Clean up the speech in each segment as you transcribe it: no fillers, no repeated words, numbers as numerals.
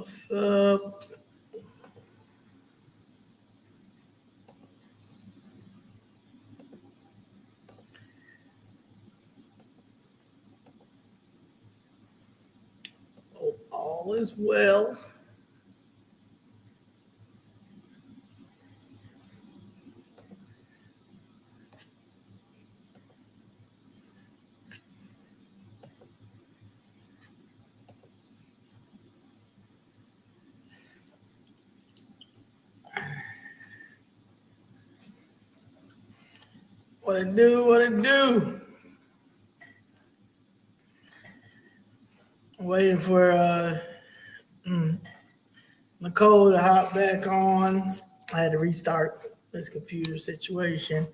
What's up? Hope all is well. What it do? What it do? I'm waiting for Nicole to hop back on. I had to restart this computer situation.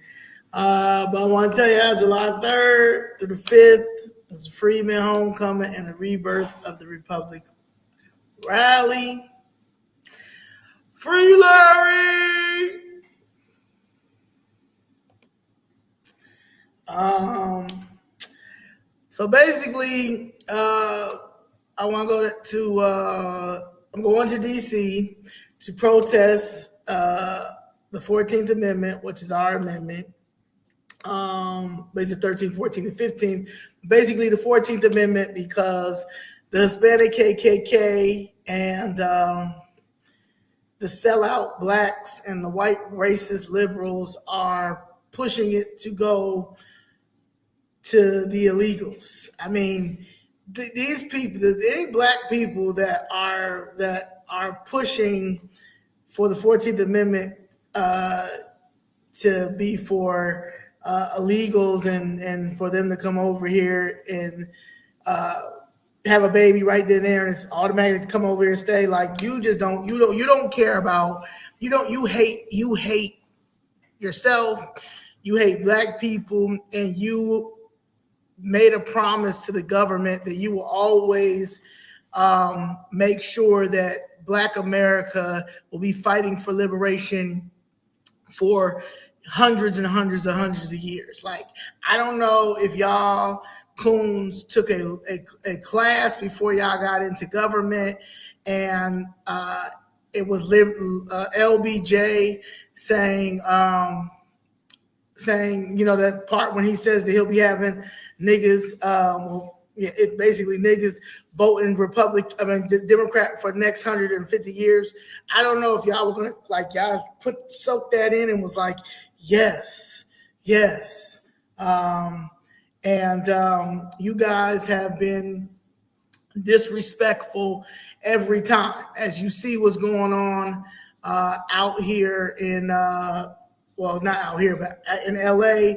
But I want to tell you, July 3rd through the 5th was the Freeman Homecoming and the Rebirth of the Republic rally. Free Larry! So basically, I want to go I'm going to DC to protest the 14th Amendment, which is our amendment. Basically 13, 14, and 15. Basically the 14th Amendment because the Hispanic KKK and the sellout blacks and the white racist liberals are pushing it to go to the illegals. I mean, these people, any black people that are pushing for the 14th Amendment to be for illegals and for them to come over here and have a baby right then and there, and it's automatic to come over here and stay. Like you don't care about you hate yourself, you hate black people, and you made a promise to the government that you will always make sure that Black America will be fighting for liberation for hundreds and hundreds of years. Like, I don't know if y'all coons took a class before y'all got into government, and it was LBJ saying, that part when he says that he'll be having niggas, it basically niggas voting Democrat for the next 150 years. I don't know if y'all were gonna y'all soak that in and was like, yes. You guys have been disrespectful every time, as you see what's going on out here in not out here, but in LA,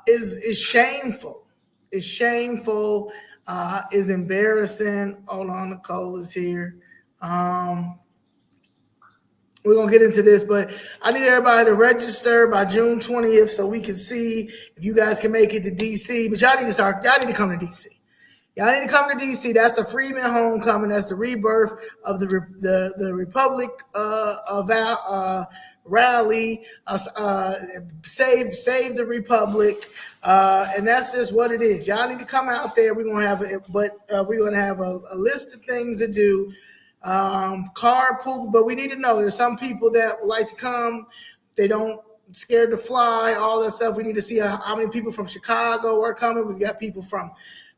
is shameful. It's shameful. Is embarrassing. Hold on, Nicole is here. We're gonna get into this, but I need everybody to register by June 20th so we can see if you guys can make it to DC. But y'all need to come to DC. Y'all need to come to DC. That's the Freeman Homecoming. That's the rebirth of the Republic rally. Save the Republic, and that's just what it is. Y'all need to come out there. We're gonna have a list of things to do. Carpool, but we need to know there's some people that like to come. They don't scared to fly. All that stuff. We need to see how many people from Chicago are coming. We've got people from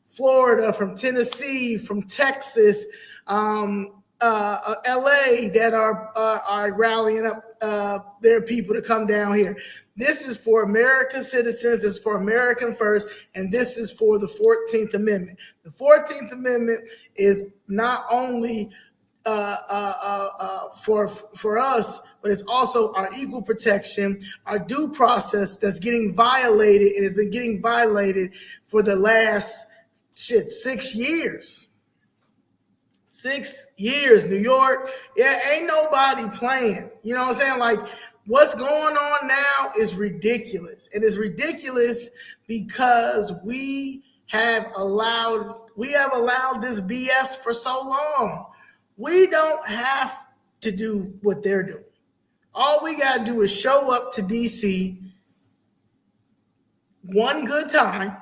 Florida, from Tennessee, from Texas, LA that are rallying up their people to come down here. This is for American citizens. It's for American first, and this is for the 14th Amendment. The 14th Amendment is not only for us, but it's also our equal protection, our due process that's getting violated, and has been getting violated for the last 6 years. 6 years, New York. Yeah, ain't nobody playing. You know what I'm saying? Like, what's going on now is ridiculous. And it's ridiculous because we have allowed this BS for so long. We don't have to do what they're doing. All we got to do is show up to DC one good time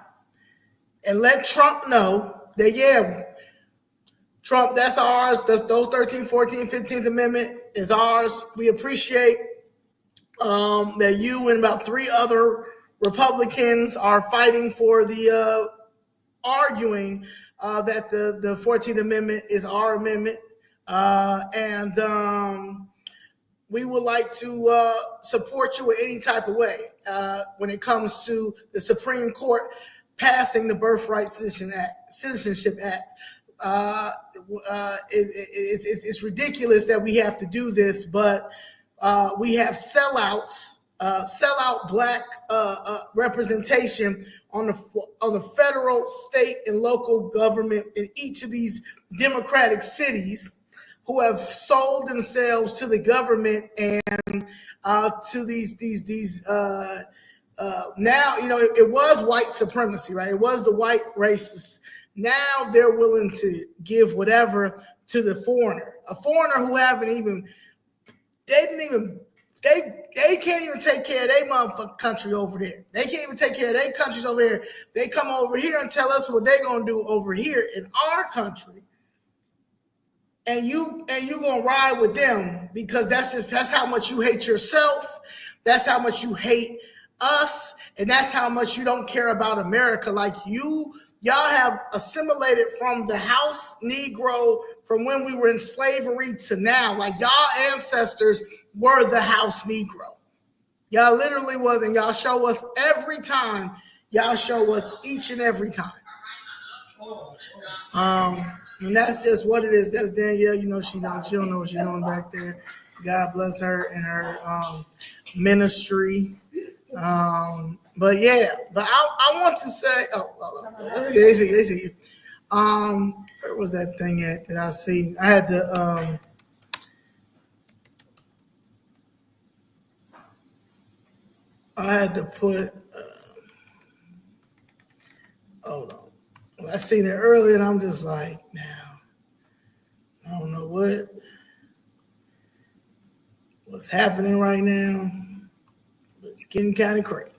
and let Trump know that, Trump, that's ours. Those 13th, 14th, 15th Amendment is ours. We appreciate that you and about 3 other Republicans are fighting for the arguing that the 14th Amendment is our amendment. And we would like to support you in any type of way when it comes to the Supreme Court passing the Birthright Citizenship Act. It's ridiculous that we have to do this, but we have sellout black representation on the federal, state, and local government in each of these democratic cities who have sold themselves to the government and to these now, it was white supremacy, right? It was the white racists. Now they're willing to give whatever to the foreigner, a foreigner who they can't even take care of their motherfucking country over there. They can't even take care of their countries over here. They come over here and tell us what they're gonna do over here in our country. And you gonna ride with them because that's how much you hate yourself. That's how much you hate us, and that's how much you don't care about America. Like y'all have assimilated from the house Negro from when we were in slavery to now. Like y'all ancestors were the house Negro. Y'all literally was, and y'all show us every time. Y'all show us each and every time. And that's just what it is. That's Danielle. She don't know what she's doing back there. God bless her and her ministry. But yeah, but I want to say, they see you. Where was that thing at that I see? I had to put. Hold on. Well, I seen it earlier, and I'm just like, now, I don't know what's happening right now, but it's getting kind of crazy.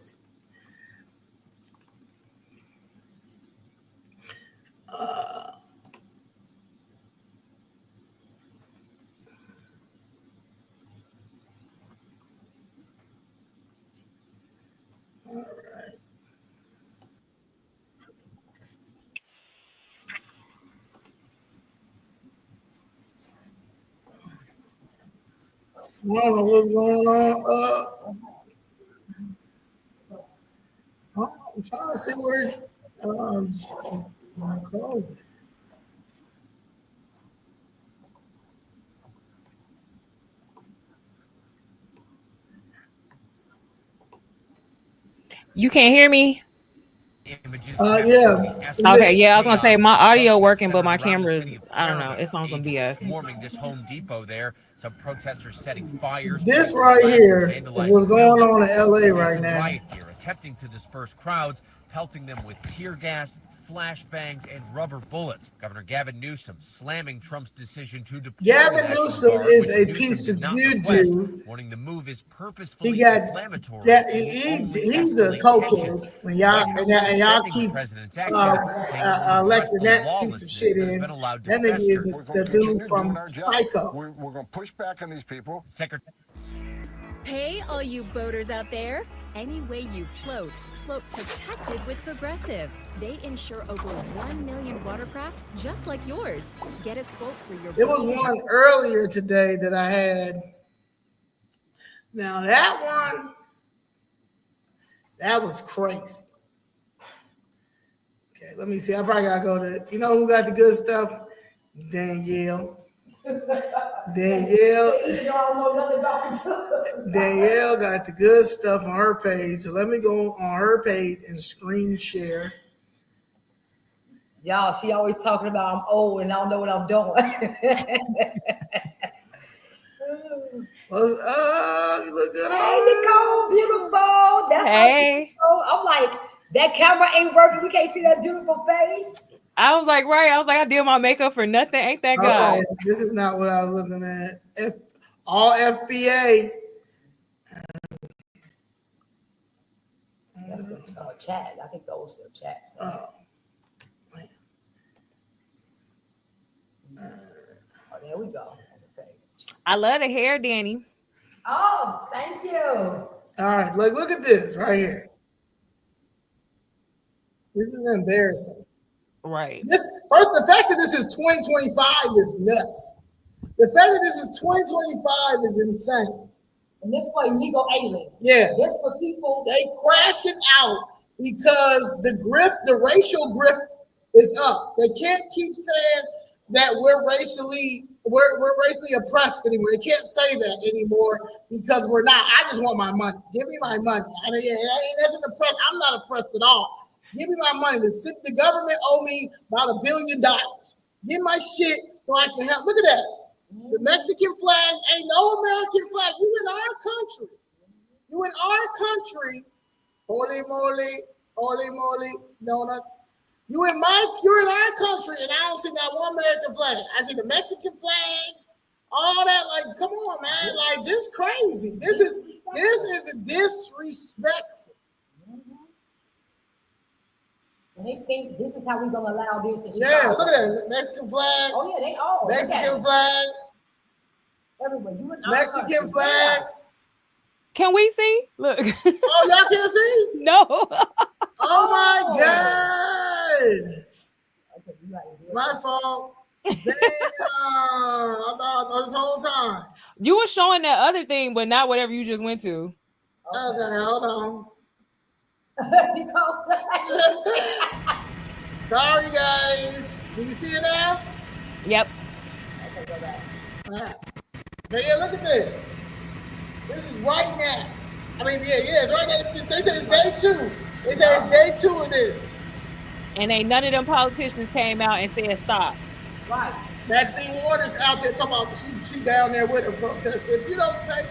All right. I don't know what's going on. I'm trying to see where my clothes is. You can't hear me? Yeah. Okay, yeah, I was gonna say my audio working, but my camera's, I don't know, it's on some BS. Swarming this Home Depot there. Some protesters setting fires. This right here is what's going on in LA right now. Riot gear attempting to disperse crowds, pelting them with tear gas, flashbangs, and rubber bullets. Governor Gavin Newsom slamming Trump's decision to deploy. Gavin Newsom is a piece of doo-doo. Warning the move is purposefully inflammatory. He's a cokehead. When y'all keep electing that piece of shit in. That nigga is the dude from Psycho. We're going to push back on these people. Hey, all you boaters out there. Any way you float protected with Progressive. They insure over 1 million watercraft just like yours. Get a quote for your boat. There was one earlier today that I had. Now that was crazy. Okay, let me see. I probably gotta go to, who got the good stuff? Danielle got the good stuff on her page. So let me go on her page and screen share. Y'all, she always talking about I'm old and I don't know what I'm doing. What's up? You look good. Hey, Nicole, beautiful. That's hey. I'm like, that camera ain't working. We can't see that beautiful face. I was like, I did my makeup for nothing. Ain't that good? This is not what I was looking at. All FBA. That's the chat. I think those are chats. Oh, man. All I love the hair, Danny. Oh, thank you. All right, look at this right here. This is embarrassing. Right. The fact that this is 2025 is nuts. The fact that this is 2025 is insane. And this for illegal aliens. Yeah. This for people. They crashing out because the racial grift is up. They can't keep saying that we're racially oppressed anymore. They can't say that anymore because we're not. I just want my money. Give me my money. I mean, ain't nothing oppressed. I'm not oppressed at all. Give me my money. The government owe me about $1 billion. Give my shit so I can help. Look at that. The Mexican flag ain't no American flag. You in our country. You in our country. Holy moly, donuts. You're in our country, and I don't see that one American flag. I see the Mexican flags, all that. Like, come on, man. Like, this crazy. This is disrespectful. And they think this is how we're gonna allow this. Yeah, look at that Mexican flag. Oh yeah, they all Mexican flag. Everywhere. You in our Mexican country. flag. Can we see? Look. Oh, y'all can't see? No. Oh my God. Okay, you gotta do it. My fault. Damn. I thought this whole time. You were showing that other thing, but not whatever you just went to. Okay, hold on. Sorry, guys. Do you see it now? Yep. Okay, go back. All right. So, yeah, look at this. This is right now. I mean, yeah, it's right now. They said it's day 2. They said it's day 2 of this. And ain't none of them politicians came out and said stop. Right. Maxine Waters out there talking about she down there with a protester. If you don't take...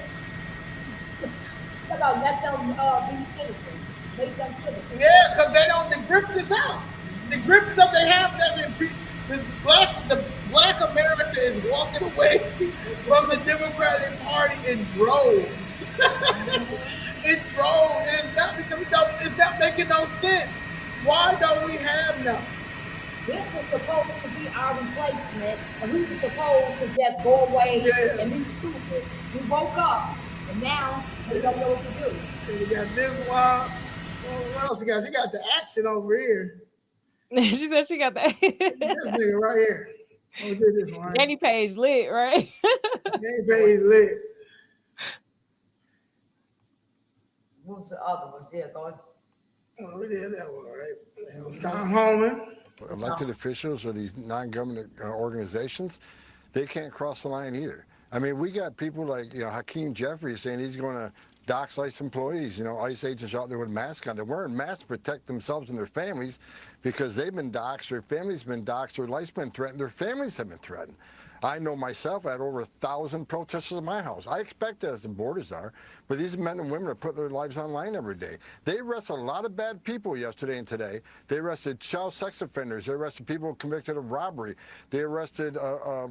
Let them be citizens. Make them citizens. Yeah, because the grift is out. The grift is up. They have that. The black America is walking away from the Democratic Party in droves. In droves. And it's not because it's not making no sense. Why don't we have none? This was supposed to be our replacement, and we were supposed to just go away and be stupid. We woke up, and now they don't know what to do. And we got this one. What else you got? She got the action over here. She said she got that. This nigga right here. We did this one. Danny Page lit, right? Danny Page lit. What's the other ones? Yeah, go on. Oh, we did that one, right? It was Tom Holman. Elected officials or these non-government organizations, they can't cross the line either. I mean, we got people like, Hakeem Jeffries saying he's going to dox ICE employees, ICE agents out there with masks on. They're wearing masks to protect themselves and their families because they've been doxxed, their families been doxxed, their life's been threatened, their families have been threatened. I know myself, I had over 1,000 protesters at my house. I expect that as the borders are, but these men and women are putting their lives online every day. They arrested a lot of bad people yesterday and today. They arrested child sex offenders. They arrested people convicted of robbery. They arrested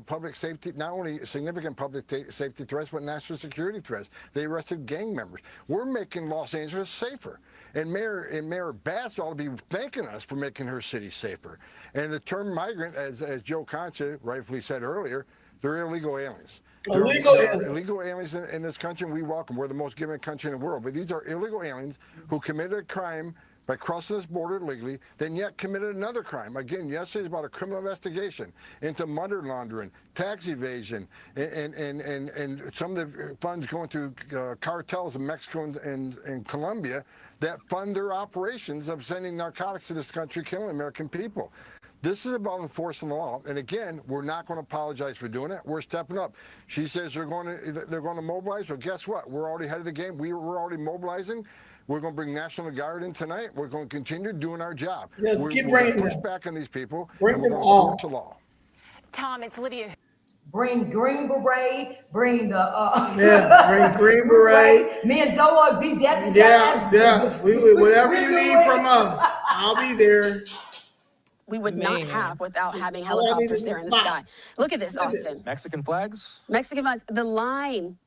public safety, not only significant public safety threats, but national security threats. They arrested gang members. We're making Los Angeles safer. And Mayor Bass ought to be thanking us for making her city safer. And the term migrant, as Joe Concha rightfully said earlier, they're illegal aliens. Illegal aliens in this country, and we welcome. We're the most giving country in the world. But these are illegal aliens who committed a crime by crossing this border illegally, then yet committed another crime. Again, yesterday's about a criminal investigation into money laundering, tax evasion, and some of the funds going to cartels in Mexico and Colombia that fund their operations of sending narcotics to this country, killing American people. This is about enforcing the law, and again, we're not going to apologize for doing it. We're stepping up. She says they're going to mobilize. Well, guess what? We're already ahead of the game. We're already mobilizing. We're going to bring National Guard in tonight. We're going to continue doing our job. Yes, we're keep going bringing to push them. back on these people. Bring them all. all. To law. Tom, it's Lydia. Bring Green Beret. Bring the bring Green Beret. Me and Zoe be deputized. Yes. We whatever you need from us, I'll be there. We would not have without having helicopters there in the sky. Look at this, Austin. Mexican flags? Mexican flags. The line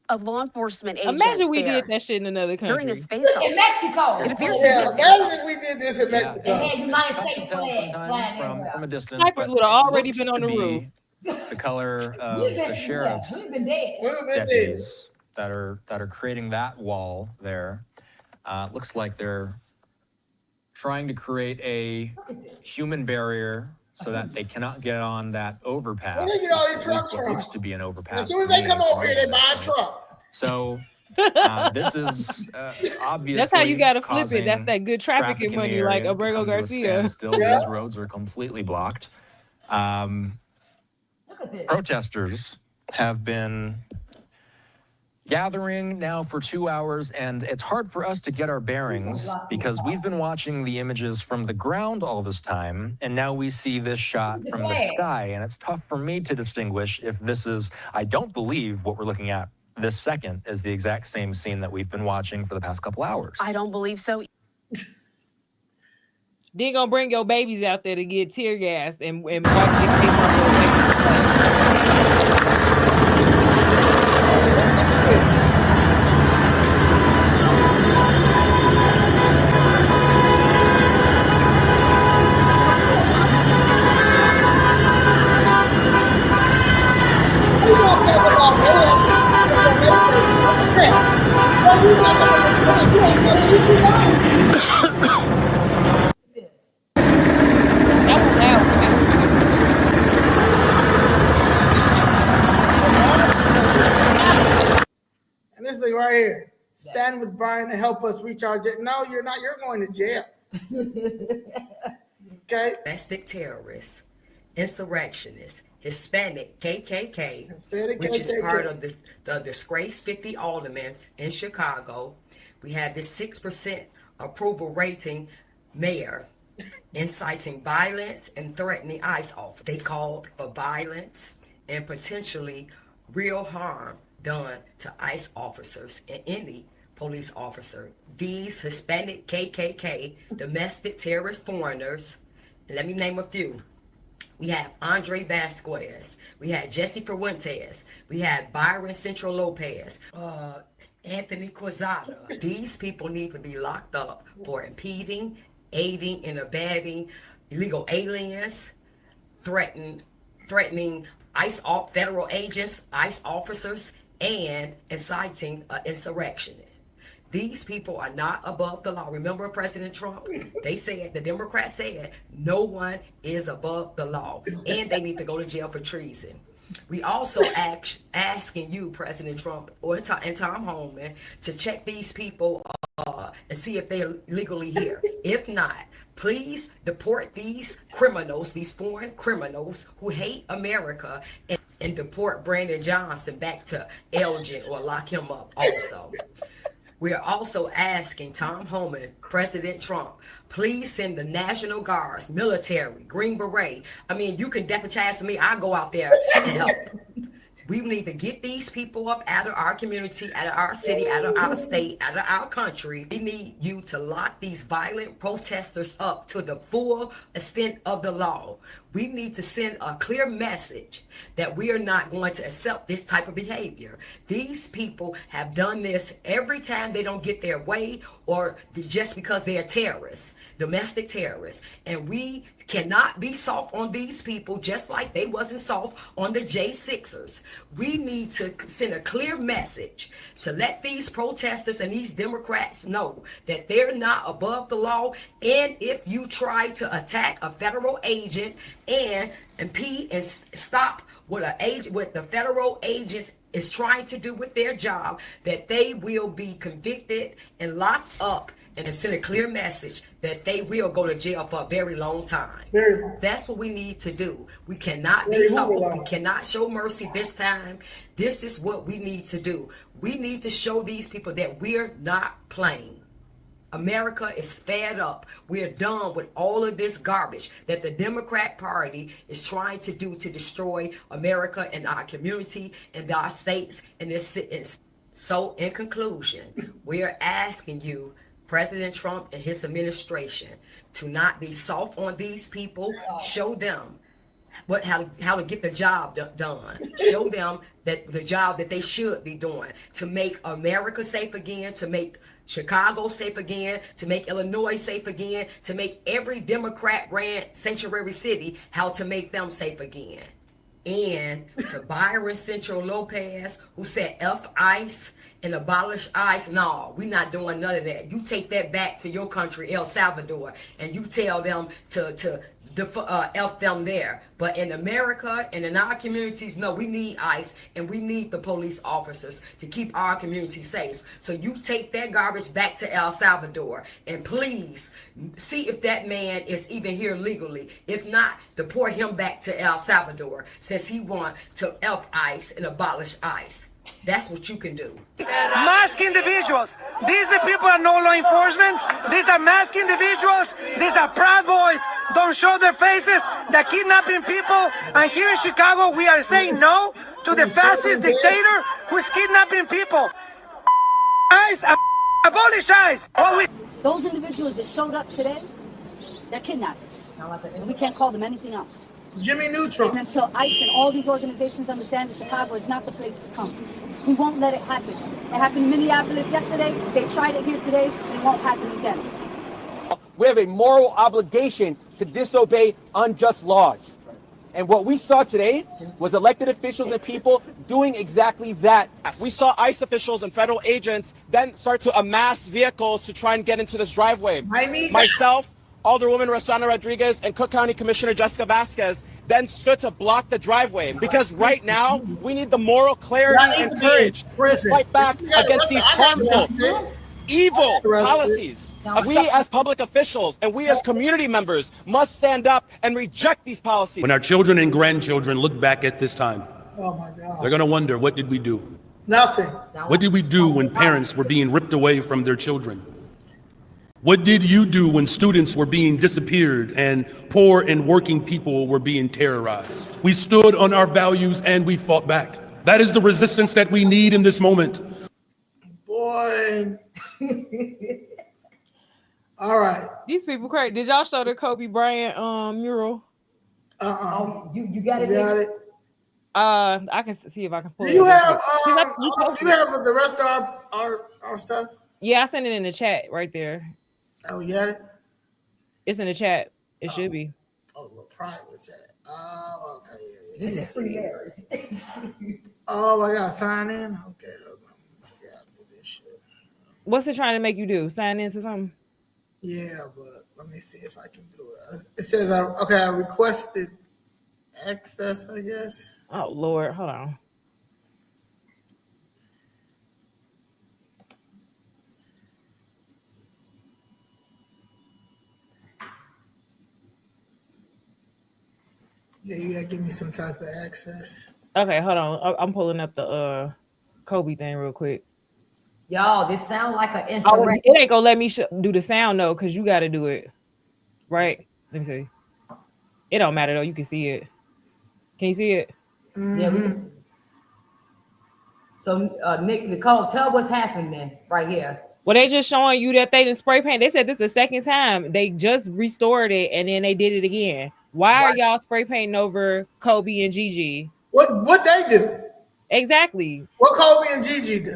of law enforcement agents. Imagine we did that shit in another country. During this face-off. In Mexico. It appears Imagine if we did this in Mexico. They had United States flags flying everywhere. From a distance. Snipers would have already been on the roof. the color of We've the been sheriff's we've been dead. deputies that are creating that wall there. Looks like they're trying to create a human barrier so that they cannot get on that overpass. Where they get all these trucks What from? looks to be an overpass. As soon as they come over here, they buy a truck. So this is obviously that's how you gotta flip it. That's that good trafficking money, like Abrego Garcia. Still, these roads are completely blocked. Protesters have been gathering now for 2 hours, and it's hard for us to get our bearings because we've been watching the images from the ground all this time, and now we see this shot from the sky, and it's tough for me to distinguish if this is, I don't believe what we're looking at this second is the exact same scene that we've been watching for the past couple hours. I don't believe so. Then gonna bring your babies out there to get tear gassed and wipe their paper away. And this thing right here, stand with Brian to help us reach our jail. No, you're not. You're going to jail. Okay. Domestic terrorists, insurrectionists, Hispanic KKK, which is part of the disgraced 50 aldermen in Chicago. We have this 6% approval rating mayor inciting violence and threatening ICE officers. They called for violence and potentially real harm done to ICE officers and any police officer. These Hispanic KKK domestic terrorist foreigners, and let me name a few. We have Andre Vasquez. We had Jesse Fuentes. We had Byron Central Lopez. Anthony Quezada. These people need to be locked up for impeding, aiding, and abetting illegal aliens, threatening ICE federal agents, ICE officers, and inciting insurrection. These people are not above the law. Remember President Trump? They said, the Democrats said, no one is above the law, and they need to go to jail for treason. We also asking you, President Trump, and Tom Homan, to check these people and see if they're legally here. If not, please deport these criminals, these foreign criminals who hate America, and deport Brandon Johnson back to Elgin or lock him up also. We are also asking Tom Homan, President Trump, please send the National Guards, military, Green Beret. I mean, you can deputize me. I'll go out there and help. We need to get these people up out of our community, out of our city, out of our state, out of our country. We need you to lock these violent protesters up to the full extent of the law. We need to send a clear message that we are not going to accept this type of behavior. These people have done this every time they don't get their way, or just because they are terrorists, domestic terrorists. And we cannot be soft on these people just like they wasn't soft on the J6ers. We need to send a clear message to let these protesters and these Democrats know that they're not above the law. And if you try to attack a federal agent and impede and stop what the federal agents is trying to do with their job, that they will be convicted and locked up, and send a clear message that they will go to jail for a very long time. Very long. That's what we need to do. We cannot be soft. We cannot show mercy this time. This is what we need to do. We need to show these people that we're not playing. America is fed up. We're done with all of this garbage that the Democrat Party is trying to do to destroy America and our community and our states and this city. So in conclusion, we are asking you, President Trump and his administration, to not be soft on these people. Show them how to get the job done. Show them that the job that they should be doing to make America safe again, to make Chicago safe again, to make Illinois safe again, to make every Democrat ran sanctuary city, how to make them safe again. And to Byron Central Lopez, who said F ICE and abolish ICE, no, we're not doing none of that. You take that back to your country, El Salvador, and you tell them to F them there. But in America and in our communities, no, we need ICE and we need the police officers to keep our community safe. So you take that garbage back to El Salvador and please see if that man is even here legally. If not, deport him back to El Salvador since he want to F ICE and abolish ICE. That's what you can do. Masked individuals. These are people are no law enforcement. These are masked individuals. These are Proud Boys. Don't show their faces. They're kidnapping people. And here in Chicago, we are saying no to the fascist dictator who's kidnapping people. ICE, abolish ICE. Those individuals that showed up today, they're kidnappers. And we can't call them anything else. Jimmy Neutron. And until ICE and all these organizations understand that Chicago is not the place to come. We won't let it happen. It happened in Minneapolis yesterday. They tried it here today. It won't happen again. We have a moral obligation to disobey unjust laws. And what we saw today was elected officials and people doing exactly that. We saw ICE officials and federal agents then start to amass vehicles to try and get into this driveway. Myself, Alderwoman Rossana Rodriguez, and Cook County Commissioner Jessica Vasquez then stood to block the driveway because right now we need the moral clarity and courage to fight back against these harmful, evil policies. We as public officials and we as community members must stand up and reject these policies. When our children and grandchildren look back at this time, oh my God, they're going to wonder, what did we do? Nothing. What did we do when parents were being ripped away from their children? What did you do when students were being disappeared and poor and working people were being terrorized? We stood on our values and we fought back. That is the resistance that we need in this moment. Boy. All right. These people crazy. Did y'all show the Kobe Bryant mural? Oh, you got it. Got it. I can see if I can pull it. Do you have do you have the rest of our stuff? Yeah, I sent it in the chat right there. Oh yeah. It's in the chat. It should be. Oh, the private chat. Oh, okay. Yeah. This is free Larry. Oh, I gotta sign in. Okay, hold on. I forgot to do this shit. What's it trying to make you do? Sign into something? Yeah, but let me see if I can do it. It says I requested access, I guess. Oh Lord, hold on. Yeah, you gotta give me some type of access. Okay, hold on. I'm pulling up the Kobe thing real quick. Y'all, this sound like an insurrection. It ain't gonna let me do the sound though, because you got to do it. Right? Let me see. It don't matter though. You can see it. Can you see it? Yeah, we can see. So, Nicole, tell what's happening right here. Well, they just showing you that they didn't spray paint. They said this is the second time. They just restored it and then they did it again. Why are y'all spray painting over Kobe and Gigi? What they do? Exactly. What Kobe and Gigi do?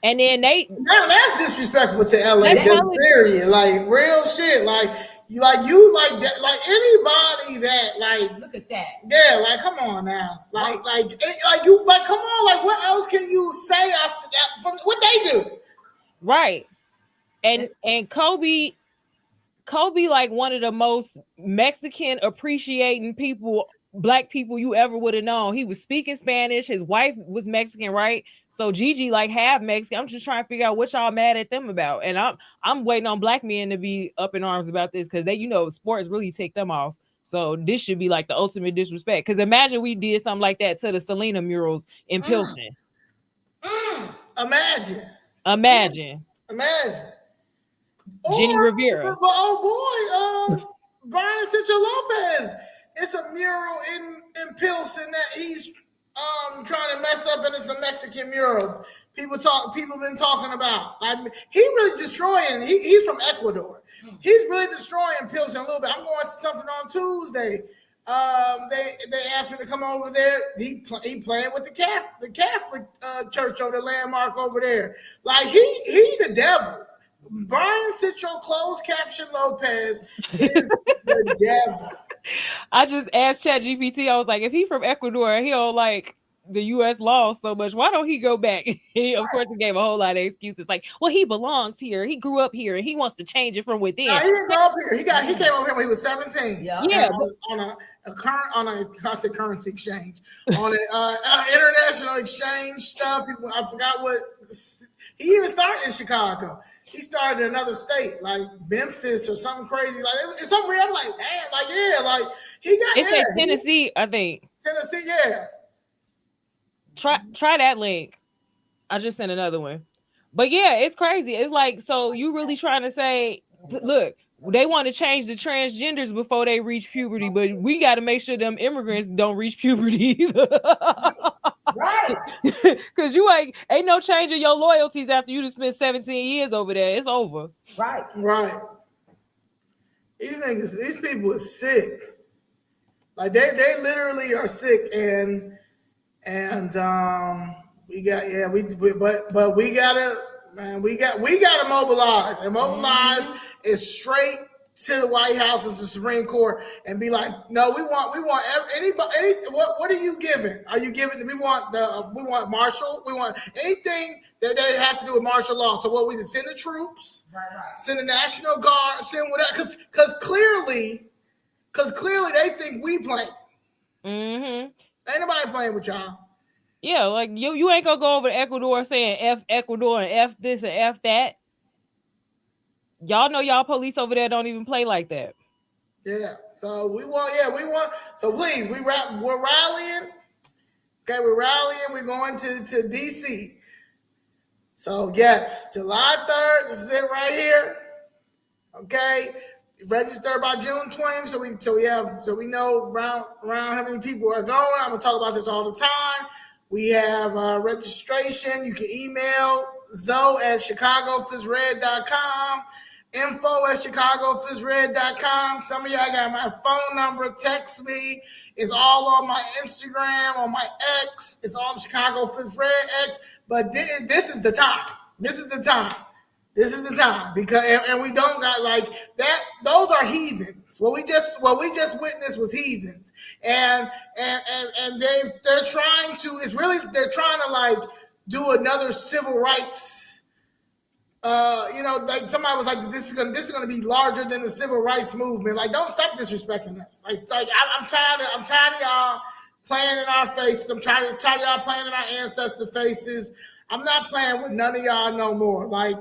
And then that's disrespectful to LA. Just period. Like real shit. Like that. Like anybody that look at that. Yeah. Like come on now. Like you. Like come on. Like what else can you say after that? From what they do? Right. And Kobe, like one of the most Mexican appreciating people, black people you ever would have known. He was speaking Spanish. His wife was Mexican, right? So Gigi like half Mexican. I'm just trying to figure out what y'all mad at them about. And I'm waiting on black men to be up in arms about this because they, sports really take them off. So this should be like the ultimate disrespect. Because imagine we did something like that to the Selena murals in Pilsen. Imagine. Jenny Rivera. But oh boy, Brian Central Lopez. It's a mural in Pilsen that he's trying to mess up, and it's the Mexican mural. People been talking about. Like he really destroying. He's from Ecuador. He's really destroying Pilsen a little bit. I'm going to something on Tuesday. They asked me to come over there. He playing with the Catholic church or the landmark over there. Like he the devil. Brian Central closed caption Lopez is the devil. I just asked ChatGPT. I was like, if he from Ecuador, he don't like the U.S. laws so much, why don't he go back? He, of course, he gave a whole lot of excuses, like, well, he belongs here, he grew up here, and he wants to change it from within. No, he didn't grow up here. He came over here when he was 17. Yeah, on a constant currency exchange, on an international exchange stuff. I forgot what he even started in Chicago. He started in another state, like Memphis or something crazy. Like it's something weird. I'm like, man, like yeah, like he got. It's in Tennessee, I think. Tennessee, yeah. Try that link. I just sent another one. But yeah, it's crazy. It's like, so you really trying to say, look, they want to change the transgenders before they reach puberty, but we got to make sure them immigrants don't reach puberty either. Right. Because you ain't no change in your loyalties after you just spent 17 years over there. It's over. Right. Right. These people are sick. Like they literally are sick, and we gotta mobilize. And mobilize is straight to the White House and the Supreme Court and be like, no, we want anybody. What are you giving? Are you giving? We want martial. We want anything that has to do with martial law. So what we just send the troops, send the National Guard, send whatever, because clearly they think we playing. Mm-hmm. Ain't nobody playing with y'all. Yeah, like you ain't gonna go over to Ecuador saying F Ecuador and F this and F that. Y'all know y'all police over there don't even play like that. Yeah. So we want. So please, we're rallying. Okay, we're rallying. We're going to DC. So yes, July 3rd. This is it right here. Okay. Register by June 20th, so we know around how many people are going. I'm gonna talk about this all the time. We have registration. You can email zoe@chicagofizred.com, info@chicagofizred.com. Some of y'all got my phone number. Text me. It's all on my Instagram, on my X. It's on Chicago Fizz Red X. But this is the time. This is the time. This is the time, because and we don't got like that. Those are heathens. What we just witnessed was heathens, and they're trying to. They're trying to like do another civil rights. Like somebody was like, this is gonna be larger than the civil rights movement. Like, don't stop disrespecting us. Like I'm tired of y'all playing in our faces. I'm tired of y'all playing in our ancestor faces. I'm not playing with none of y'all no more. Like.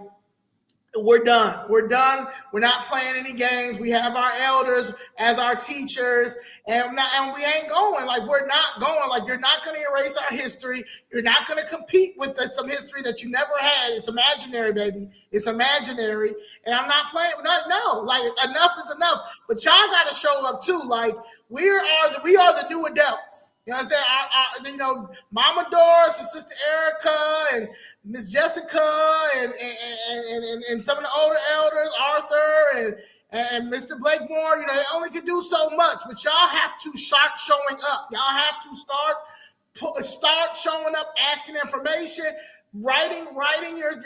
We're done. We're not playing any games. We have our elders as our teachers, and we ain't going. Like, we're not going. Like, you're not going to erase our history. You're not going to compete with some history that you never had. It's imaginary, baby. It's imaginary, and I'm not playing. No, like, enough is enough. But y'all got to show up too. Like, we are the new adults. You know what I'm saying? Mama Doris and Sister Erica and Miss Jessica and some of the older elders, Arthur and Mr. Blakemore, they only can do so much, but y'all have to start showing up. Y'all have to start showing up, asking information, writing your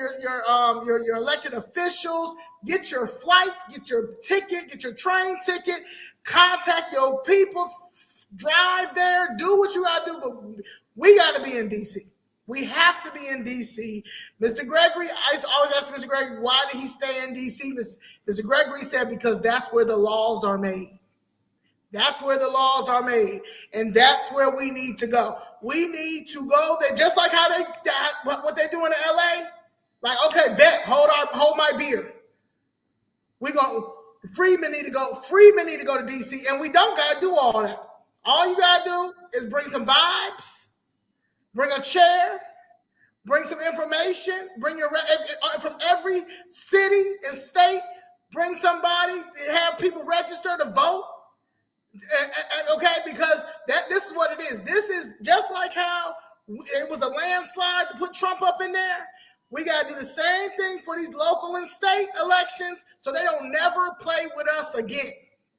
elected officials, get your flight, get your ticket, get your train ticket, contact your people. Drive there, do what you gotta do, but we gotta be in DC. We have to be in DC. Mr. Gregory, I used to always ask Mr. Gregory, why did he stay in DC? Mr. Gregory said, because that's where the laws are made. That's where the laws are made, and that's where we need to go. We need to go there, just like what they do in LA. Like, okay, bet, hold my beer. Freemen need to go to DC, and we don't gotta do all that. All you gotta do is bring some vibes, bring a chair, bring some information, bring from every city and state, bring somebody, have people register to vote. Okay, because this is what it is. This is just like how it was a landslide to put Trump up in there. We got to do the same thing for these local and state elections so they don't never play with us again.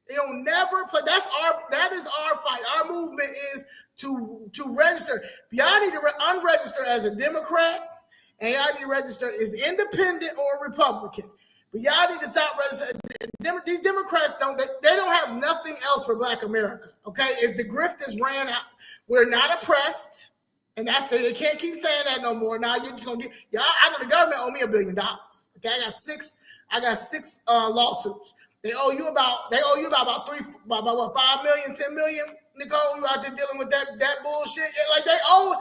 They'll never play. That is our fight. Our movement is to register. Y'all need to unregister as a Democrat, and y'all need to register as independent or Republican. But y'all need to stop. These Democrats they don't have nothing else for Black America. Okay, if the grift is ran out, we're not oppressed, and they can't keep saying that no more. Now you're just gonna get y'all. I know the government owe me $1 billion. Okay, I got six lawsuits. They owe you about about 5 million, 10 million. Nicole, you out there dealing with that bullshit? Yeah, like they owe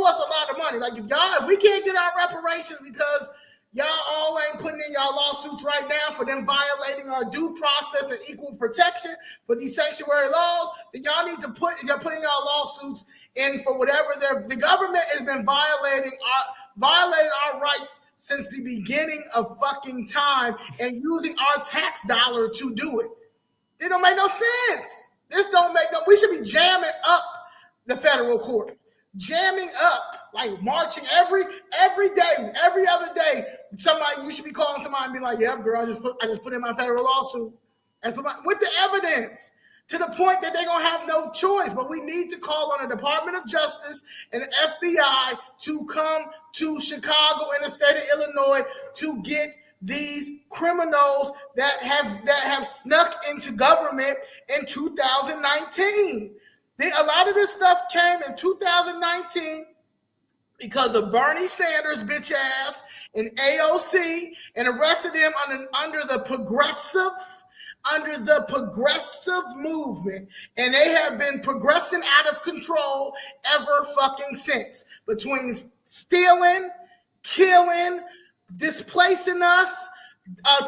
us a lot of money. Like if we can't get our reparations because y'all all ain't putting in y'all lawsuits right now for them violating our due process and equal protection for these sanctuary laws, then y'all need to put in y'all lawsuits in for whatever the government has been violating our rights since the beginning of fucking time and using our tax dollar to do it. It don't make no sense. This don't make no. We should be jamming up the federal court, jamming up, like marching every day, every other day. You should be calling somebody and be like, "Yeah, girl, I just put in my federal lawsuit," with the evidence, to the point that they're gonna have no choice. But we need to call on the Department of Justice and the FBI to come to Chicago and the state of Illinois to get these criminals that have snuck into government in 2019. A lot of this stuff came in 2019 because of Bernie Sanders' bitch ass and AOC, and arrested them under the progressive movement, and they have been progressing out of control ever fucking since, between stealing, killing, displacing us,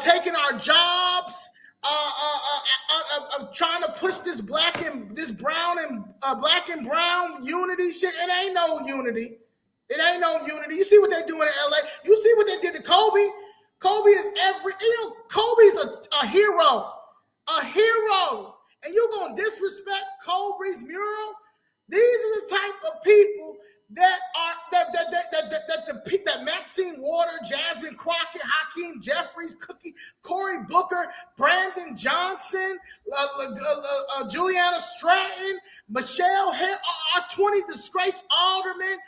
taking our jobs, trying to push this black and brown unity shit. It ain't no unity. You see what they're doing in LA. You see what they did to Kobe. Kobe's a hero. And you gonna disrespect Kobe's mural? These are the type of people that Maxine Water, Jasmine Crockett, Hakeem Jeffries, Cory Booker, Brandon Johnson, Juliana Stratton, Michelle Hare, our 20 disgraced aldermen.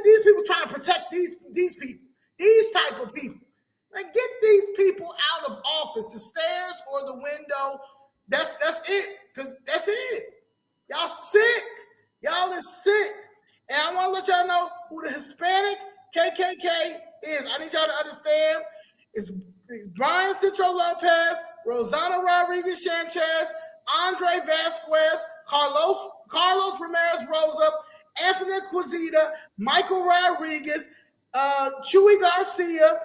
These people trying to protect these people, these type of people. Like, get these people out of office, the stairs or the window. That's it. Because that's it. Y'all sick. Y'all is sick. And I want to let y'all know who the Hispanic KKK is. I need y'all to understand. It's Brian Citro Lopez, Rosanna Rodriguez Sanchez, Andre Vasquez, Carlos Ramirez Rosa, Anthony Quezada, Michael Rodriguez, Chuy Garcia,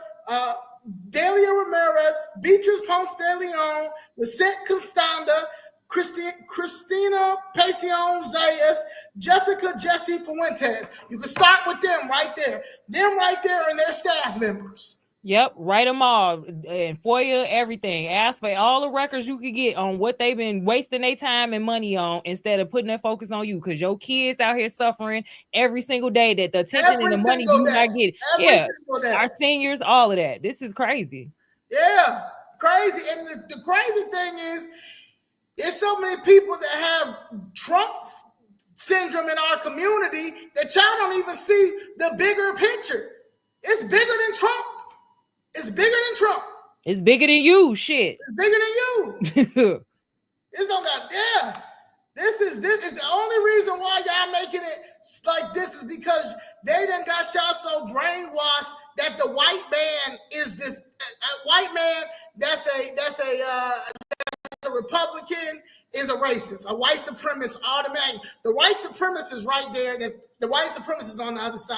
Delia Ramirez, Beatrice Ponce de Leon, Lisette Constanda, Christina Pacion Zayas, Jessica Jesse Fuentes. You can start with them right there. Them right there and their staff members. Yep, write them all and FOIA everything. Ask for all the records you could get on what they've been wasting their time and money on, instead of putting their focus on you, because your kids out here suffering every single day that the attention and the money you not getting. Our seniors, all of that. This is crazy. Yeah, crazy. And the crazy thing is, there's so many people that have Trump's syndrome in our community that y'all don't even see the bigger picture. It's bigger than Trump. It's bigger than Trump. It's bigger than you, shit. It's bigger than you. This don't got, This is the only reason why y'all making it like this is because they done got y'all so brainwashed that the white man is this white man that's a Republican is a racist, a white supremacist automatic. The white supremacist is right there. That the white supremacist is on the other side.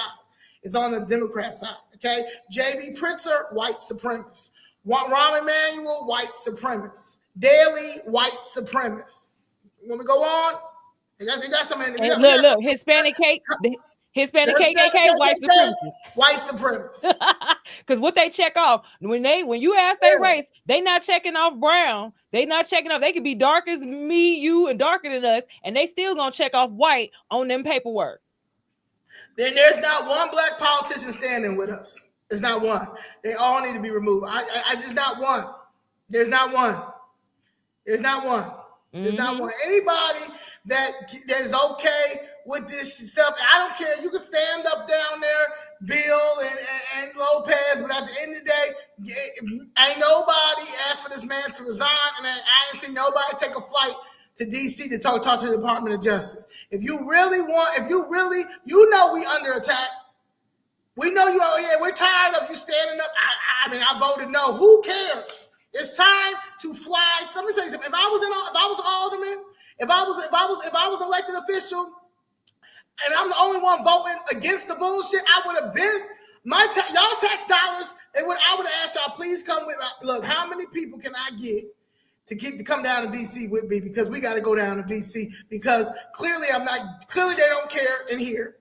It's on the Democrat side. Okay, J.B. Pritzker, white supremacist. Rahm Emanuel, white supremacist. Daley, white supremacist. When we go on, they got some. Look, Hispanic KKK, white supremacist. White supremacist. Because what they check off when you ask their race, they not checking off brown. They not checking off. They could be dark as me, you, and darker than us, and they still gonna check off white on them paperwork. Then there's not one black politician standing with us. There's not one. They all need to be removed. There's not one. There's not one. There's not one. There's not one. Anybody that is okay with this stuff. I don't care. You can stand up down there, Bill and Lopez, but at the end of the day, ain't nobody asked for this man to resign, and I ain't seen nobody take a flight to DC to talk to the Department of Justice. If you really, you know we under attack. We know you. Oh yeah, we're tired of you standing up. I mean, I voted no. Who cares? It's time to fly. Let me say something. If I was an alderman, if I was an elected official, and I'm the only one voting against the bullshit, I would have been y'all tax dollars. I would have asked y'all, please come with. Look, how many people can I get to come down to DC with me? Because we got to go down to DC because clearly they don't care in here.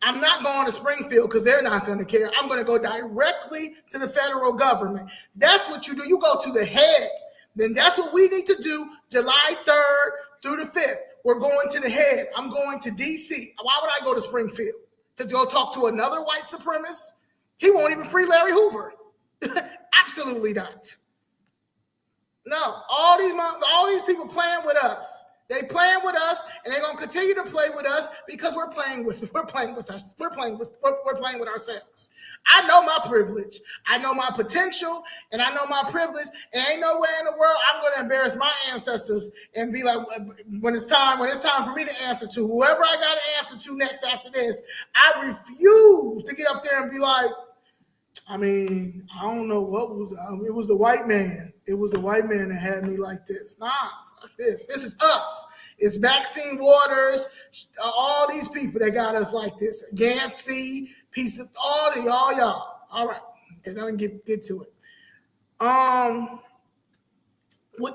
I'm not going to Springfield because they're not going to care. I'm going to go directly to the federal government. That's what you do. You go to the head. Then that's what we need to do July 3rd through the 5th. We're going to the head. I'm going to D.C. Why would I go to Springfield? To go talk to another white supremacist? He won't even free Larry Hoover. Absolutely not. No, all these people playing with us. They playing with us, and they're gonna continue to play with us because we're playing with ourselves. I know my privilege, I know my potential, and I know my privilege. And ain't no way in the world I'm gonna embarrass my ancestors and be like, when it's time for me to answer to whoever I got to answer to next after this. I refuse to get up there and be like, I mean, I don't know what was. It was the white man. It was the white man that had me like this. Nah. This is us. It's Maxine Waters, all these people that got us like this. Yancey, piece of all y'all. All right, okay, now we can get to it.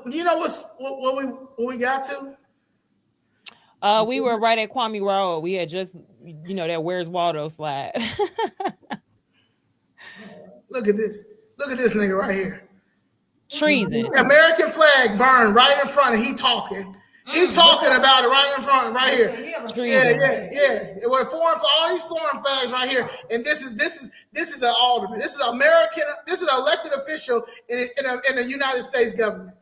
You know what we got to? We were right at Kwame Road. We had just, that Where's Waldo slide. Look at this. Look at this nigga right here. Treason. The American flag burned right in front of he talking. He talking about it right in front, right here. Yeah. With all these foreign flags right here, and this is an alderman. This is American. This is an elected official in the United States government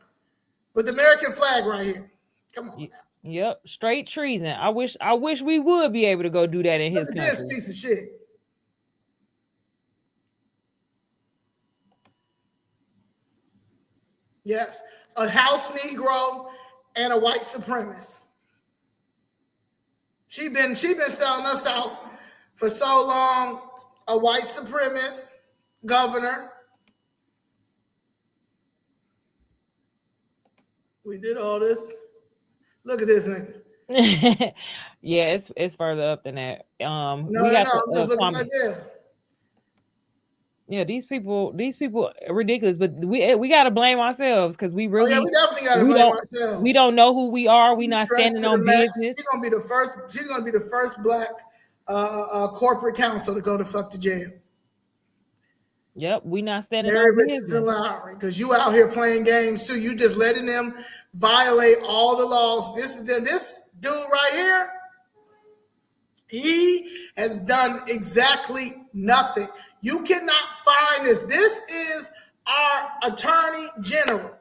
with the American flag right here. Come on. Now. Yep, straight treason. I wish we would be able to go do that in his country. This piece of shit. Yes, a house Negro and a white supremacist. She been selling us out for so long. A white supremacist governor. We did all this. Look at this nigga. Yeah, it's further up than that. I'm just looking at that. Yeah, these people are ridiculous, but we got to blame ourselves because we really. Oh, yeah, we definitely got to blame ourselves. We don't know who we are. We not standing on business. She's gonna be the first black corporate counsel to go to fuck to jail. Yep, we not standing Mary on Richardson business. Lowry, because you out here playing games too. You just letting them violate all the laws. This dude right here. He has done exactly nothing. You cannot find this. This is our attorney general,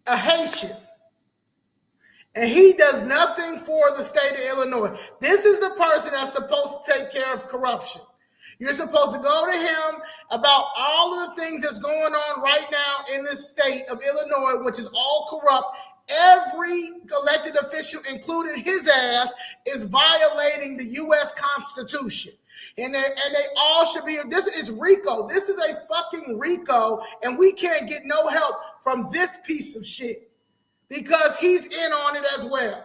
a Haitian. And he does nothing for the state of Illinois. This is the person that's supposed to take care of corruption. You're supposed to go to him about all of the things that's going on right now in this state of Illinois, which is all corrupt. Every elected official, including his ass, is violating the U.S. Constitution. And they all should be. This is RICO. This is a fucking RICO, and we can't get no help from this piece of shit because he's in on it as well.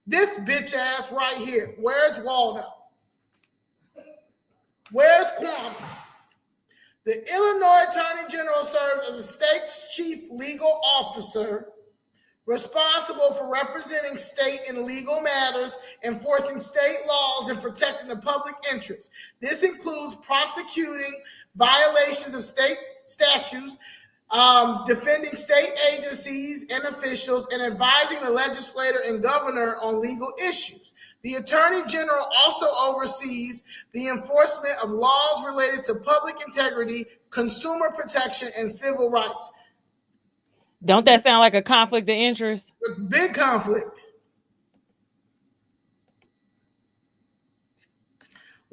This bitch ass right here. Where's Waldo? Where's Kwame? The Illinois Attorney General serves as a state's chief legal officer responsible for representing state in legal matters, enforcing state laws, and protecting the public interest. This includes prosecuting violations of state statutes, defending state agencies and officials, and advising the legislator and governor on legal issues. The Attorney General also oversees the enforcement of laws related to public integrity, consumer protection, and civil rights. Don't that sound like a conflict of interest? Big conflict.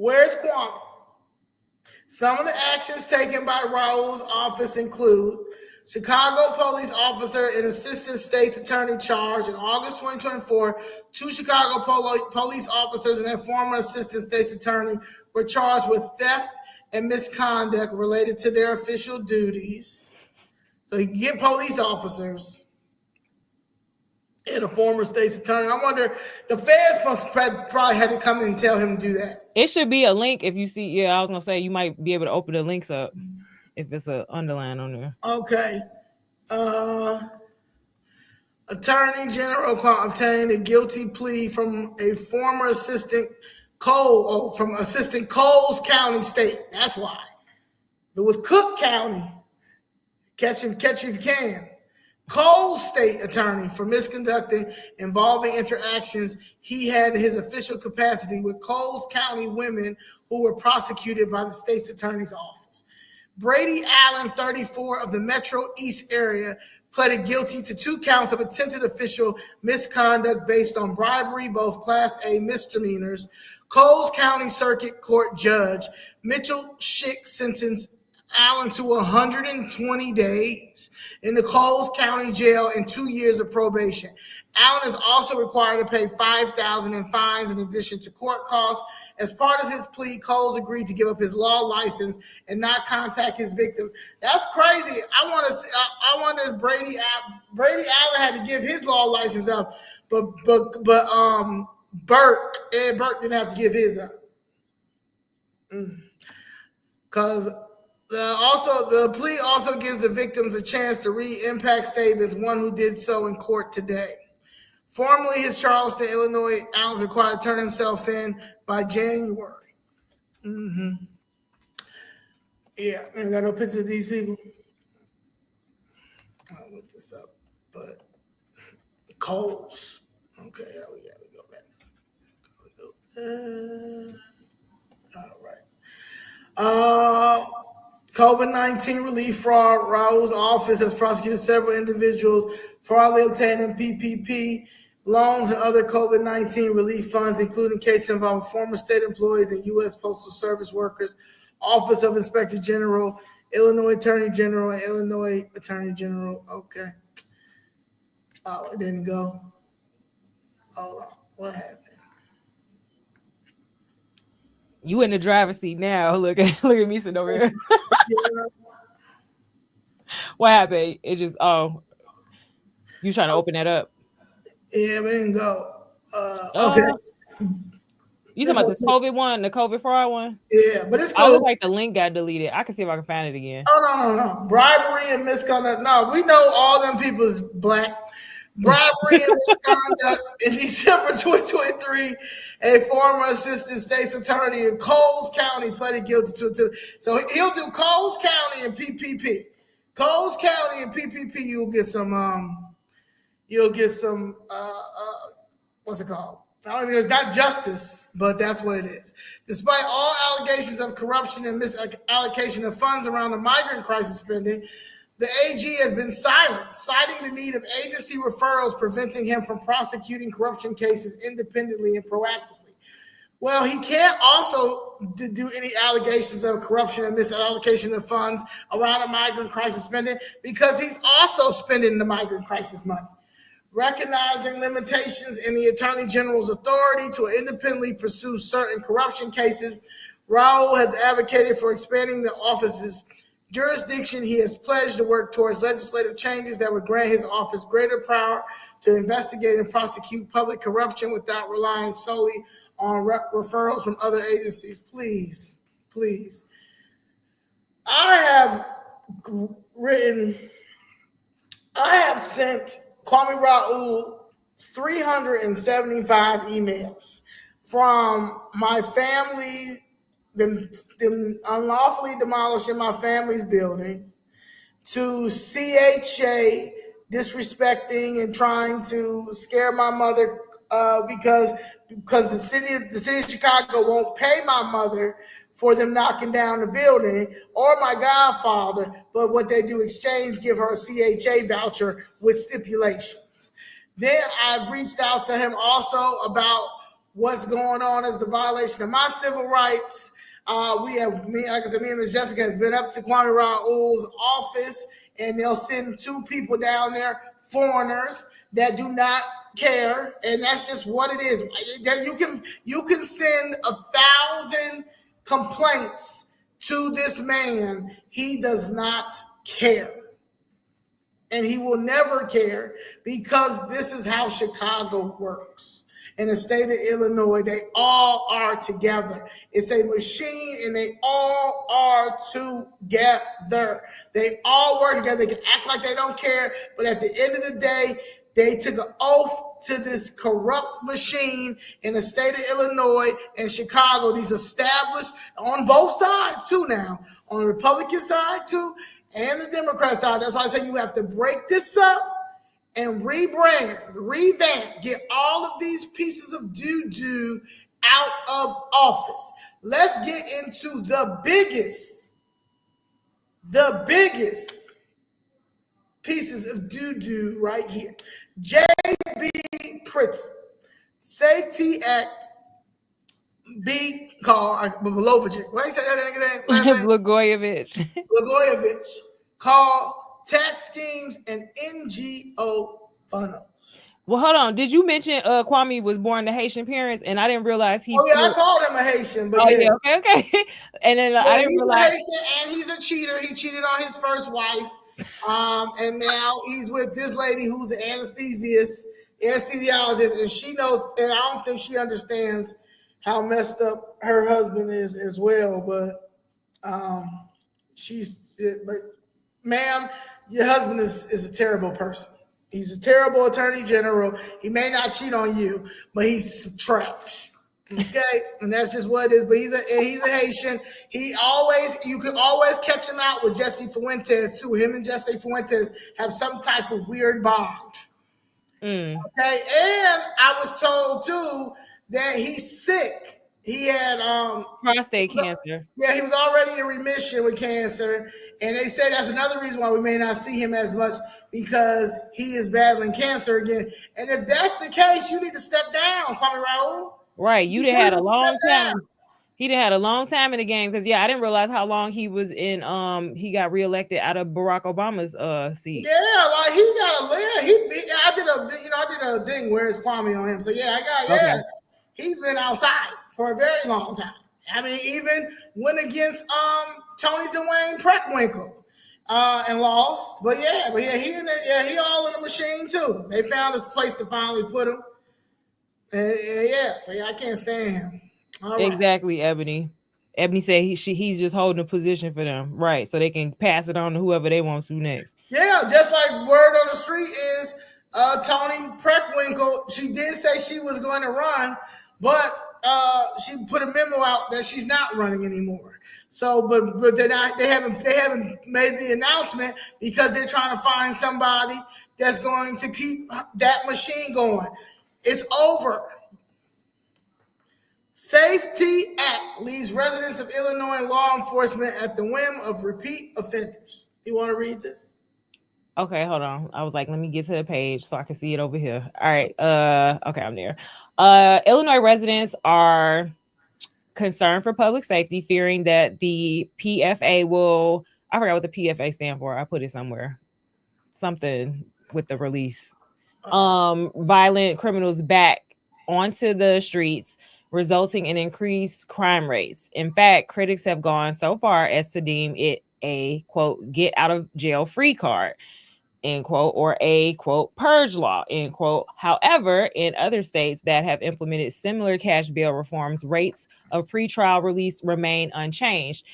Where's Kwame? Some of the actions taken by Raul's office include Chicago police officer and assistant state's attorney charged in August 2024. 2 Chicago police officers and their former assistant state's attorney were charged with theft and misconduct related to their official duties. So you get police officers and a former state's attorney. I wonder, the feds must probably had to come in and tell him to do that. It should be a link if you see. Yeah, I was gonna say you might be able to open the links up if it's an underline on there. Okay. Attorney General obtained a guilty plea from a former assistant Coles County State. That's why. If it was Cook County, catch him if you can. Coles State attorney for misconducting involving interactions he had in his official capacity with Coles County women who were prosecuted by the state's attorney's office. Brady Allen, 34, of the Metro East area, pleaded guilty to 2 counts of attempted official misconduct based on bribery, both Class A misdemeanors. Coles County Circuit Court Judge Mitchell Schick sentenced Allen to 120 days in the Coles County Jail and 2 years of probation. Allen is also required to pay $5,000 in fines in addition to court costs. As part of his plea, Coles agreed to give up his law license and not contact his victims. That's crazy. I wonder if Brady Allen had to give his law license up, but Ed Burke didn't have to give his up. Because the plea also gives the victims a chance to read impact statements, one who did so in court today. Formerly his Charleston, Illinois, Allen's required to turn himself in by January. Yeah, I got no pictures of these people. I'll look this up, but Coles. Okay, we go back. All right. COVID-19 relief fraud. Raul's office has prosecuted several individuals fraudulently obtaining PPP loans and other COVID-19 relief funds, including cases involving former state employees and U.S. Postal Service workers, Office of Inspector General, Illinois Attorney General, and Illinois Attorney General. Okay. Oh, it didn't go. Hold on. What happened? You in the driver's seat now. Look at me sitting over here. What happened? It just you trying to open that up? Yeah, but it didn't go. Okay. You talking about the COVID one, the COVID fraud one? Yeah, but it's cool. cool. Looks like the link got deleted. I can see if I can find it again. Oh, no. Bribery and misconduct. No, we know all them people is black. Bribery and misconduct. In December 2023, a former assistant state's attorney in Coles County pleaded guilty to. So he'll do Coles County and PPP. Coles County and PPP, you'll get some what's it called? I don't know, it's not justice, but that's what it is. Despite all allegations of corruption and misallocation of funds around the migrant crisis spending, the AG has been silent, citing the need of agency referrals preventing him from prosecuting corruption cases independently and proactively. Well, he can't also do any allegations of corruption and misallocation of funds around the migrant crisis spending because he's also spending the migrant crisis money. Recognizing limitations in the Attorney General's authority to independently pursue certain corruption cases, Raul has advocated for expanding the office's jurisdiction. He has pledged to work towards legislative changes that would grant his office greater power to investigate and prosecute public corruption without relying solely on referrals from other agencies. Please. I have sent Kwame Raul 375 emails from my family, them unlawfully demolishing my family's building, to CHA disrespecting and trying to scare my mother because the city of Chicago won't pay my mother for them knocking down the building, or my godfather, but what they do exchange, give her a CHA voucher with stipulations. Then I've reached out to him also about what's going on as the violation of my civil rights. Like I said, me and Ms. Jessica has been up to Kwame Raoul's office, and they'll send 2 people down there, foreigners that do not care, and that's just what it is. You can send 1,000 complaints to this man. He does not care. And he will never care, because this is how Chicago works. In the state of Illinois, they all are together. It's a machine, and they all are together. They all work together. They can act like they don't care, but at the end of the day, they took an oath to this corrupt machine in the state of Illinois and Chicago. These established on both sides too now, on the Republican side too, and the Democrat side. That's why I say you have to break this up and rebrand, revamp, get all of these pieces of doo-doo out of office. Let's get into the biggest pieces of doo-doo right here. J.B. Pritzker, Safety Act, B. Call Blagojevich. What do you say that name? Blagojevich. Blagojevich. Call tax schemes and NGO funnel. Well, hold on. Did you mention Kwame was born to Haitian parents, and I didn't realize he? Oh yeah, I called him a Haitian, but yeah, okay. And then I didn't realize he's a Haitian and he's a cheater. He cheated on his first wife, and now he's with this lady who's an anesthesiologist, and she knows. And I don't think she understands how messed up her husband is as well. But ma'am, your husband is a terrible person. He's a terrible attorney general. He may not cheat on you, but he's trash. Okay, and that's just what it is. But he's a Haitian. You can always catch him out with Jesse Fuentes too. Him and Jesse Fuentes have some type of weird bond. Okay, and I was told too that he's sick. He had prostate cancer. Yeah, he was already in remission with cancer, and they say that's another reason why we may not see him as much, because he is battling cancer again. And if that's the case, you need to step down, Kwame Raoul. Right, you done had a long time. He done had a long time in the game, because I didn't realize how long he was in. He got reelected out of Barack Obama's seat. Yeah, like he got a I did a thing where it's Kwame on him. So he's been outside for a very long time. I mean, even went against Tony Dwayne Preckwinkle and lost. But he all in the machine too. They found a place to finally put him. I can't stand him. Exactly, Ebony. Ebony said he's just holding a position for them, right? So they can pass it on to whoever they want to next. Yeah, just like word on the street is Tony Preckwinkle. She did say she was going to run, but she put a memo out that she's not running anymore. So, but they're not. They haven't made the announcement because they're trying to find somebody that's going to keep that machine going. It's over. Safety Act leaves residents of Illinois law enforcement at the whim of repeat offenders. You want to read this? Okay, hold on. I was like, let me get to the page so I can see it over here. All right. Okay, I'm there. Illinois residents are concerned for public safety, fearing that the PFA will, I forgot what the PFA stand for. I put it somewhere. Something with the release. Violent criminals back onto the streets, resulting in increased crime rates. In fact, critics have gone so far as to deem it a, quote, get out of jail free card, end quote, or a, quote, purge law, end quote. However, in other states that have implemented similar cash bail reforms, rates of pretrial release remain unchanged.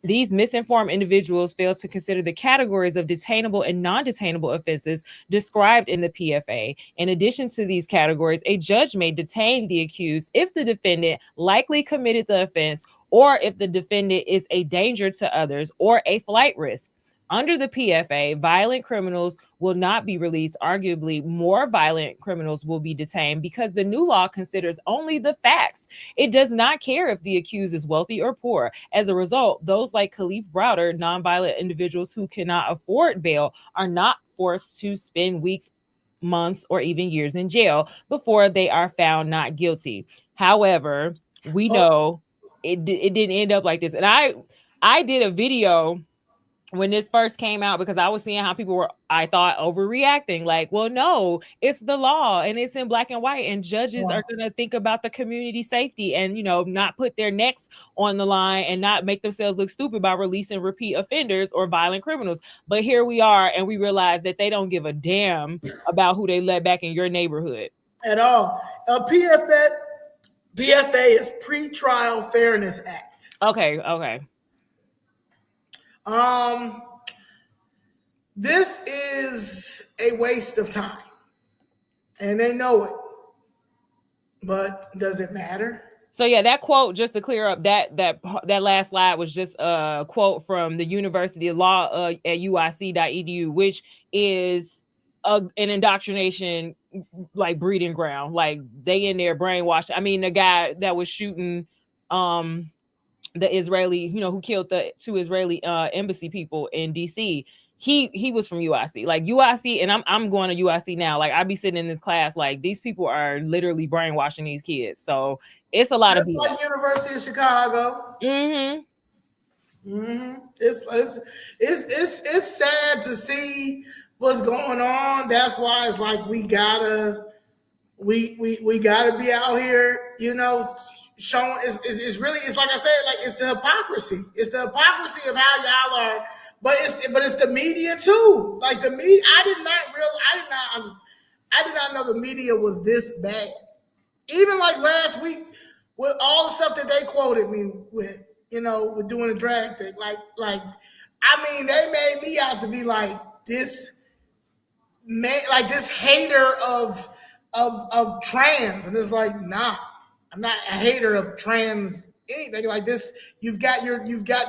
These misinformed individuals fail to consider the categories of detainable and non-detainable offenses described in the PFA. In addition to these categories, a judge may detain the accused if the defendant likely committed the offense, or if the defendant is a danger to others or a flight risk. Under the PFA, violent criminals will not be released. Arguably, more violent criminals will be detained because the new law considers only the facts. It does not care if the accused is wealthy or poor. As a result, those like Khalif Browder, nonviolent individuals who cannot afford bail, are not forced to spend weeks months, or even years in jail before they are found not guilty. However, we know it didn't end up like this. And I did a video when this first came out because I was seeing how people were, I thought, overreacting. Like, well, no, it's the law and it's in black and white, and judges are going to think about the community safety and, you know, not put their necks on the line and not make themselves look stupid by releasing repeat offenders or violent criminals. But here we are, and we realize that they don't give a damn about who they let back in your neighborhood at all. BFA is Pretrial Fairness Act. Okay. This is a waste of time, and they know it. But does it matter? So yeah, that quote, just to clear up, that last slide was just a quote from the University of Law at UIC.edu, which is an indoctrination like breeding ground. Like they in there brainwashed. I mean, the guy that was shooting the Israeli, you know, who killed the 2 Israeli embassy people in DC. He was from UIC, like UIC, and I'm going to UIC now. Like I be sitting in this class, like these people are literally brainwashing these kids. So it's a lot of people. Like University of Chicago. It's sad to see what's going on. That's why it's like we gotta be out here, you know, showing. It's really, it's like I said, like it's the hypocrisy. It's the hypocrisy of how y'all are. But it's the media too. Like the media, I did not know the media was this bad. Even like last week with all the stuff that they quoted me with, you know, with doing the drag thing. Like I mean, they made me out to be like this man, like this hater of trans, and it's like, nah, I'm not a hater of trans. Anything like this, you've got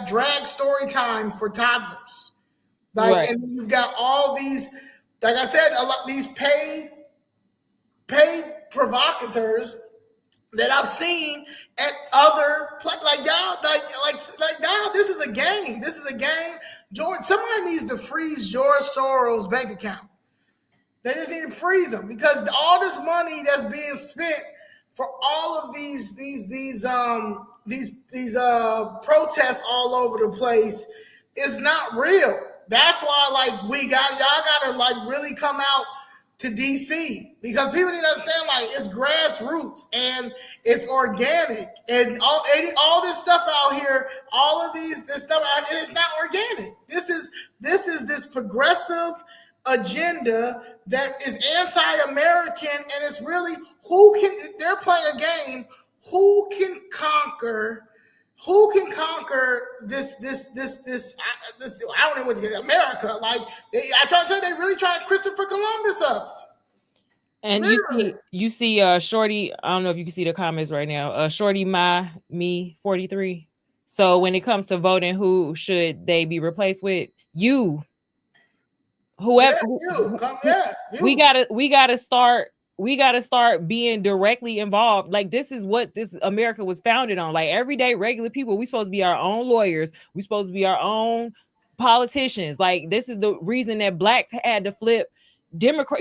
drag story time for toddlers, like, right. And then you've got all these, like I said, a lot these paid provocateurs that I've seen at other like y'all, like now this is a game. This is a game. George, somebody needs to freeze George Soros' bank account. They just need to freeze them because all this money that's being spent for all of these protests all over the place is not real. That's why, like, y'all gotta like really come out to DC because people need to understand, like, it's grassroots and it's organic and all this stuff out here, all of this stuff out here, it's not organic. This is this progressive agenda that is anti-American, and it's really they're playing a game. Who can conquer this I don't know what to get America. Like I try to tell you, they really trying to Christopher Columbus us. And literally. you see Shorty, I don't know if you can see the comments right now. Shorty me 43. So when it comes to voting, who should they be replaced with? You. Whoever we gotta start being directly involved. Like this is what this America was founded on. Like everyday regular people, we supposed to be our own lawyers, we supposed to be our own politicians. Like this is the reason that blacks had to flip Democrat,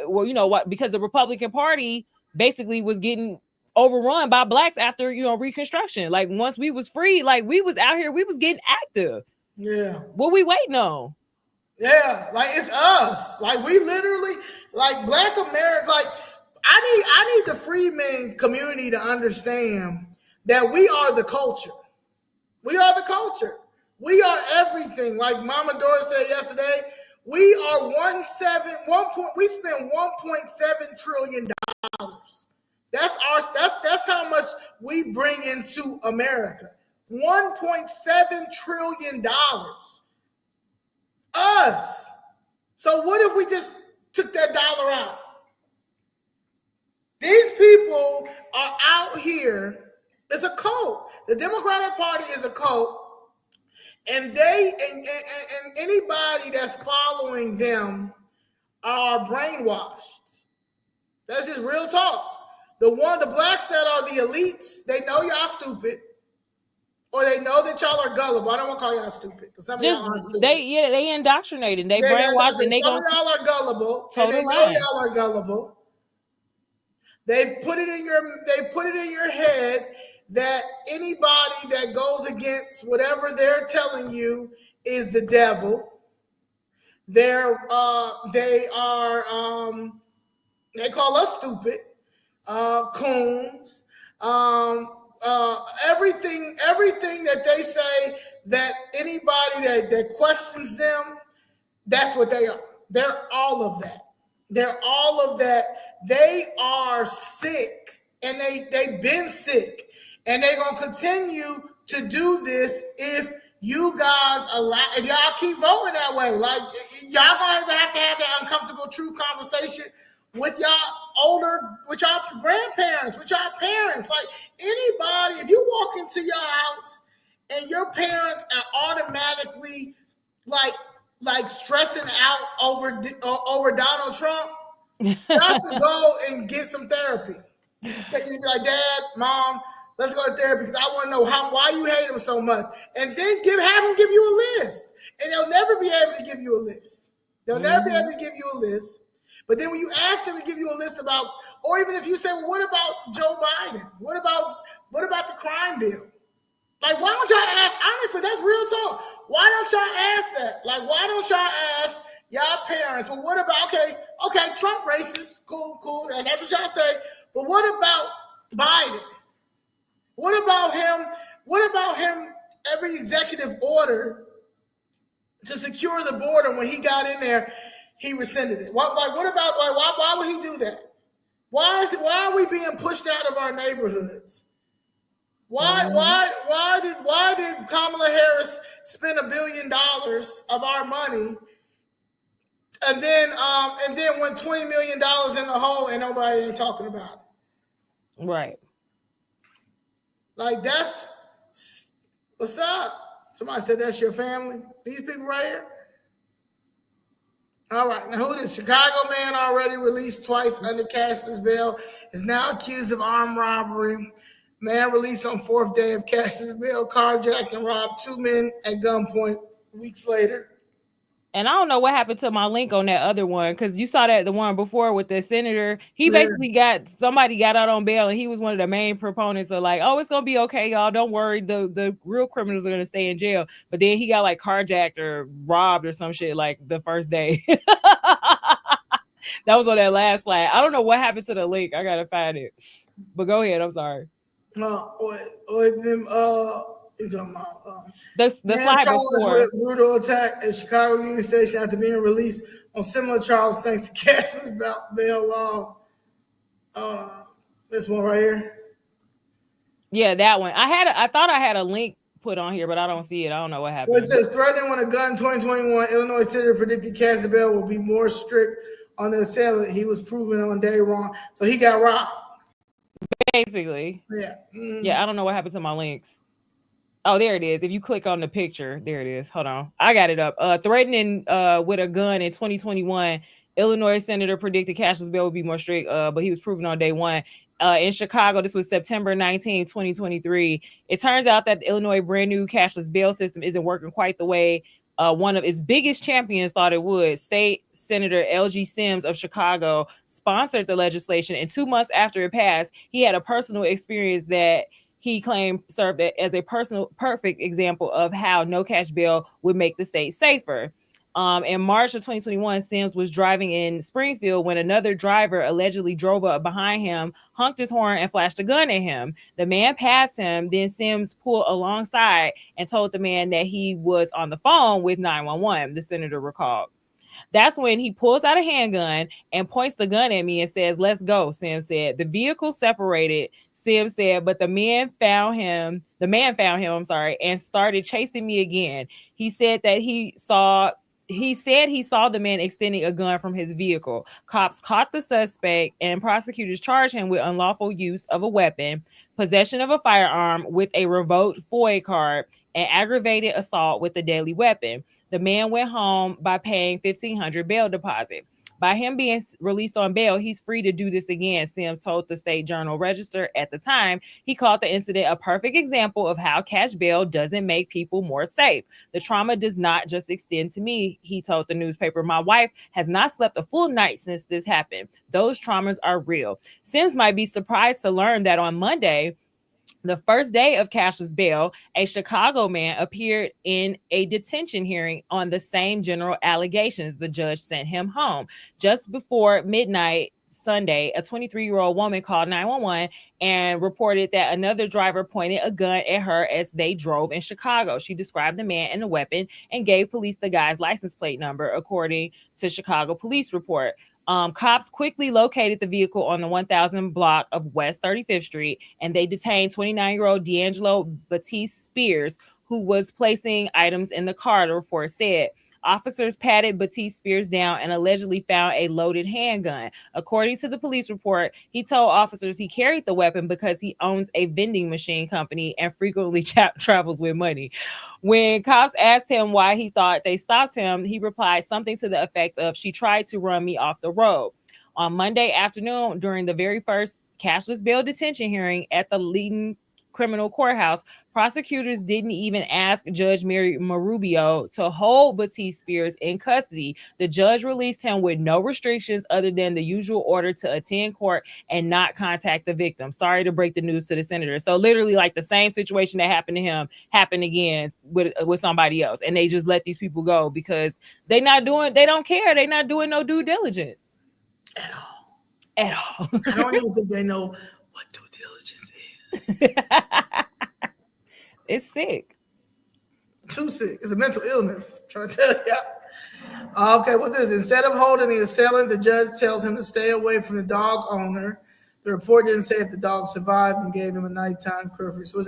well, you know what, because the Republican Party basically was getting overrun by blacks after Reconstruction. Like once we was free, like we was out here, we was getting active. Yeah, what we waiting on? Yeah, like it's us. Like we literally, like Black America. Like I need the freeman community to understand that we are the culture. We are the culture. We are everything. Like Mama Dora said yesterday, we are we spend $1.7 trillion. That's how much we bring into America. $1.7 trillion. Us. So what if we just took that dollar out? These people are out here. It's a cult. The Democratic Party is a cult, and they and anybody that's following them are brainwashed. That's just real talk. The blacks that are the elites, they know y'all stupid. or they know that y'all are gullible. I don't want to call y'all stupid because some of y'all aren't stupid. They indoctrinated. They brainwashed, and some of y'all are gullible, and they know y'all are gullible. They put it in your head that anybody that goes against whatever they're telling you is the devil. They call us stupid, coons. Everything that they say, that anybody that questions them, that's what they are. They're all of that. They're all of that. They are sick, and they've been sick, and they're gonna continue to do this if you guys if y'all keep voting that way. Like, y'all gonna have to have that uncomfortable truth conversation with with y'all grandparents, with y'all parents. Like, anybody, if you walk into your house and your parents are automatically like stressing out over Donald Trump, y'all should go and get some therapy. You be like, Dad, Mom, let's go to therapy because I want to know why you hate him so much. And then have them give you a list. And they'll never be able to give you a list. Never be able to give you a list. But then when you ask them to give you a list about, or even if you say, well, what about Joe Biden? What about the crime bill? Like, why don't y'all ask? Honestly, that's real talk. Why don't y'all ask that? Like, why don't y'all ask y'all parents? Well, what about, okay, Trump racist, cool, and that's what y'all say. But what about Biden? What about him? What about him? Every executive order to secure the border, when he got in there, he rescinded it. Why would he do that? Why are we being pushed out of our neighborhoods? Why did Kamala Harris spend $1 billion of our money and then went $20 million in the hole and nobody ain't talking about it? Right. Like, that's what's up. Somebody said that's your family. These people right here. All right. Now, who this Chicago man already released twice under Cash's bail is now accused of armed robbery. Man released on 4th day of Cash's bail, carjacked and robbed 2 men at gunpoint weeks later. And I don't know what happened to my link on that other one, because you saw that the one before with the senator. He basically somebody got out on bail, and he was one of the main proponents of like, oh, it's gonna be okay, y'all. Don't worry, the real criminals are gonna stay in jail. But then he got like carjacked or robbed or some shit like the first day. That was on that last slide. I don't know what happened to the link. I gotta find it. But go ahead. I'm sorry. He's talking about the slide before. With brutal attack at Chicago Union Station after being released on similar charges thanks to Cash's bail law. This one right here. Yeah, that one. I thought I had a link put on here, but I don't see it. I don't know what happened. Well, it says threatening with a gun 2021. Illinois senator predicted Cash's bail will be more strict on the assailant. He was proven on day wrong, so he got robbed. Basically. Yeah. Yeah, I don't know what happened to my links. Oh, there it is. If you click on the picture, there it is. Hold on. I got it up. Threatening with a gun in 2021, Illinois senator predicted Cash's bail would be more strict, but he was proven on day one. In Chicago, this was September 19, 2023. It turns out that the Illinois brand new cashless bail system isn't working quite the way one of its biggest champions thought it would. State Senator L.G. Sims of Chicago sponsored the legislation, and 2 months after it passed, he had a personal experience that he claimed served as a perfect example of how no cash bail would make the state safer. In March of 2021, Sims was driving in Springfield when another driver allegedly drove up behind him, honked his horn, and flashed a gun at him. The man passed him, then Sims pulled alongside and told the man that he was on the phone with 911, the senator recalled. That's when he pulls out a handgun and points the gun at me and says, "Let's go," Sims said. The vehicle separated, Sims said, but the man found him, and started chasing me again. He said he saw the man extending a gun from his vehicle. Cops caught the suspect, and prosecutors charged him with unlawful use of a weapon, possession of a firearm with a revoked FOIA card, and aggravated assault with a deadly weapon. The man went home by paying $1,500 bail deposit. By him being released on bail, he's free to do this again, Sims told the State Journal Register. At the time, he called the incident a perfect example of how cash bail doesn't make people more safe. The trauma does not just extend to me, he told the newspaper. My wife has not slept a full night since this happened. Those traumas are real. Sims might be surprised to learn that on Monday, the first day of cashless bail, a Chicago man appeared in a detention hearing on the same general allegations. The judge sent him home. Just before midnight Sunday, a 23-year-old woman called 911 and reported that another driver pointed a gun at her as they drove in Chicago. She described the man and the weapon and gave police the guy's license plate number, according to Chicago police report. Cops quickly located the vehicle on the 1000 block of West 35th Street, and they detained 29-year-old D'Angelo Batiste Spears, who was placing items in the car, the report said. Officers patted Batiste Spears down and allegedly found a loaded handgun. According to the police report, he told officers he carried the weapon because he owns a vending machine company and frequently travels with money. When cops asked him why he thought they stopped him, he replied something to the effect of, "She tried to run me off the road." On Monday afternoon, during the very first cashless bail detention hearing at the Leigh criminal courthouse, prosecutors didn't even ask Judge Mary Marubio to hold Batiste Spears in custody. The judge released him with no restrictions other than the usual order to attend court and not contact the victim. Sorry to break the news to the senator. So literally, like, the same situation that happened to him happened again with somebody else, and they just let these people go because they don't care. They're not doing no due diligence at all. I don't even think they know what due diligence is. It's sick. Too sick. It's a mental illness. I'm trying to tell you. Okay, what's this? Instead of holding the assailant, the judge tells him to stay away from the dog owner. The report didn't say if the dog survived and gave him a nighttime curfew. So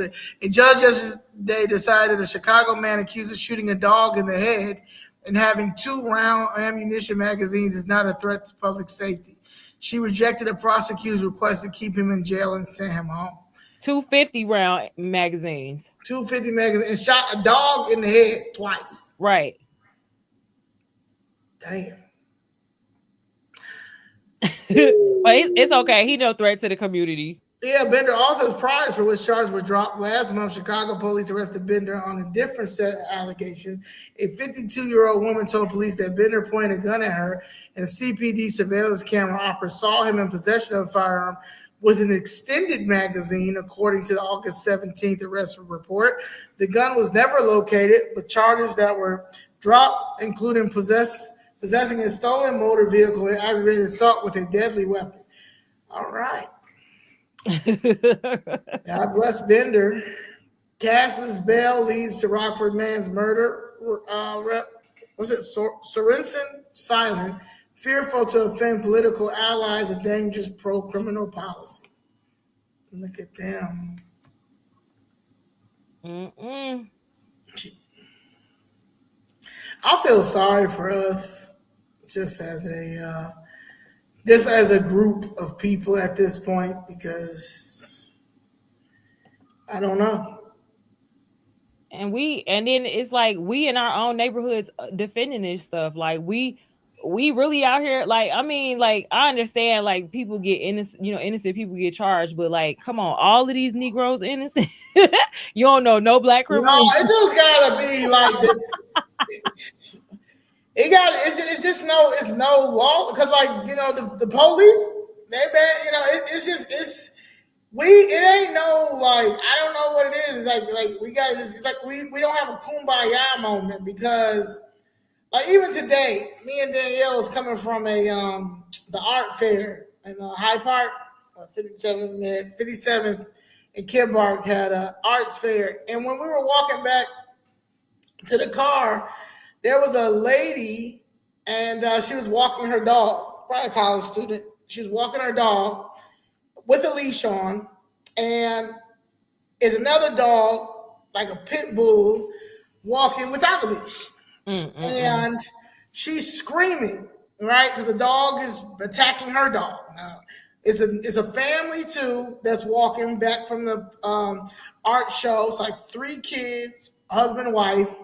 a judge yesterday decided a Chicago man accused of shooting a dog in the head and having 2-round ammunition magazines is not a threat to public safety. She rejected a prosecutor's request to keep him in jail and sent him home. 250-round magazines. 250 magazines, and shot a dog in the head twice. Right. Damn. But it's okay. He no threat to the community. Yeah, Bender also is prized for which charges were dropped last month. Chicago police arrested Bender on a different set of allegations. A 52-year-old woman told police that Bender pointed a gun at her, and a CPD surveillance camera operator saw him in possession of a firearm with an extended magazine, according to the August 17th arrest report. The gun was never located, but charges that were dropped, including possessing a stolen motor vehicle and aggravated assault with a deadly weapon. All right. God bless Bender. Cashless bail leads to Rockford man's murder. Sorensen silent, fearful to offend political allies, a dangerous pro-criminal policy. Look at them. I feel sorry for us, just as a group of people at this point, because I don't know. And then it's like we in our own neighborhoods defending this stuff. Like we really out here. Like, I mean, like, I understand, like, people get innocent, innocent people get charged, but like, come on, all of these Negroes innocent. You don't know no black criminals. No, it just gotta be like it's no law, because the police, they bad, it ain't no, like, I don't know what it is. It's like we gotta it's like we don't have a kumbaya moment, because like even today, me and Danielle was coming from the art fair in Hyde Park, 57th and Kimbark had an arts fair, and when we were walking back to the car, there was a lady, and she was walking her dog, probably a college student. She was walking her dog with a leash on, and is another dog, like a pit bull, walking without a leash. And she's screaming, right? Because the dog is attacking her dog. Now, it's a family too that's walking back from the art show. It's like 3 kids, husband and wife,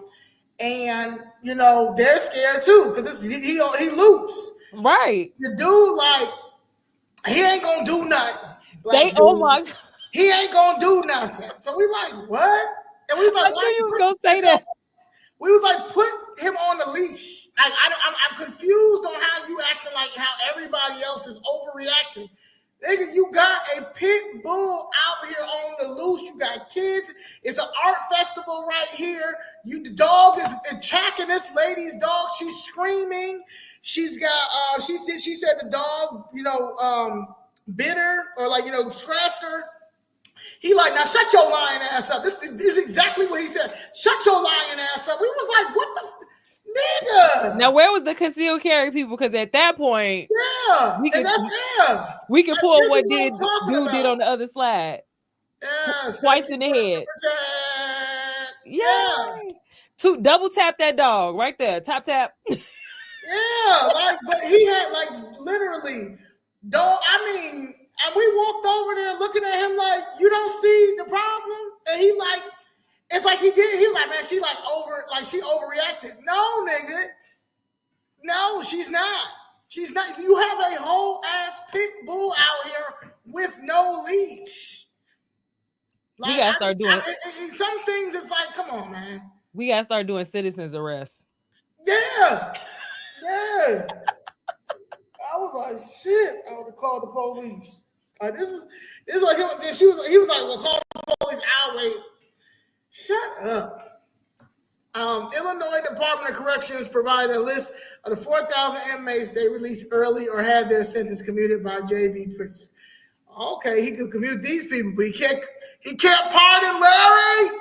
and they're scared too because he loose. Right. The dude, like, he ain't gonna do nothing. Oh my God. He ain't gonna do nothing. So we like, what? And we was like, why you gonna say that? We was like, put him on the leash. I'm confused on how you acting like how everybody else is overreacting. Nigga, you got a pit bull out here on the loose. You got kids. It's an art festival right here. The dog is attacking this lady's dog. She's screaming. She's got she said the dog, bit her or scratched her. He like, now shut your lying ass up. This is exactly what he said. Shut your lying ass up. We was like, what the nigga? Now, where was the concealed carry people? Because at that point, we can pull what dude did on the other slide. Twice in the head. Yeah. Double tap that dog right there. Tap. Yeah, but he had literally dog. And we walked over there looking at him like, you don't see the problem? And he like, it's like he did. He was like, man, she she overreacted. No, nigga. No, she's not. She's not. You have a whole ass pit bull out here with no leash. We gotta start doing some things. It's like, come on, man. We gotta start doing citizens arrests. Yeah. I was like, shit. I would have called the police. Like, this is like he was like, well, call the police. I'll wait. Shut up. Illinois Department of Corrections provided a list of the 4,000 inmates they released early or had their sentence commuted by JB prison. Okay, he could commute these people, but he can't pardon Larry,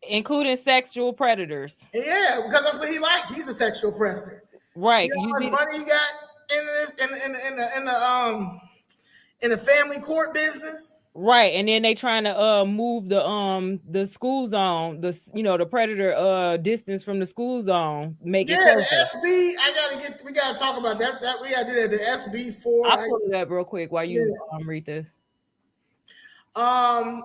including sexual predators. Yeah, because that's what he like. He's a sexual predator. Right. You know how much money he got in the family court business? Right, and then they trying to move the school zone, the predator distance from the school zone, make it closer. The SB. We gotta talk about that. We gotta do that. The SB4. I'll pull it up real quick while you read this. In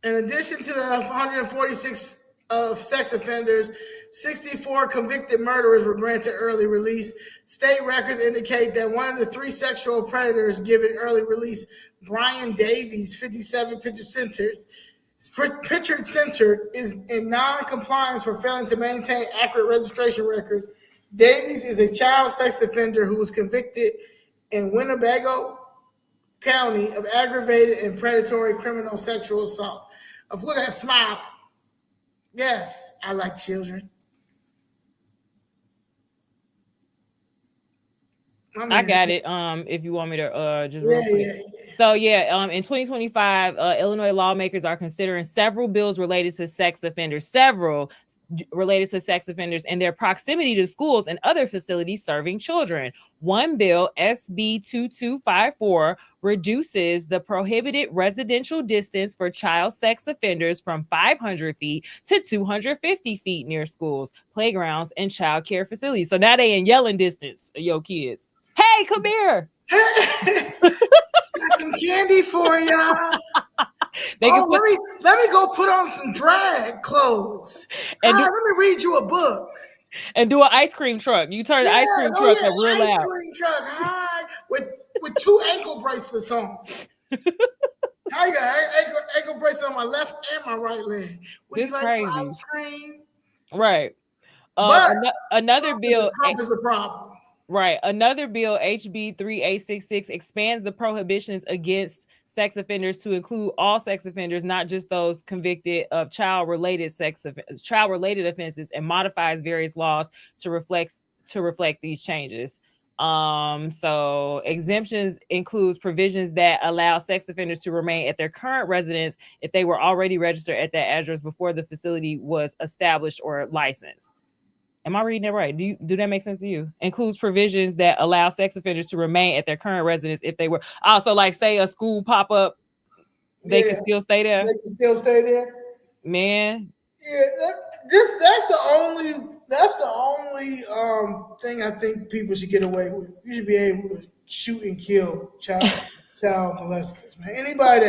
addition to the 146 of sex offenders, 64 convicted murderers were granted early release. State records indicate that one of the 3 sexual predators given early release, Brian Davies, 57, pictured centered, is in non-compliance for failing to maintain accurate registration records. Davies is a child sex offender who was convicted in Winnebago County of aggravated and predatory criminal sexual assault. Look at that smile. Yes, I like children. I got it. If you want me to just real quick. So in 2025, Illinois lawmakers are considering several bills related to sex offenders, and their proximity to schools and other facilities serving children. One bill, SB 2254, reduces the prohibited residential distance for child sex offenders from 500 feet to 250 feet near schools, playgrounds, and child care facilities. So now they in yelling distance of your kids. Hey, come here. Got some candy for y'all. Let me go put on some drag clothes. And let me read you a book. And do an ice cream truck. You turn the ice cream truck up real loud. Ice cream truck, hi, with 2 ankle bracelets on. I got ankle bracelet on my left and my right leg. Would you like some ice cream? Right. Another bill. Trump is a problem. Right. Another bill, HB 3866, expands the prohibitions against sex offenders to include all sex offenders, not just those convicted of child-related offenses, and modifies various laws to reflect these changes. So exemptions includes provisions that allow sex offenders to remain at their current residence if they were already registered at that address before the facility was established or licensed. Am I reading that right? Do that make sense to you? Includes provisions that allow sex offenders to remain at their current residence if they were also, like, say a school pop up, they can still stay there. They can still stay there. Man. Yeah, that's the only thing I think people should get away with. You should be able to shoot and kill child molesters. Man, anybody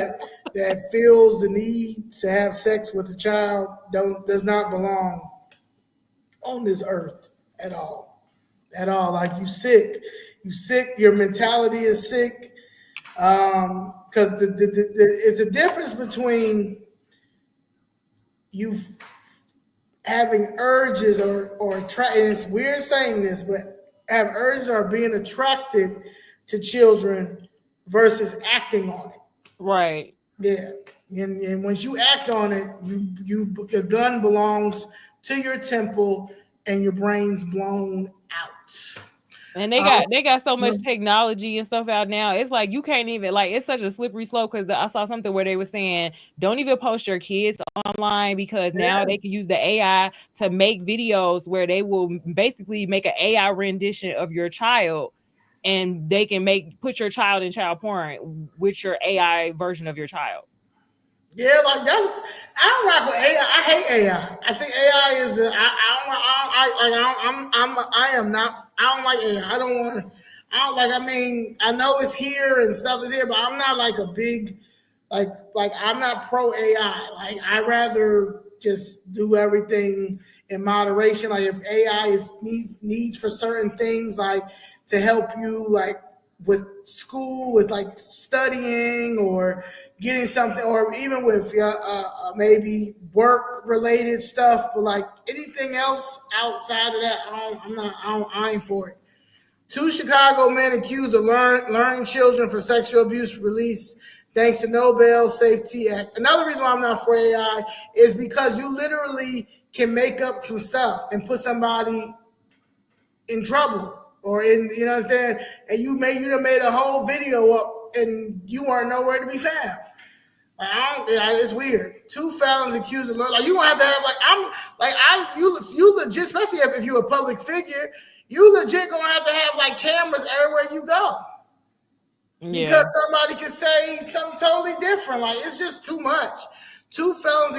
that feels the need to have sex with a child does not belong on this earth at all. at all. Like you sick, your mentality is sick. Because it's a difference between you having urges or and it's weird saying this, but have urges or being attracted to children versus acting on it. Right. Yeah. And once you act on it, your gun belongs to your temple and your brain's blown out. And they got so much technology and stuff out now. It's like you can't even, like, it's such a slippery slope, because I saw something where they were saying don't even post your kids online, because now they can use the AI to make videos where they will basically make an AI rendition of your child, and they can put your child in child porn with your AI version of your child. Yeah, like I don't rock with AI. I hate AI. I think AI is. I don't like AI. I don't want to. I don't like. I mean, I know it's here and stuff is here, but I'm not like a big, like I'm not pro AI. Like I rather just do everything in moderation. Like if AI needs for certain things, like to help you, like with school, with like studying or getting something, or even with maybe work related stuff, but like anything else outside of that, I ain't for it. 2 Chicago men accused of luring children for sexual abuse released thanks to Nobel Safety Act. Another reason why I'm not for AI is because you literally can make up some stuff and put somebody in trouble. Or in, you know what I'm saying? And you done made a whole video up and you weren't nowhere to be found. It's weird. 2 felons accused of like you gonna have to have you legit, especially if you're a public figure, you legit gonna have to have like cameras everywhere you go. Because somebody can say something totally different. Like it's just too much. 2 felons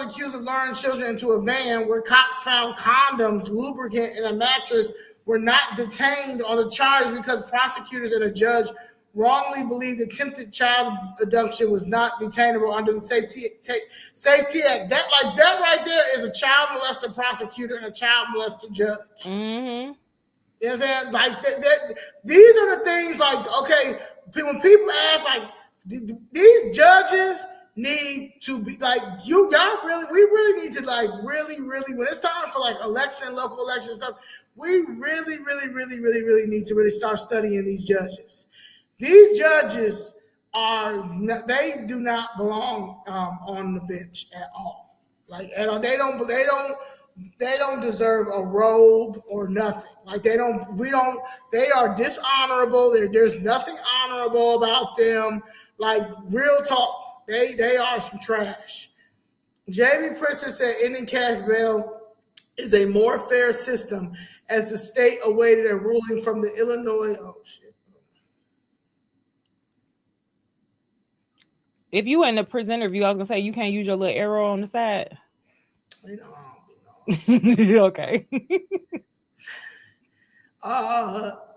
accused of luring children into a van where cops found condoms, lubricant, and a mattress were not detained on the charge because prosecutors and a judge wrongly believed attempted child abduction was not detainable under the Safety Act. That right there is a child molester prosecutor and a child molester judge. Mm-hmm. You know what I'm saying? Like these are the things. Like, okay, when people ask, like, these judges need to be like we really need to like really when it's time for like local election stuff, we really need to really start studying these judges. These judges they do not belong on the bench at all. Like at all. They don't deserve a robe or nothing. Like they are dishonorable. There's nothing honorable about them. Like real talk. They are some trash. J.B. Pritzker said ending cash bail is a more fair system as the state awaited a ruling from the Illinois. Oh shit. If you were in the prison interview, I was gonna say you can't use your little arrow on the side. You know, okay.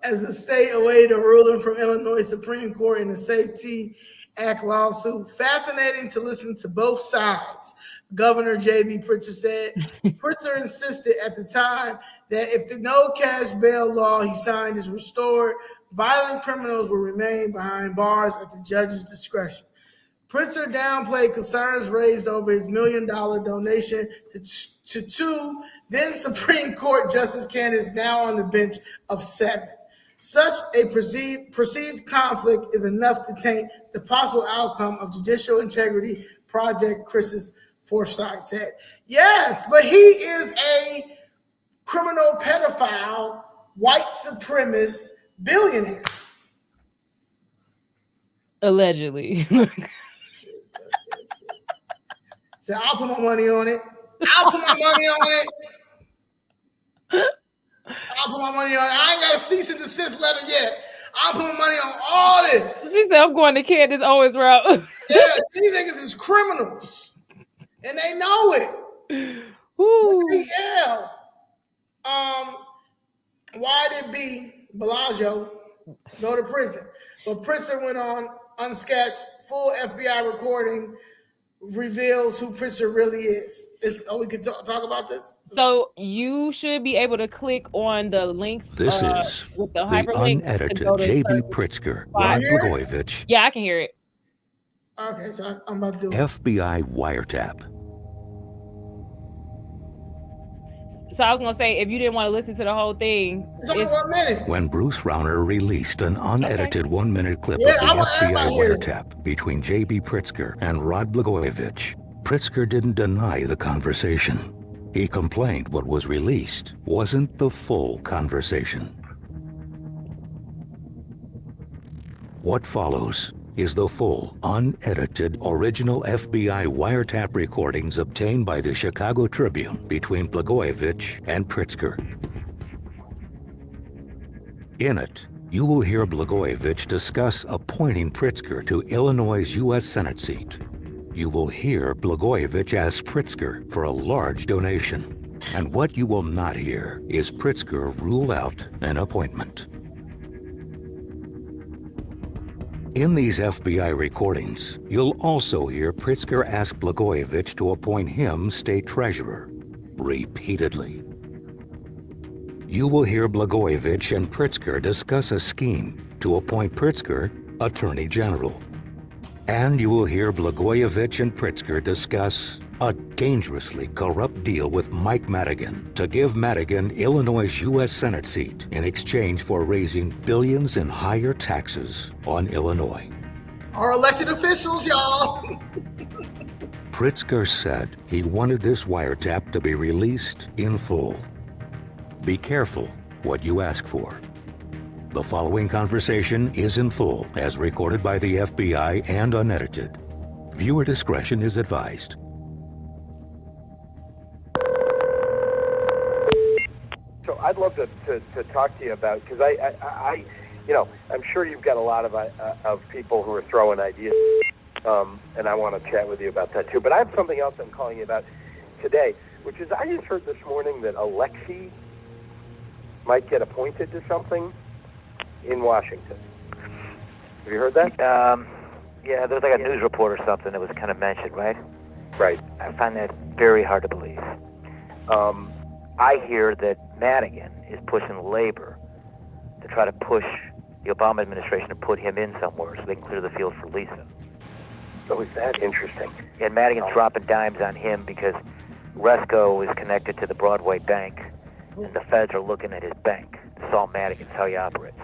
As the state awaited a ruling from Illinois Supreme Court in the Safety Act lawsuit. Fascinating to listen to both sides, Governor J.B. Pritzker said. Pritzker insisted at the time that if the no cash bail law he signed is restored, violent criminals will remain behind bars at the judge's discretion. Pritzker downplayed concerns raised over his $1 million donation to 2 then Supreme Court justice candidates now on the bench of 7. Such a perceived conflict is enough to taint the possible outcome of judicial integrity, Project Chris's Forsyth said. Yes, but he is a criminal pedophile, white supremacist billionaire. Allegedly. So I'll put my money on it. I'll put my money on it. I ain't got a cease and desist letter yet. I'll put my money on all this. She said, I'm going to Candace Owens route. Yeah, these niggas is criminals. And they know it. Yeah. Why did B. Bellagio go to prison? But Pritzker went on unscathed, full FBI recording reveals who Pritzker really is. We can talk about this. So you should be able to click on the links. This is with the the hyperlink unedited J.B. Pritzker, Rod Blagojevich, Yeah, I can hear it. Okay, so I'm about to do it. FBI wiretap. So I was gonna say, if you didn't want to listen to the whole thing, it's only 1 minute. When Bruce Rauner released an unedited 1-minute clip Yeah, of the I want FBI everybody to hear wiretap between J.B. Pritzker and Rod Blagojevich, Pritzker didn't deny the conversation. He complained what was released wasn't the full conversation. What follows is the full, unedited, original FBI wiretap recordings obtained by the Chicago Tribune between Blagojevich and Pritzker. In it, you will hear Blagojevich discuss appointing Pritzker to Illinois' U.S. Senate seat. You will hear Blagojevich ask Pritzker for a large donation. And what you will not hear is Pritzker rule out an appointment. In these FBI recordings, you'll also hear Pritzker ask Blagojevich to appoint him state treasurer, repeatedly. You will hear Blagojevich and Pritzker discuss a scheme to appoint Pritzker attorney general. And you will hear Blagojevich and Pritzker discuss a dangerously corrupt deal with Mike Madigan to give Madigan Illinois' U.S. Senate seat in exchange for raising billions in higher taxes on Illinois. Our elected officials, y'all. Pritzker said he wanted this wiretap to be released in full. Be careful what you ask for. The following conversation is in full, as recorded by the FBI and unedited. Viewer discretion is advised. So I'd love to talk to you about, because I I'm sure you've got a lot of people who are throwing ideas, and I want to chat with you about that too. But I have something else I'm calling you about today, which is I just heard this morning that Alexei might get appointed to something in Washington. Have you heard that? Yeah, there was like a news report or something that was kind of mentioned, right? Right. I find that very hard to believe. I hear that Madigan is pushing labor to try to push the Obama administration to put him in somewhere so they can clear the field for Lisa. So is that interesting? And Madigan's dropping dimes on him because Resco is connected to the Broadway bank, and the feds are looking at his bank. Saul Madigan's how he operates.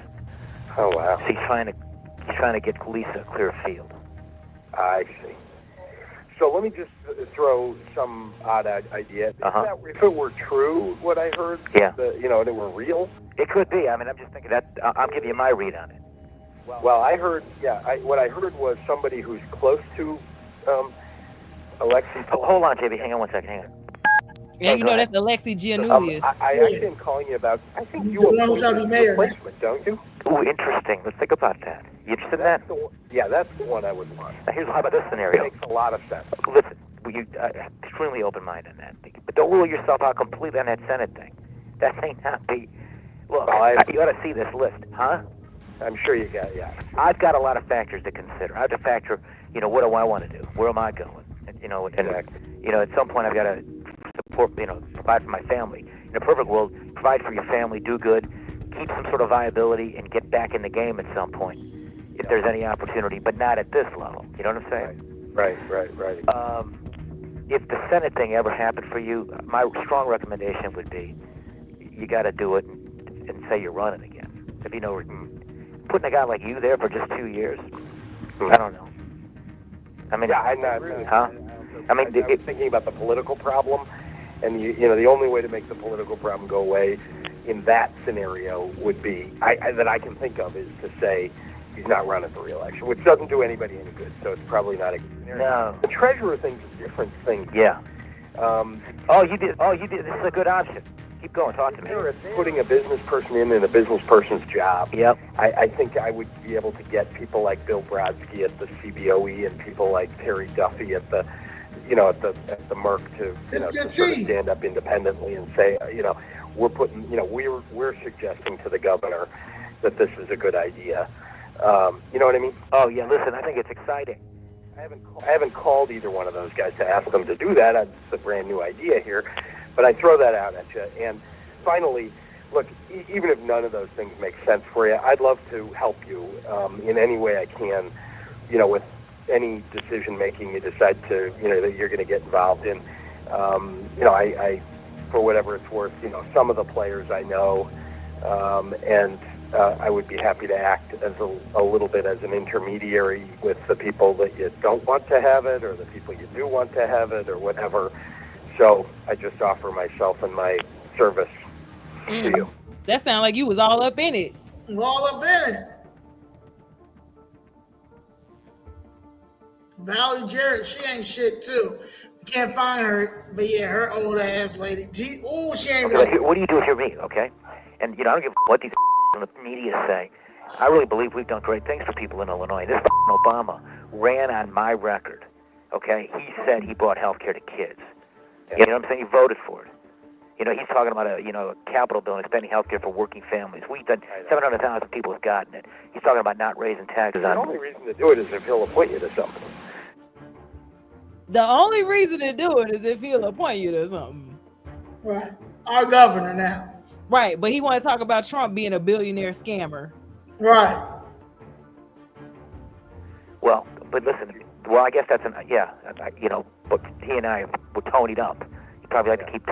Oh wow! So he's trying to get Lisa a clear field. I see. So let me just throw some odd idea. If it were true, what I heard, yeah, and it were real, it could be. I mean, I'm just thinking that I'm giving you my read on it. Well, I heard, what I heard was somebody who's close to Alexei. Hold on, JB. Hang on one second. Hang on. Yeah, you know that's Alexei Giannoulias. I actually am calling you about. I think you appointed a replacement, don't you? Ooh, interesting. Let's think about that. You interested in that? That's the one I would want. Now, how about this scenario? It makes a lot of sense. Listen, you extremely open-minded on that, but don't rule yourself out completely on that Senate thing. That may not be. Look, you ought to see this list, huh? I'm sure you got. Yeah. I've got a lot of factors to consider. I have to factor, what do I want to do? Where am I going? And, at some point I've got to support, provide for my family. In a perfect world, provide for your family, do good, keep some sort of viability, and get back in the game at some point if there's any opportunity, but not at this level. You know what I'm saying? Right. If the Senate thing ever happened for you, my strong recommendation would be you got to do it and say you're running again. If putting a guy like you there for just 2 years, I don't know. I mean, I'm thinking about the political problem, and the only way to make the political problem go away in that scenario would be that I can think of is to say he's not running for re-election, which doesn't do anybody any good. So it's probably not a good scenario. No. The treasurer thing's a different thing. Yeah. You did. This is a good option. Keep going. Talk to me. Putting a business person in a business person's job. Yep. I think I would be able to get people like Bill Brodsky at the CBOE and people like Terry Duffy at the, at the Merck to sort of stand up independently and say, we're putting, we're suggesting to the governor that this is a good idea. You know what I mean? Oh yeah. Listen, I think it's exciting. I haven't called either one of those guys to ask them to do that. It's a brand new idea here, but I throw that out at you. And finally, look, even if none of those things make sense for you, I'd love to help you in any way I can, with any decision making you decide to, that you're going to get involved in. I for whatever it's worth, some of the players I know, and I would be happy to act as a little bit as an intermediary with the people that you don't want to have it, or the people you do want to have it, or whatever. So I just offer myself and my service to you. That sounds like you was all up in it. All up in it. Valerie Jarrett, she ain't shit too. We can't find her, but yeah, her old ass lady. She ain't right. What do you do if you're me, okay? And, I don't give a what these in the media say. I really believe we've done great things for people in Illinois. This Obama ran on my record, okay? He said he brought health care to kids. You know what I'm saying? He voted for it. He's talking about a capital bill and expanding health care for working families. We've done 700,000 people have gotten it. He's talking about not raising taxes on. The only reason to do it is if he'll appoint you to something. The only reason to do it is if he'll appoint you to something. Right. Our governor now. Right, but he want to talk about Trump being a billionaire scammer. Right. Well, but listen. Well, I guess that's but he and I were tonied up. He'd probably like to keep,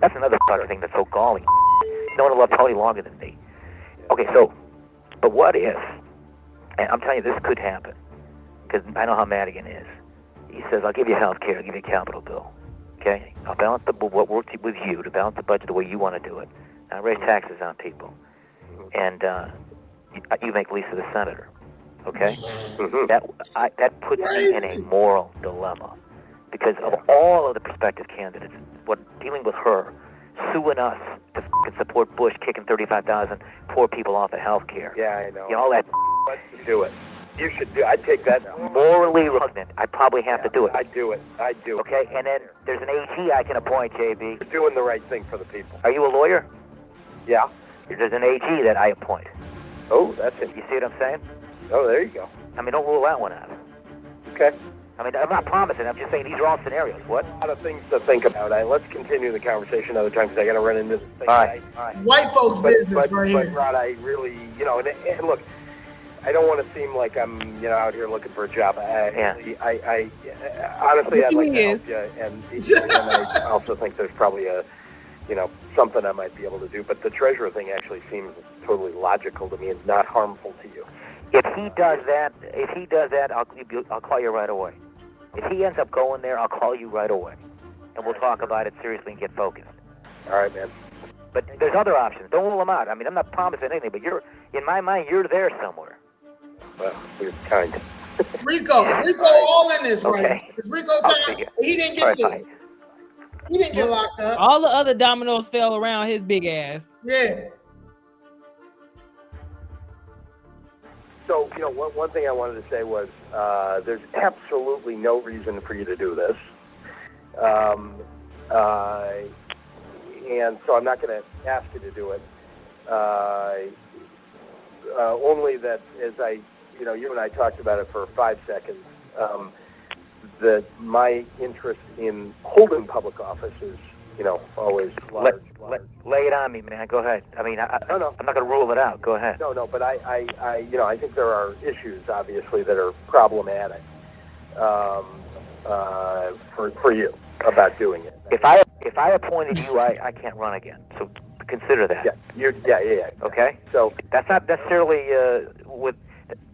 That's another fucking thing that's so galling. No one will love Tony longer than me. Okay, so, but what if? And I'm telling you, this could happen. Because I know how Madigan is. He says, I'll give you health care, I'll give you a capital bill. Okay? I'll balance what works with you to balance the budget the way you want to do it. And I'll raise taxes on people. And you make Lisa the senator. Okay? That puts me in a moral dilemma. Because of all of the prospective candidates, dealing with her, suing us to support Bush kicking 35,000 poor people off of health care. Yeah, I know. All that. Let's do it. You should do. I'd take that. Morally repugnant. I probably have to do it. I'd do it. Okay, and then there's an AG I can appoint, JB. You're doing the right thing for the people. Are you a lawyer? Yeah. There's an AG that I appoint. Oh, that's it. You see what I'm saying? Oh, there you go. Don't rule that one out. Okay. I'm not promising. I'm just saying these are all scenarios. What? A lot of things to think about. Let's continue the conversation another time because I got to run into this thing. All right. White folks' business right here. But Rod, I really, and look, I don't want to seem like I'm, out here looking for a job. Honestly, I'd like to help you, and I also think there's probably something I might be able to do. But the treasurer thing actually seems totally logical to me and not harmful to you. If he does that, I'll call you right away. If he ends up going there, I'll call you right away, and we'll talk about it seriously and get focused. All right, man. But there's other options. Don't rule them out. I'm not promising anything, but in my mind, you're there somewhere. Well, you're kind. Rico all in this, okay. Right? It's Rico time. He didn't get killed. He didn't get locked up. All the other dominoes fell around his big ass. Yeah. So, one thing I wanted to say was there's absolutely no reason for you to do this. And so I'm not going to ask you to do it. Only that as you and I talked about it for 5 seconds, that my interest in holding public office is, always large. Lay it on me, man. Go ahead. No. I'm not going to rule it out. Go ahead. No, but I think there are issues, obviously, that are problematic for you about doing it. If I appointed you, I can't run again. So consider that. Yeah. Okay. So that's not necessarily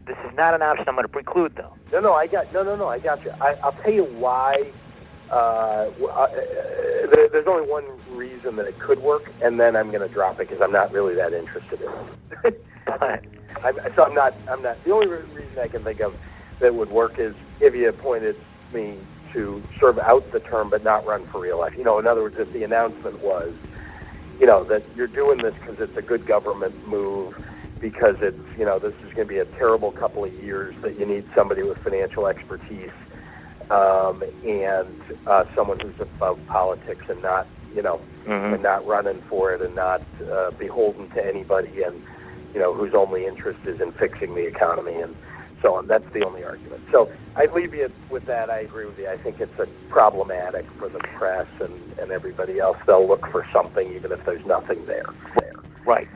This is not an option I'm going to preclude, though. No, I got you. I'll tell you why. There's only one reason that it could work, and then I'm going to drop it because I'm not really that interested in it. I'm not. The only reason I can think of that would work is if you appointed me to serve out the term but not run for re-election. In other words, if the announcement was, that you're doing this because it's a good government move, because it's, this is going to be a terrible couple of years, that you need somebody with financial expertise, and someone who's above politics and not, and not running for it and not beholden to anybody, and, whose only interest is in fixing the economy and so on. That's the only argument. So I leave you with that. I agree with you. I think it's problematic for the press and everybody else. They'll look for something even if there's nothing there. Right.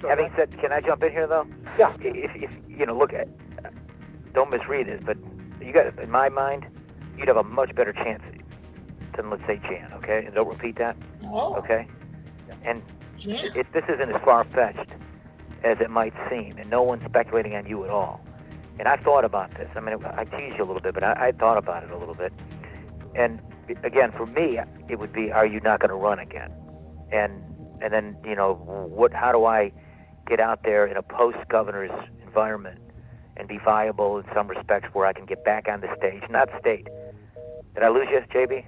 So Having said, can I jump in here though? Yeah. If you know, look at, don't misread this, but you got, in my mind, you'd have a much better chance than, let's say, Jan. Okay, and don't repeat that. Oh. Okay. And this isn't as far-fetched as it might seem, and no one's speculating on you at all. And I've thought about this. I mean, I tease you a little bit, but I thought about it a little bit. And again, for me, it would be, are you not going to run again? And then, you know, how do I get out there in a post-governor's environment and be viable in some respects where I can get back on the stage, not state. Did I lose you, JB?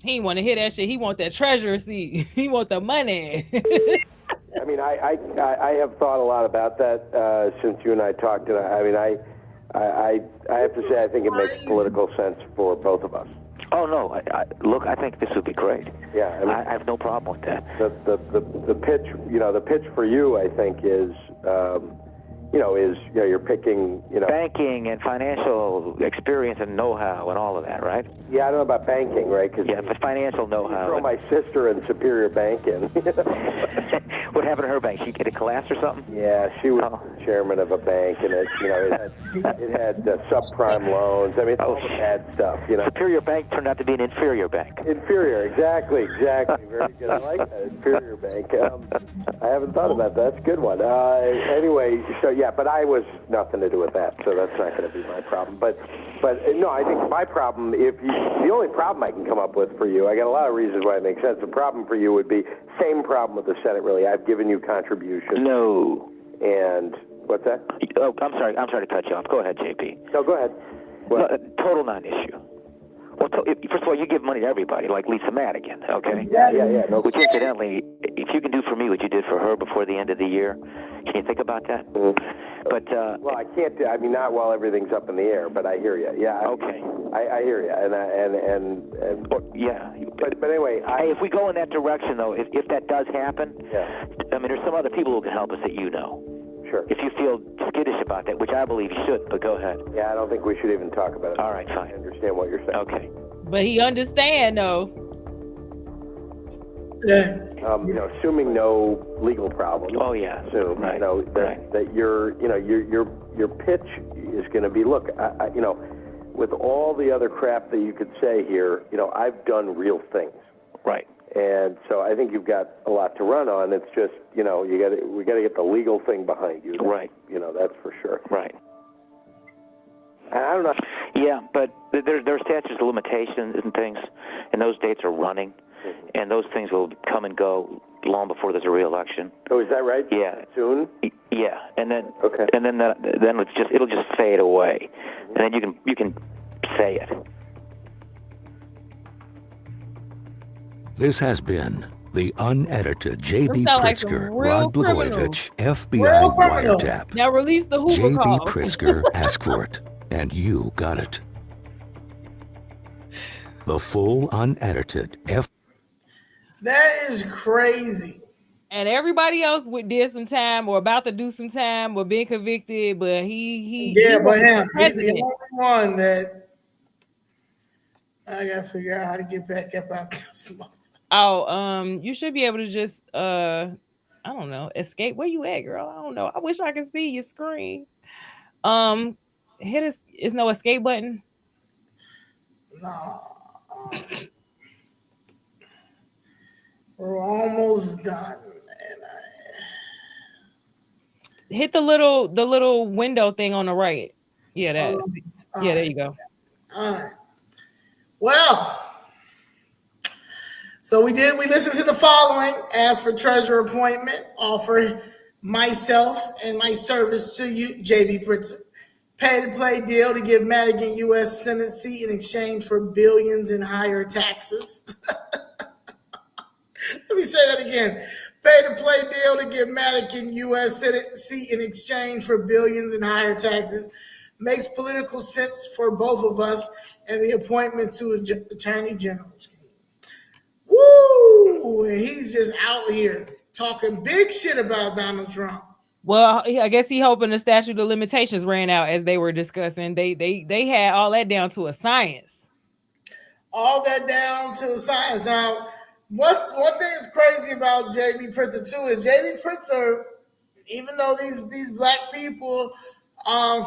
He didn't want to hear that shit. He want that treasurer seat. He want the money. I mean, I have thought a lot about that since you and I talked, and I have to say I think it makes political sense for both of us. Oh no! Look, I think this would be great. Yeah, I mean, I have no problem with that. The pitch, the pitch for you, I think, is you're picking, banking and financial experience and know-how and all of that, right? Yeah, I don't know about banking, right? Cause yeah, but financial know-how. Throw my sister in Superior Bank in. What happened to her bank? She get a class or something? Yeah, she was chairman of a bank, and it had subprime loans. I mean, all the bad stuff. Superior Bank turned out to be an inferior bank. Inferior, exactly. Very good. I like that, inferior bank. I haven't thought about that. That's a good one. Anyway, so yeah, but I was nothing to do with that, so that's not going to be my problem. But no, I think my problem, the only problem I can come up with for you, I got a lot of reasons why it makes sense. The problem for you would be same problem with the Senate. Really, I've given you contributions. No. And what's that? Oh, I'm sorry to cut you off. Go ahead, JP. No, go ahead. No, total non-issue. Well, first of all, you give money to everybody, like Lisa Madigan, okay? Yeah. No, which, incidentally, if you can do for me what you did for her before the end of the year, can you think about that? Mm-hmm. But well, I can't. I mean, not while everything's up in the air. But I hear you. Yeah. Okay. I hear you. And yeah. But anyway, hey, if we go in that direction, though, if that does happen, yeah. I mean, there's some other people who can help us that you know. Sure. If you feel skittish about that, which I believe you should, but go ahead. Yeah, I don't think we should even talk about it. All right, fine. I understand what you're saying. Okay. But he understand though. Yeah. Assuming no legal problem. Oh yeah. Assume, right. That your pitch is going to be, look, with all the other crap that you could say here, I've done real things. Right. And so I think you've got a lot to run on. It's just, we got to get the legal thing behind you. Right. That's for sure. Right. I don't know. Yeah, but there are statutes of limitations and things, and those dates are running, and those things will come and go long before there's a re-election. Oh, is that right? Yeah. Soon? Yeah, and then okay. And then it'll just fade away, and then you can say it. This has been the unedited J.B. Pritzker, like Rod Blagojevich, FBI wiretap. Now release the Hoover J.B. call. Pritzker asked for it, and you got it. The full unedited That is crazy. And everybody else did some time or about to do some time or been convicted, but he but him, he's the only one that I gotta figure out how to get back up out this motherfucker. Oh, you should be able to just I don't know, escape. Where you at, girl? I don't know. I wish I could see your screen. Is no escape button? No. We're almost done. Hit the little window thing on the right. Yeah, there you go. All right. Well, so we listened to the following: ask for treasurer appointment, offer myself and my service to you, J.B. Pritzker. Pay to play deal to give Madigan U.S. Senate seat in exchange for billions in higher taxes. Let me say that again. Pay to play deal to give Madigan U.S. Senate seat in exchange for billions in higher taxes. Makes political sense for both of us, and the appointment to Attorney General scheme. Woo! And he's just out here talking big shit about Donald Trump. Well, I guess he hoping the statute of limitations ran out as they were discussing. They had all that down to a science. All that down to a science. Now, one thing is crazy about J.B. Pritzker too is J.B. Pritzker, even though these black people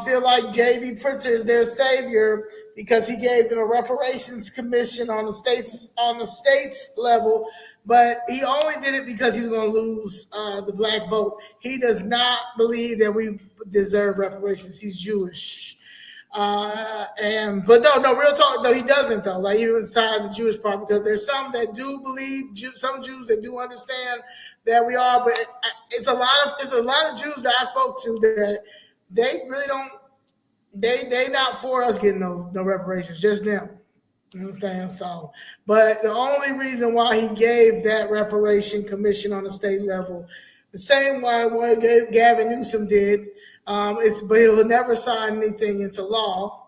feel like J.B. Pritzker is their savior because he gave them a reparations commission on the states level, but he only did it because he was going to lose the black vote. He does not believe that we deserve reparations. He's Jewish. But no, real talk though, he doesn't though. Like even inside the Jewish part, because there's some that do believe, some Jews that do understand that we are, but it's a lot of Jews that I spoke to that they really don't. They not for us getting no reparations, just them. You understand? So, but the only reason why he gave that reparation commission on the state level, the same way what Gavin Newsom did, but he'll never sign anything into law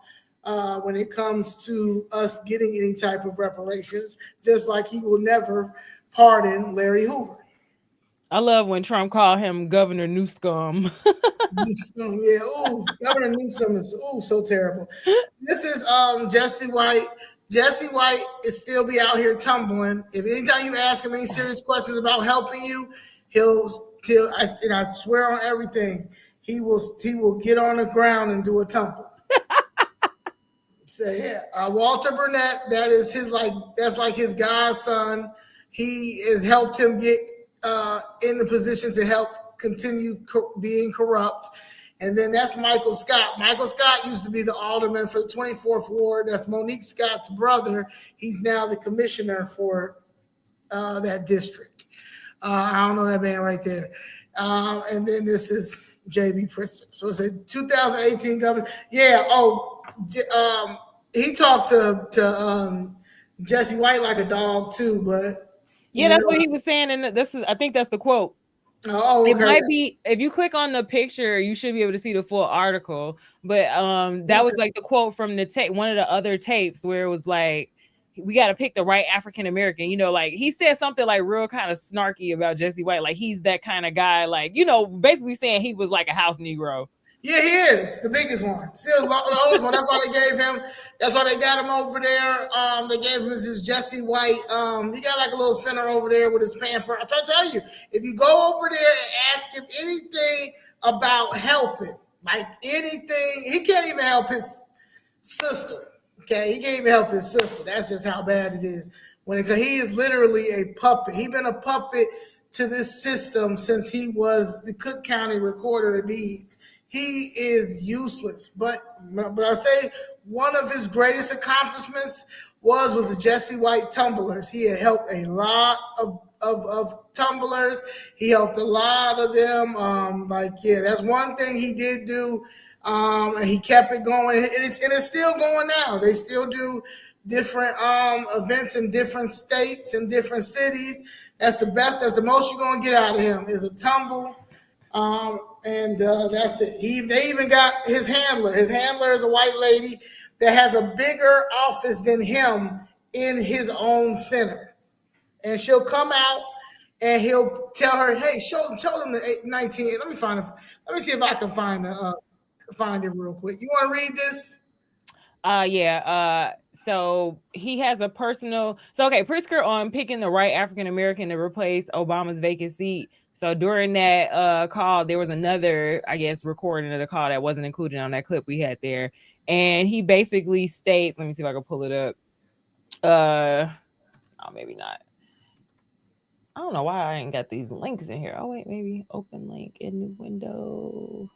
when it comes to us getting any type of reparations, just like he will never pardon Larry Hoover. I love when Trump called him Governor Newscum. Newscum, yeah. Ooh, Governor Newsom is so terrible. This is Jesse White. Jesse White is still be out here tumbling. If anytime you ask him any serious questions about helping you, I swear on everything, he will get on the ground and do a tumble. So yeah, Walter Burnett, that's like his godson. He has helped him get in the position to help continue being corrupt. And then that's Michael Scott. Michael Scott used to be the alderman for the 24th Ward. That's Monique Scott's brother. He's now the commissioner for that district. I don't know that man right there. And then this is J.B. Pritzker. So it's a 2018 governor. Yeah. He talked to Jesse White like a dog too, but yeah, that's what he was saying. And I think that's the quote. Oh, okay. It might be, if you click on the picture, you should be able to see the full article. But that was like the quote from the tape, one of the other tapes where it was like, we got to pick the right African American. You know, like he said something like real kind of snarky about Jesse White, like he's that kind of guy, like, you know, basically saying he was like a house Negro. Yeah, he is the biggest one. Still the oldest one. That's why they gave him. That's why they got him over there. They gave him this Jesse White. He got like a little center over there with his pamper. I try to tell you, if you go over there and ask him anything about helping, like anything, he can't even help his sister. Okay, he can't even help his sister. That's just how bad it is. He is literally a puppet. He's been a puppet to this system since he was the Cook County Recorder of Deeds. He is useless, but I say one of his greatest accomplishments was the Jesse White tumblers. He had helped a lot of tumblers. He helped a lot of them. That's one thing he did do, and he kept it going. And it's still going now. They still do different events in different states and different cities. That's the best. That's the most you're gonna get out of him is a tumble. And that's it. They even got his handler. His handler is a white lady that has a bigger office than him in his own center. And she'll come out and he'll tell her, "Hey, show them the 19." Let me see if I can find it real quick. You want to read this? Yeah. So he has a personal. So okay, Pritzker on picking the right African American to replace Obama's vacant seat. So during that call, there was another, I guess, recording of the call that wasn't included on that clip we had there. And he basically states, let me see if I can pull it up. Maybe not. I don't know why I ain't got these links in here. Oh, wait, maybe open link in new window.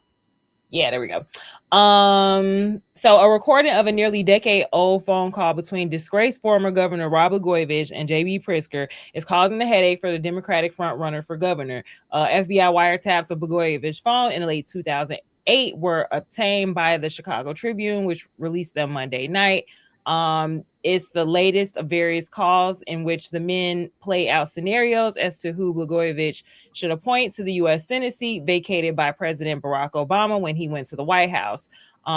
Yeah, there we go. So a recording of a nearly decade-old phone call between disgraced former Governor Rod Blagojevich and J.B. Pritzker is causing the headache for the Democratic frontrunner for governor. FBI wiretaps of Blagojevich's phone in the late 2008 were obtained by the Chicago Tribune, which released them Monday night. It's the latest of various calls in which the men play out scenarios as to who Blagojevich should appoint to the U.S. Senate seat vacated by President Barack Obama when he went to the White House.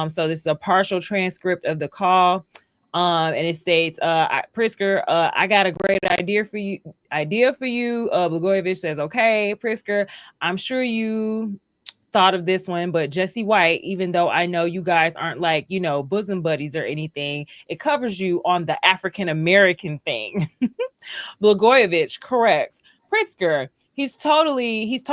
So this is a partial transcript of the call. And it states, Pritzker, I got a great idea for you. Blagojevich says, okay, Pritzker, I'm sure you thought of this one, but Jesse White, even though I know you guys aren't like, bosom buddies or anything, it covers you on the African American thing. Blagojevich corrects Pritzker. He's totally, he's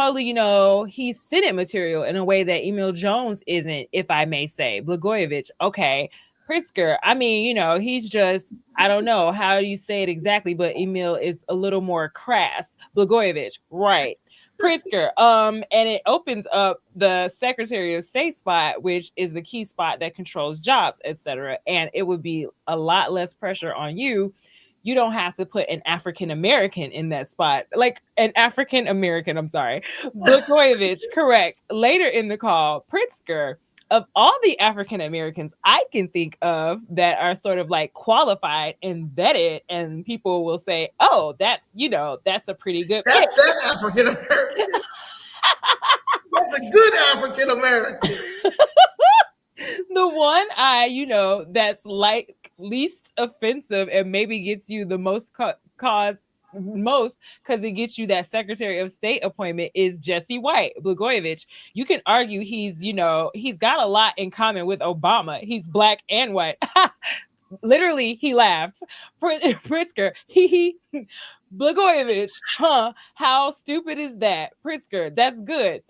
Senate material in a way that Emil Jones isn't, if I may say. Blagojevich, okay. Pritzker, I mean, he's just, I don't know how do you say it exactly, but Emil is a little more crass. Blagojevich, right. Pritzker, and it opens up the Secretary of State spot, which is the key spot that controls jobs, etc. And it would be a lot less pressure on you. You don't have to put an African American in that spot, like an African American. I'm sorry, Blagojevich, correct. Later in the call, Pritzker, of all the African Americans I can think of that are sort of like qualified and vetted, and people will say, "Oh, that's a pretty good pick." That's that African American. That's a good African American. The one that's like least offensive and maybe gets you the most because it gets you that Secretary of State appointment is Jesse White. Blagojevich, you can argue he's got a lot in common with Obama. He's black and white. Literally, he laughed. Pritzker, Blagojevich, how stupid is that? Pritzker, that's good.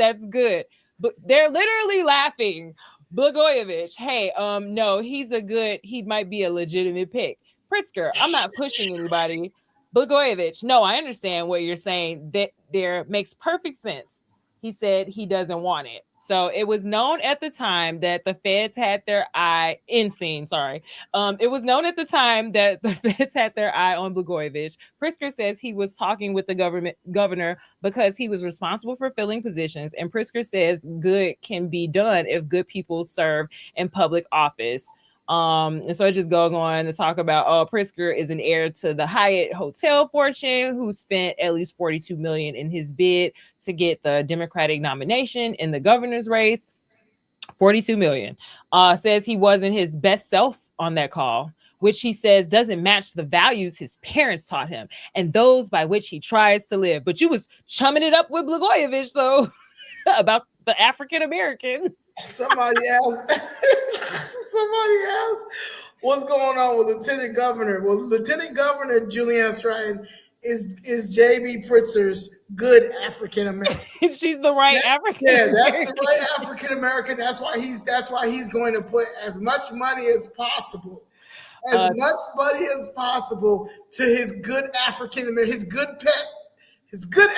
But they're literally laughing. Blagojevich, hey, no, he might be a legitimate pick. Pritzker, I'm not pushing anybody. Blagojevich, no, I understand what you're saying. That there makes perfect sense. He said he doesn't want it. So it was known at the time that the feds had their eye it was known at the time that the feds had their eye on Blagojevich. Pritzker says he was talking with the governor because he was responsible for filling positions. And Pritzker says good can be done if good people serve in public office. And so it just goes on to talk about, Pritzker is an heir to the Hyatt hotel fortune who spent at least $42 million in his bid to get the Democratic nomination in the governor's race. $42 million. Says he wasn't his best self on that call, which he says doesn't match the values his parents taught him and those by which he tries to live. But you was chumming it up with Blagojevich, though, about the African American. Somebody else. What's going on with Lieutenant Governor? Well, Lieutenant Governor Julianne Stratton is JB Pritzker's good African American. She's the right African. Yeah, that's the right African American. That's why he's going to put as much money as possible. Much money as possible to his good African American, his good pet, his good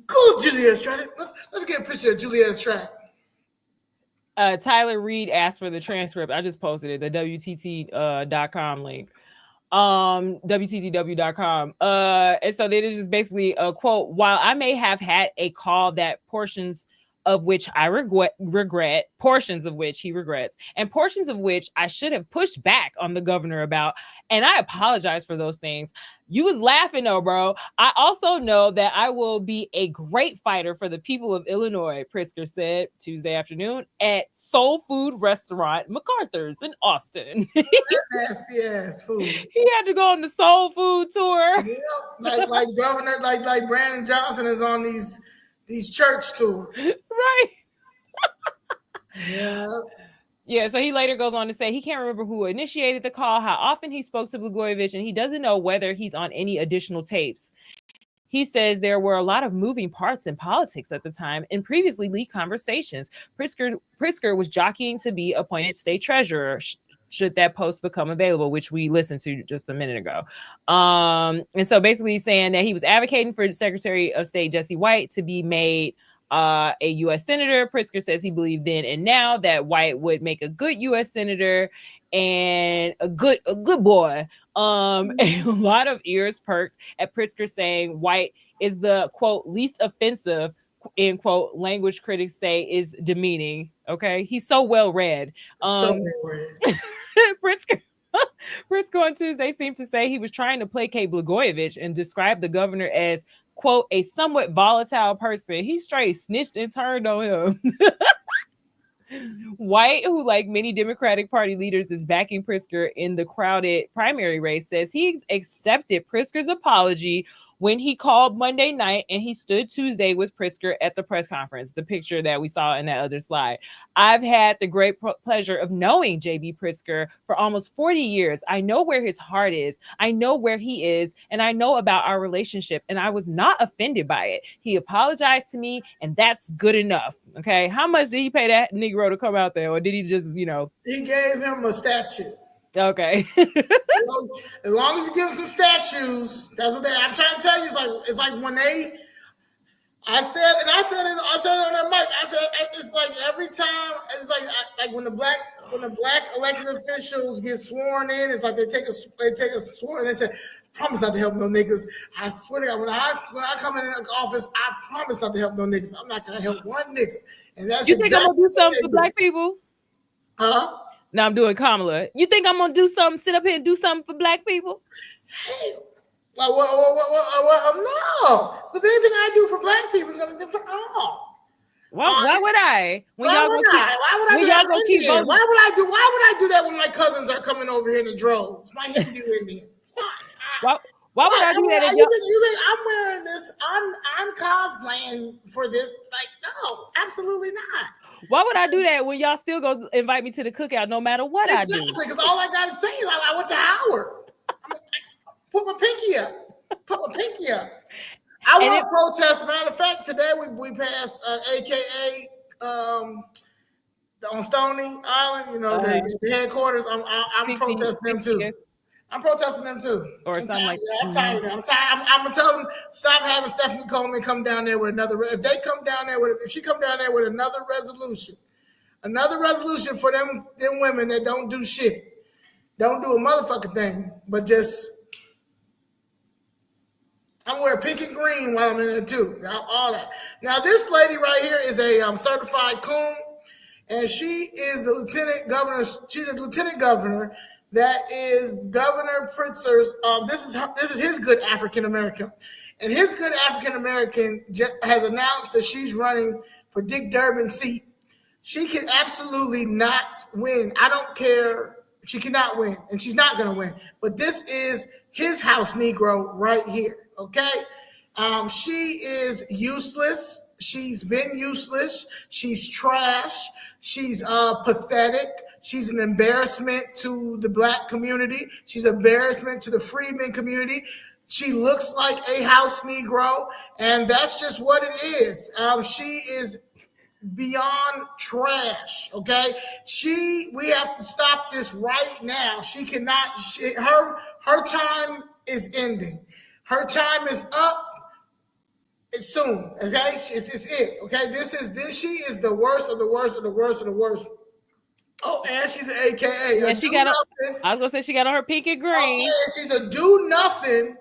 Go Julianne Stratton. Let's get a picture of Julianne Stratton. Tyler Reed asked for the transcript. I just posted it, the WTT.com link. WTTW.com. And so it is just basically a quote. While I may have had a call that portions of which I regret, portions of which he regrets, and portions of which I should have pushed back on the governor about, and I apologize for those things. You was laughing though, bro. I also know that I will be a great fighter for the people of Illinois, Pritzker said Tuesday afternoon at Soul Food Restaurant MacArthur's in Austin. Nasty ass food. He had to go on the Soul Food tour. Yeah, like Governor, like Brandon Johnson is on these church tours. Right. Yeah. Yeah, so he later goes on to say he can't remember who initiated the call, how often he spoke to Blagojevich, and he doesn't know whether he's on any additional tapes. He says there were a lot of moving parts in politics at the time and previously leaked conversations. Pritzker was jockeying to be appointed state treasurer should that post become available, which we listened to just a minute ago. And so basically he's saying that he was advocating for the Secretary of State Jesse White to be made a U.S. Senator. Pritzker says he believed then and now that White would make a good U.S. Senator and a good boy. A lot of ears perked at Pritzker saying White is the, quote, least offensive, end quote, language critics say is demeaning. Okay, he's so well read. Pritzker on Tuesday seemed to say he was trying to placate Blagojevich and describe the governor as, quote, a somewhat volatile person. He straight snitched and turned on him. White, who like many Democratic Party leaders is backing Pritzker in the crowded primary race, says he accepted Pritzker's apology when he called Monday night and he stood Tuesday with Pritzker at the press conference, the picture that we saw in that other slide. I've had the great pleasure of knowing J.B. Pritzker for almost 40 years. I know where his heart is. I know where he is, and I know about our relationship, and I was not offended by it. He apologized to me, and that's good enough. Okay, how much did he pay that Negro to come out there, or did he just, He gave him a statue. Okay. As long as you give them some statues, that's what I'm trying to tell you. It's like when I said it on that mic. I said it's like every time. It's like when the black elected officials get sworn in. It's like they take a sworn and they say, "I promise not to help no niggas. I swear to God, when I come in the office, I promise not to help no niggas. I'm not gonna help one nigga." And that's you think I'm gonna do something for black people? Huh? Now I'm doing Kamala. You think I'm gonna do something? Sit up here and do something for black people? Hell. Like what? No, because anything I do for black people is gonna do for all. Why would I? Why would I do that when my cousins are coming over here in the droves? My Hindu Indians. Why would I do that? You think I'm wearing this? I'm cosplaying for this? Like, no, absolutely not. Why would I do that when y'all still go invite me to the cookout no matter what I do? Exactly, because all I gotta say is I went to Howard. Put my pinky up. I want to protest. Matter of fact, today we passed AKA on Stony Island. The headquarters. I'm protesting them too. I'm protesting them too. Or something like that. I'm tired of them. I'm gonna tell them stop having Stephanie Coleman come down there with another. If she come down there with another resolution for them women that don't do shit, don't do a motherfucking thing, but just. I'm wearing pink and green while I'm in there too. All that. Now this lady right here is a certified coon, and she is a lieutenant governor. She's a lieutenant governor. That is Governor Pritzker's. This is his good African American, and his good African American has announced that she's running for Dick Durbin's seat. She can absolutely not win. I don't care. She cannot win, and she's not going to win. But this is his house Negro right here. Okay, she is useless. She's been useless. She's trash. She's pathetic. She's an embarrassment to the black community. She's an embarrassment to the freedmen community. She looks like a house Negro, and that's just what it is. She is beyond trash. Okay, we have to stop this right now. She cannot. Her time is ending. Her time is up. It's soon. Okay, it's it. Okay, she is the worst of the worst of the worst of the worst. Oh, and she's an AKA. And she got I was gonna say she got on her pink and green. Okay, she's a do nothing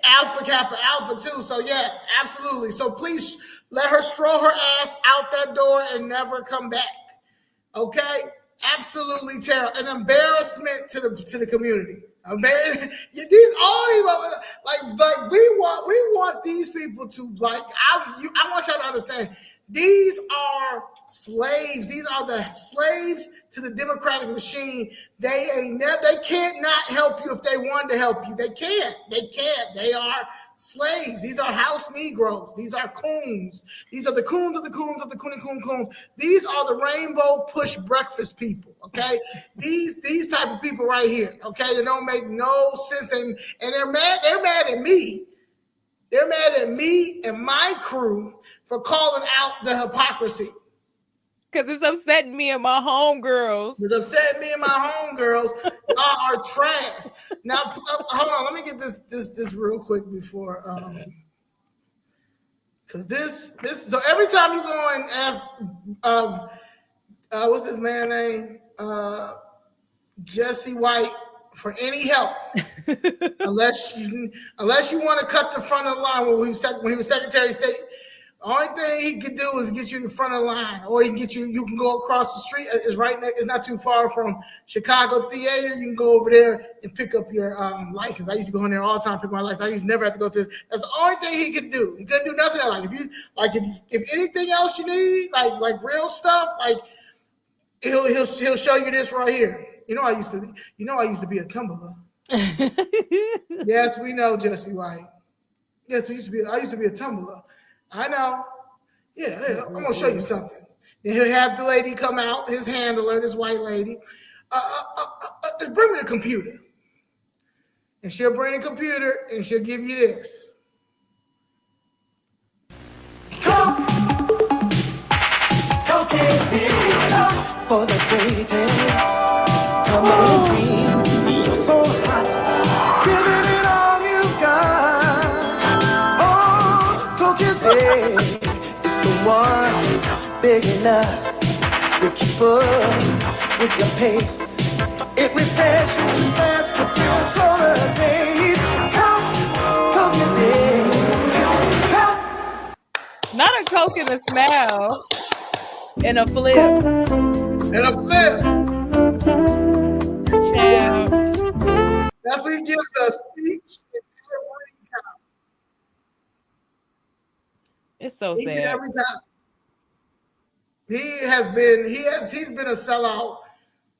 Alpha Kappa Alpha too. So yes, absolutely. So please let her stroll her ass out that door and never come back. Okay, absolutely terrible. An embarrassment to the community. We want these people to I want y'all to understand. These are slaves. These are the slaves to the democratic machine. They can't not help you if they wanted to help you. They can't. They are slaves. These are house Negroes. These are coons. These are the coons of the coons of the coons. These are the rainbow push breakfast people. Okay, these type of people right here. Okay, they don't make no sense. And they're mad. They're mad at me. They're mad at me and my crew for calling out the hypocrisy. Because it's upsetting me and my homegirls. It's upsetting me and my homegirls. Y'all are trash. Now, hold on. Let me get this real quick before. Because this. So every time you go and ask, what's this man's name? Jesse White. For any help, unless you want to cut the front of the line when he was Secretary of State, the only thing he could do is get you in the front of the line, or he can get you. You can go across the street. It's not too far from Chicago Theater. You can go over there and pick up your license. I used to go in there all the time, pick my license. I used to never have to go through. That's the only thing he could do. He couldn't do nothing else. If anything else you need, like real stuff, like he'll show you this right here. I used to be a tumbler. Yes, we know, Jesse White. Yes, I used to be a tumbler. I know. Yeah, I'm gonna show you something. Then he'll have the lady come out, his handler, this white lady. Bring me the computer. And she'll bring the computer and she'll give you this. For the greatest, come on and be, you're so hot, giving it all you've got. Oh, Coke is the one big enough to keep up with your pace. It refreshes you fast with your solar days. Not a Coke and a smell. And a flip. And a flip. Child. That's what he gives us each and every time. It's so each sad. And every time. He's been a sellout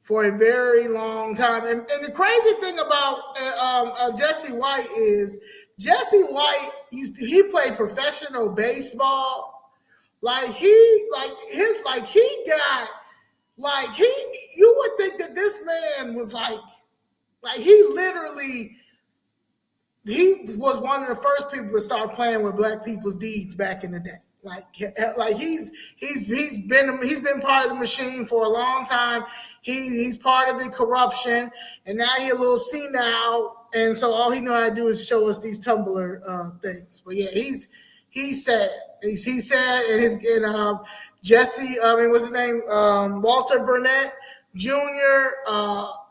for a very long time. And the crazy thing about Jesse White is Jesse White he played professional baseball. You would think that this man was he was one of the first people to start playing with black people's deeds back in the day. He's been part of the machine for a long time. He's part of the corruption, and now he's a little senile, and so all he know how to do is show us these Tumblr things. But yeah, he's sad. He's sad, and Jesse, what's his name? Walter Burnett Jr.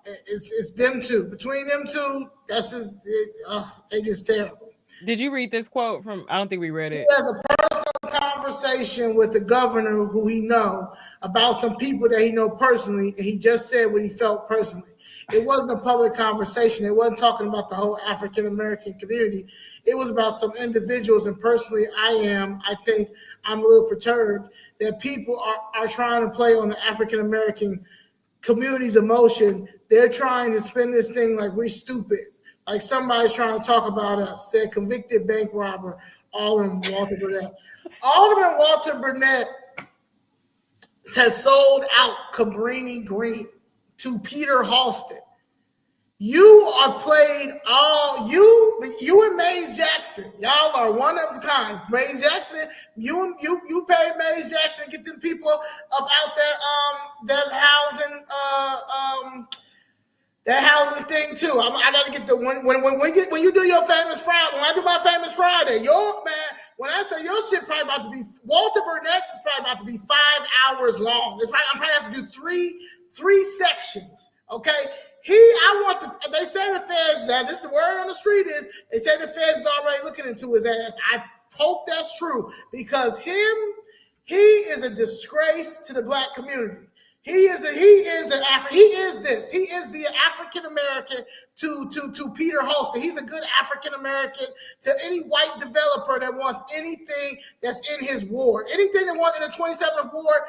It's them two. Between them two, they just terrible. Did you read this quote from? I don't think we read it. He has a personal conversation with the governor who he know about some people that he know personally, and he just said what he felt personally. It wasn't a public conversation. It wasn't talking about the whole African American community. It was about some individuals, and personally, I think I'm a little perturbed that people are trying to play on the African American community's emotion. They're trying to spin this thing like we're stupid, like somebody's trying to talk about us. Said convicted bank robber, Alderman Walter Burnett. Alderman Walter Burnett has sold out Cabrini Green to Peter Halston. You are played you and Maze Jackson. Y'all are one of a kind. Maze Jackson, you paid Maze Jackson to get them people about that housing thing too. I got to get the when you do your famous Friday. When I do my famous Friday, when I say your shit probably about to be Walter Burnett's is probably about to be 5 hours long. I'm probably have to do three sections. Okay. They say the feds, now this is the word on the street is, they say the feds is already looking into his ass. I hope that's true because he is a disgrace to the black community. He is the African American to Peter Halston. He's a good African American to any white developer that wants anything that's in his ward. Anything that wants in the 27th ward,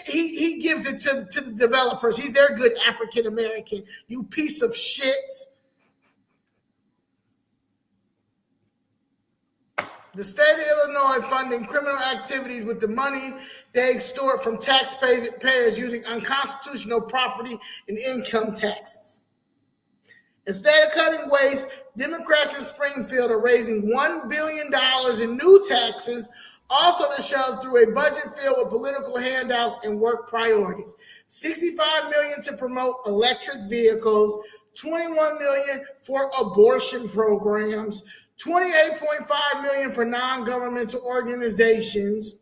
he gives it to the developers. He's their good African American. You piece of shit. The state of Illinois funding criminal activities with the money they extort from taxpayers using unconstitutional property and income taxes. Instead of cutting waste, Democrats in Springfield are raising $1 billion in new taxes, also to shove through a budget filled with political handouts and work priorities. $65 million to promote electric vehicles, $21 million for abortion programs, $28.5 million for non-governmental organizations,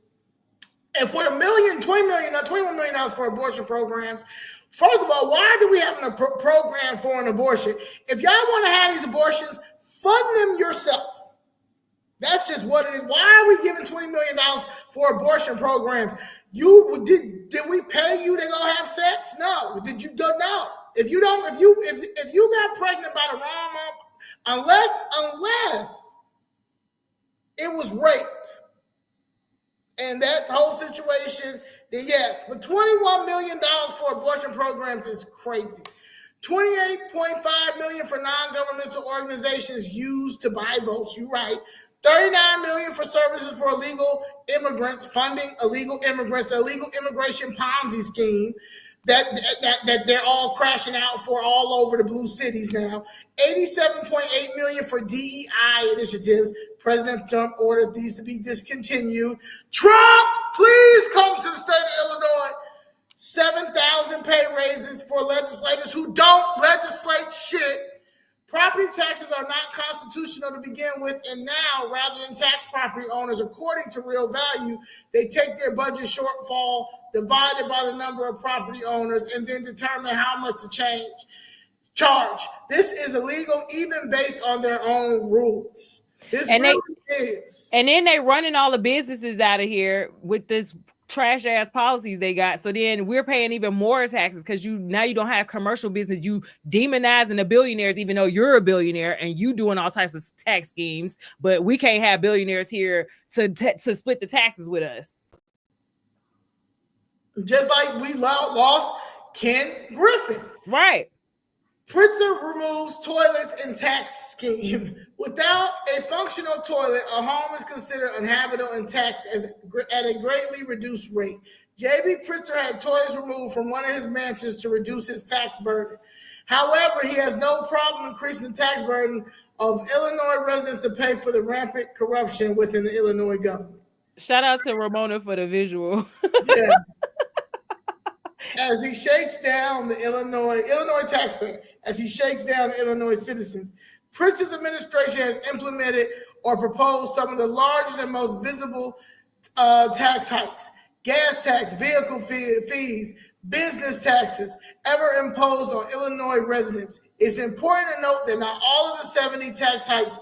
and for $21 million for abortion programs. First of all, why do we have a program for an abortion? If y'all want to have these abortions, fund them yourself. That's just what it is. Why are we giving $20 million for abortion programs? Did we pay you to go have sex? No. Did you don't know? If you got pregnant by the wrong mom, unless it was rape and that whole situation, then yes. But $21 million for abortion programs is crazy. $28.5 million for non-governmental organizations used to buy votes. You're right. $39 million for services for illegal immigrants, funding illegal immigrants, a illegal immigration Ponzi scheme that they're all crashing out for all over the blue cities now. $87.8 million for DEI initiatives. President Trump ordered these to be discontinued. Trump, please come to the state of Illinois. 7,000 pay raises for legislators who don't legislate shit. Property taxes are not constitutional to begin with, and now, rather than tax property owners according to real value, they take their budget shortfall divided by the number of property owners and then determine how much to charge. This is illegal even based on their own rules. This really is. And then they running all the businesses out of here with this trash ass policies they got. So then we're paying even more taxes because now you don't have commercial business. You demonizing the billionaires, even though you're a billionaire and you doing all types of tax schemes, but we can't have billionaires here to split the taxes with us. Just like we lost Ken Griffin. Right. Pritzker removes toilets in tax scheme. Without a functional toilet, a home is considered uninhabitable and taxed at a greatly reduced rate. J.B. Pritzker had toilets removed from one of his mansions to reduce his tax burden. However, he has no problem increasing the tax burden of Illinois residents to pay for the rampant corruption within the Illinois government. Shout out to Ramona for the visual. Yes. As he shakes down the Illinois taxpayer, as he shakes down the Illinois citizens, Pritzker's administration has implemented or proposed some of the largest and most visible tax hikes: gas tax, vehicle fees, business taxes ever imposed on Illinois residents. It's important to note that not all of the 70 tax hikes,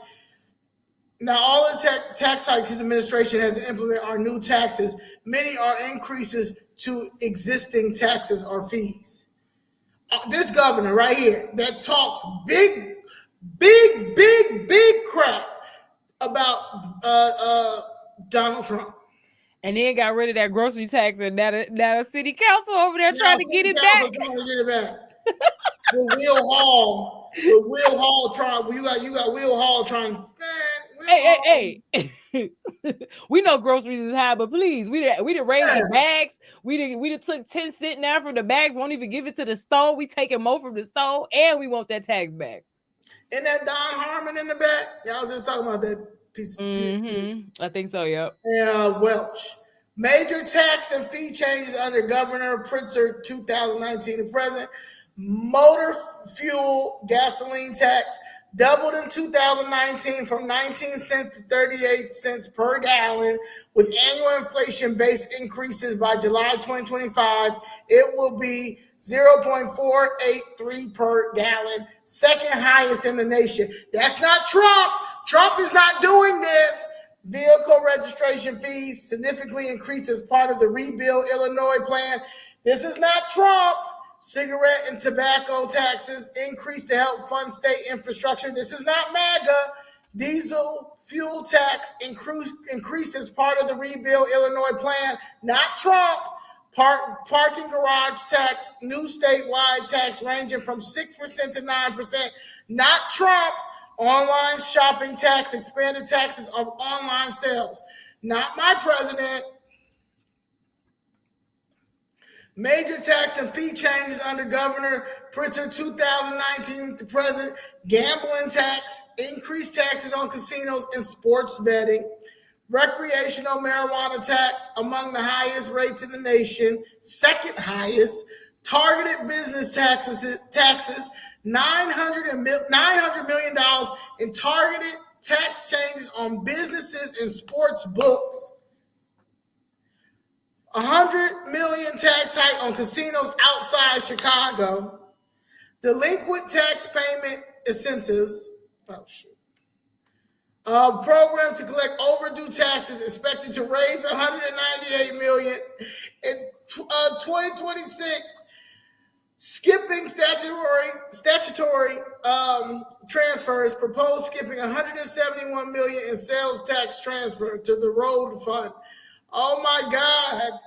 his administration has implemented are new taxes. Many are increases to existing taxes or fees. This governor right here that talks big crap about Donald Trump. And then got rid of that grocery tax, and now the city council over there trying to get it back. With Will Hall trying. You got Will Hall trying. Hey. We know groceries is high, but please, we didn't raise the bags. We didn't took 10 cents now from the bags. Won't even give it to the store. We taking more from the store, and we want that tax back. And that Don Harmon in the back. Y'all was just talking about that piece of I think so, yep. Yeah, Welch. Major tax and fee changes under Governor Pritzker 2019 to present. Motor fuel gasoline tax doubled in 2019 from 19 cents to 38 cents per gallon. With annual inflation-based increases by July 2025, it will be 0.483 per gallon, second highest in the nation. That's not Trump. Trump is not doing this. Vehicle registration fees significantly increased as part of the Rebuild Illinois plan. This is not Trump. Cigarette and tobacco taxes increased to help fund state infrastructure. This is not MAGA. Diesel fuel tax increased as part of the Rebuild Illinois plan. Not Trump. Parking garage tax, new statewide tax ranging from 6% to 9%. Not Trump. Online shopping tax, expanded taxes of online sales. Not my president. Major tax and fee changes under Governor Pritzker 2019 to present. Gambling tax, increased taxes on casinos and sports betting. Recreational marijuana tax, among the highest rates in the nation, second highest. Targeted business taxes $900 million in targeted tax changes on businesses and sports books. $100 million tax hike on casinos outside Chicago. Delinquent tax payment incentives. Program to collect overdue taxes expected to raise $198 million in 2026. Skipping statutory transfers, proposed skipping $171 million in sales tax transfer to the road fund. Oh my God.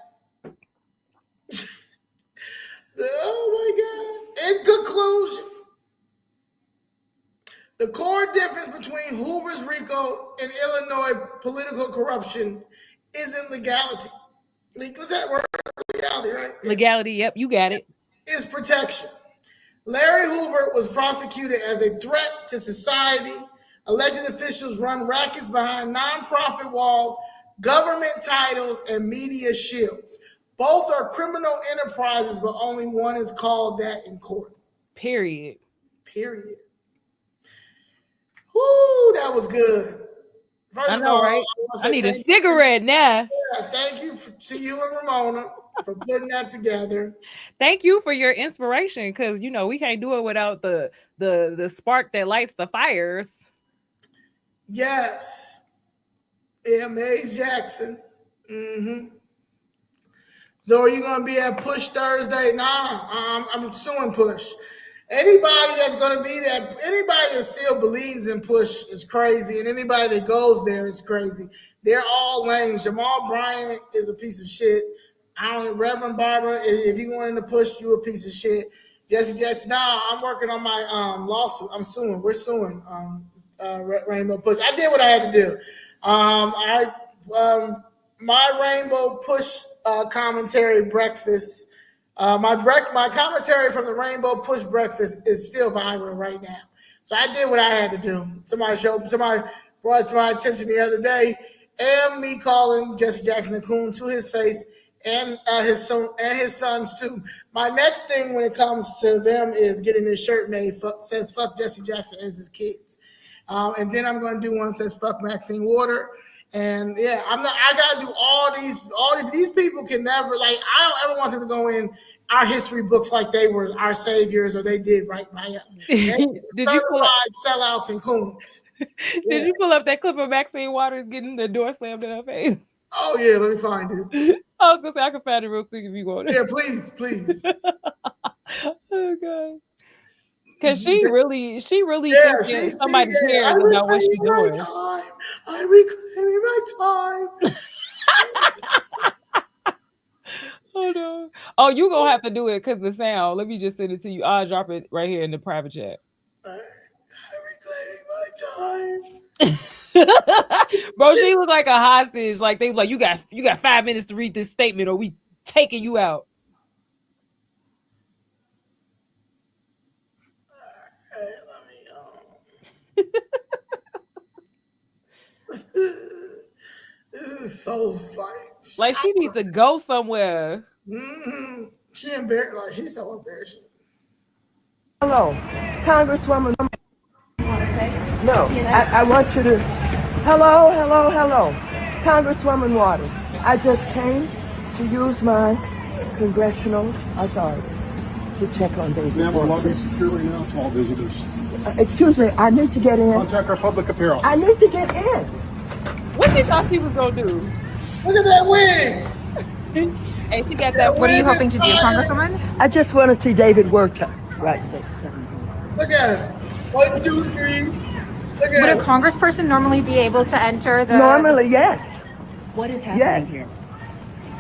Oh my God. In conclusion, The core difference between Hoover's RICO and Illinois political corruption isn't legality. What's that word? Legality, right? Legality, yep, you got it. Is protection. Larry Hoover was prosecuted as a threat to society. Elected officials run rackets behind nonprofit walls, government titles, and media shields. Both are criminal enterprises, but only one is called that in court. Period. Woo, that was good. First I know, of all, right? I need a cigarette now. Yeah, thank you to you and Ramona for putting that together. Thank you for your inspiration, because you know we can't do it without the spark that lights the fires. Yes. M.A. Jackson. So are you gonna be at Push Thursday? Nah, I'm suing Push. Anybody that's gonna be there, anybody that still believes in Push is crazy, and anybody that goes there is crazy. They're all lame. Jamal Bryant is a piece of shit. Reverend Barbara, if you going into Push, you a piece of shit. Jesse Jackson, I'm working on my lawsuit. I'm suing. We're suing Rainbow Push. I did what I had to do. My Rainbow Push commentary breakfast. My commentary from the Rainbow Push breakfast is still viral right now. So I did what I had to do. Somebody brought it to my attention the other day, and me calling Jesse Jackson a coon to his face, and his sons too. My next thing when it comes to them is getting this shirt made says "fuck Jesse Jackson" and his kids, and then I'm going to do one that says "fuck Maxine Water." And yeah, I gotta do all these people can never, like, I don't ever want them to go in our history books like they were our saviors or they did right by us. Did you sellouts and coons? Did you pull up that clip of Maxine Waters getting the door slammed in her face? Oh yeah, let me find it. I was gonna say I can find it real quick if you want it. Yeah, please. Oh god. Because she really thinks somebody cares about what she's doing. I'm reclaiming my time. Oh no. Oh, you gonna have to do it because the sound. Let me just send it to you. I'll drop it right here in the private chat. I'm reclaiming my time. Bro, she looked like a hostage. Like they was like, you got 5 minutes to read this statement or we taking you out. This is so like she needs to go somewhere. She embarrassed. Like she's so embarrassed. Hello, Congresswoman. No, I want you to. Hello, Congresswoman Waters. I just came to use my congressional authority to check on David. Ma'am, we're lobbying securely now to all visitors. Excuse me, I need to get in. Contact our public apparel. I need to get in. What she thought she was gonna do? Look at that wig. Hey, she got that. What are you hoping to do, Congresswoman? I just want to see David work. Right, 6, 7. Look at it. 1, 2, 3. Look Would a congressperson normally be able to enter the... Normally, yes. What is happening here?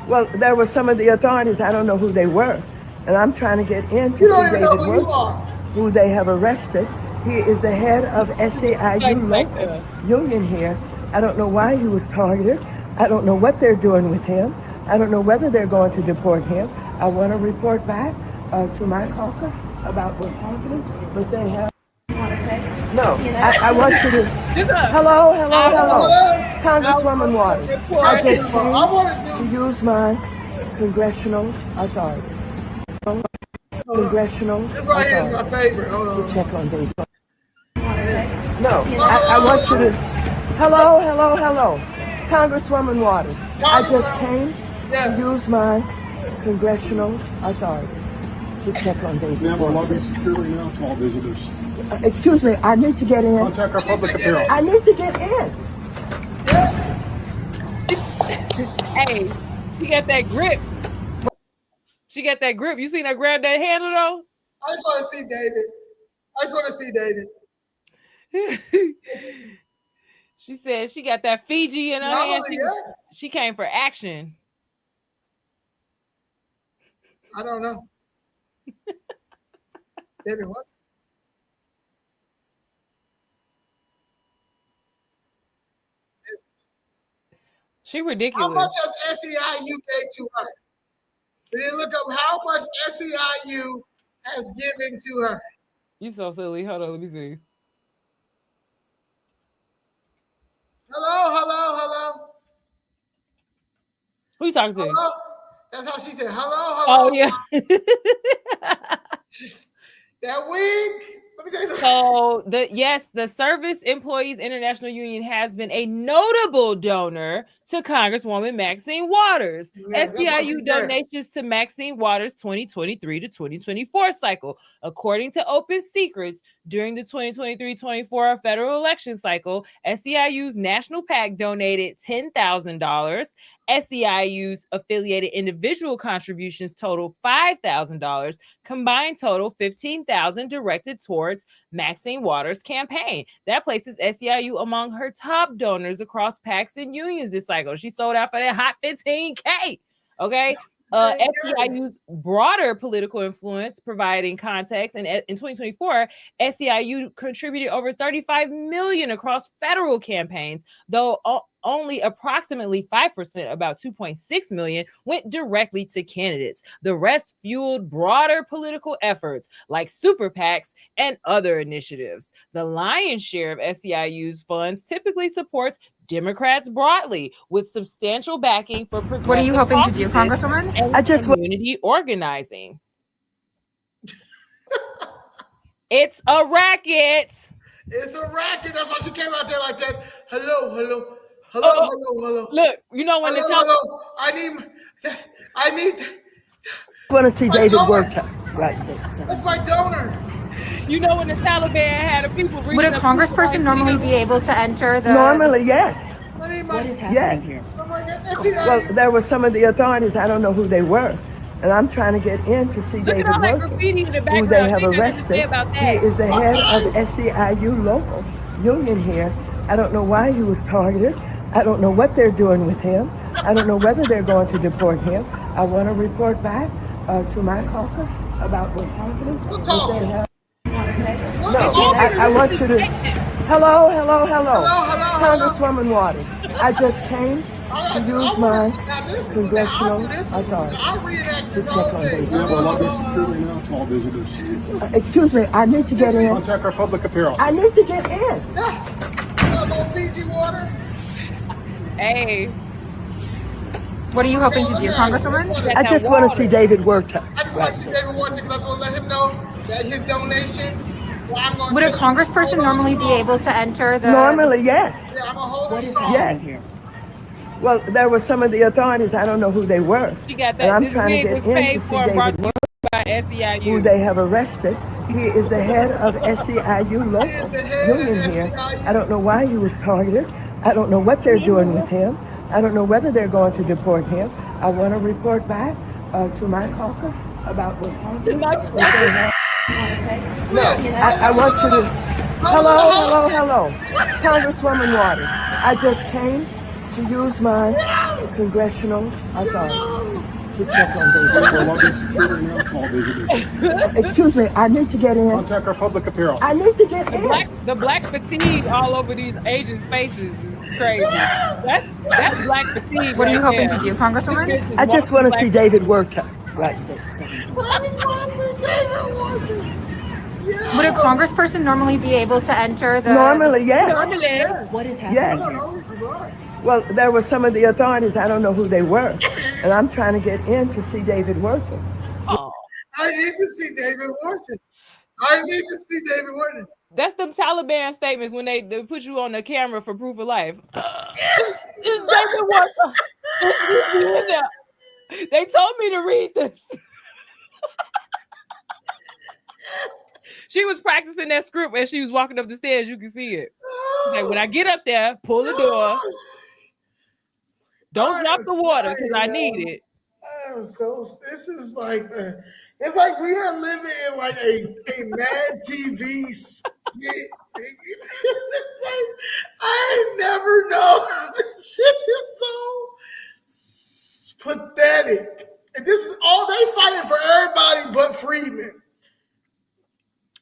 Well, there were some of the authorities, I don't know who they were, and I'm trying to get in to see David Work, who they have arrested. He is the head of SEIU local union here. I don't know why he was targeted. I don't know what they're doing with him. I don't know whether they're going to deport him. I want to report back to my caucus about what's happening, but they have... No, I want you to... Hello, Congresswoman Waters. I just came to use my congressional authority. Congressional This right here is my favorite. Hold on. To check on David. No, I want you to... Hello, Congresswoman Waters. I just came to use my congressional authority to check on David. Ma'am, we're lobbying securely now to all visitors. Excuse me, I need to get in. Contact our public apparel. I need to get in. Hey, she got that grip. She got that grip. You seen her grab that handle though? I just want to see David. She said she got that Fiji in her hand. She came for action. I don't know. David, what? She ridiculous. How much has SEIU gave to her? Did you look up how much SEIU has given to her? You so silly. Hold on, let me see. Hello. Who you talking to? Hello. That's how she said hello. Oh yeah. That wig. Let me tell you something. So the Service Employees International Union has been a notable donor to Congresswoman Maxine Waters. Yes, SEIU donations to Maxine Waters 2023 to 2024 cycle. According to Open Secrets, during the 2023-24 federal election cycle, SEIU's National PAC donated $10,000. SEIU's affiliated individual contributions total $5,000, combined total $15,000 directed towards Maxine Waters' campaign. That places SEIU among her top donors across PACs and unions this cycle. She sold out for that hot $15K. Okay. SEIU's broader political influence, providing context, and in 2024, SEIU contributed over $35 million across federal campaigns, though only approximately 5%, about $2.6 million, went directly to candidates. The rest fueled broader political efforts like super PACs and other initiatives. The lion's share of SEIU's funds typically supports Democrats broadly, with substantial backing for progressive. What are you hoping to do, Congresswoman? And community organizing. It's a racket. It's a racket. That's why she came out there like that. Hello. Look, you know when hello. I need. I want to see David work. Right. That's my donor. You know when the Taliban had the people reading. Would a congressperson normally be able to enter the? Normally, yes. What is happening here? Oh my God, well, there were some of the authorities. I don't know who they were, and I'm trying to get in to see David working, who they have arrested. He is the head of SEIU local union here. I don't know why he was targeted. I don't know what they're doing with him. I don't know whether they're going to deport him. I want to report back to my caucus about what's happening. I want you to. Hello. Congresswoman Waters. I just came to use my congressional authority. Excuse me, I need to get in. Contact our public apparel. I need to get in. Fiji water. Hey. What are you hoping to do, Congresswoman? I just want to see David work. I just want to see David work because I want to let him know that his donation. Would a congressperson normally be able to enter the? Normally, yes. Yeah, I'm a holder. Yes. Well, there were some of the authorities. I don't know who they were. She got that. And I'm this trying to get in to see David work, by SEIU. who they have arrested. He is the head of SEIU local union here. I don't know why he was targeted. I don't know what they're doing with him. I don't know whether they're going to deport him. I want to report back to my caucus about what's happening. No, I want you to. Hello. Congresswoman Waters. I just came to use my congressional authority. Excuse me, I need to get in. Contact our public apparel. I need to get in. The black fatigue all over these Asian faces is crazy. That's black fatigue. What are you hoping to do, Congresswoman? I just want to see David work. Right. Would a congressperson normally be able to enter the? Normally, yes. What is happening? Yes. Well, there were some of the authorities. I don't know who they were, and I'm trying to get in to see David working. Oh. I need to see David working. That's them Taliban statements when they put you on the camera for proof of life. They told me to read this. She was practicing that script as she was walking up the stairs. You can see it. Like, when I get up there, pull the door. Don't drop the water because I need it. This is like it's like we are living in like a Mad TV skit. It's like, I ain't never know. This shit is so pathetic. And this is all they fighting for, everybody but Freedmen.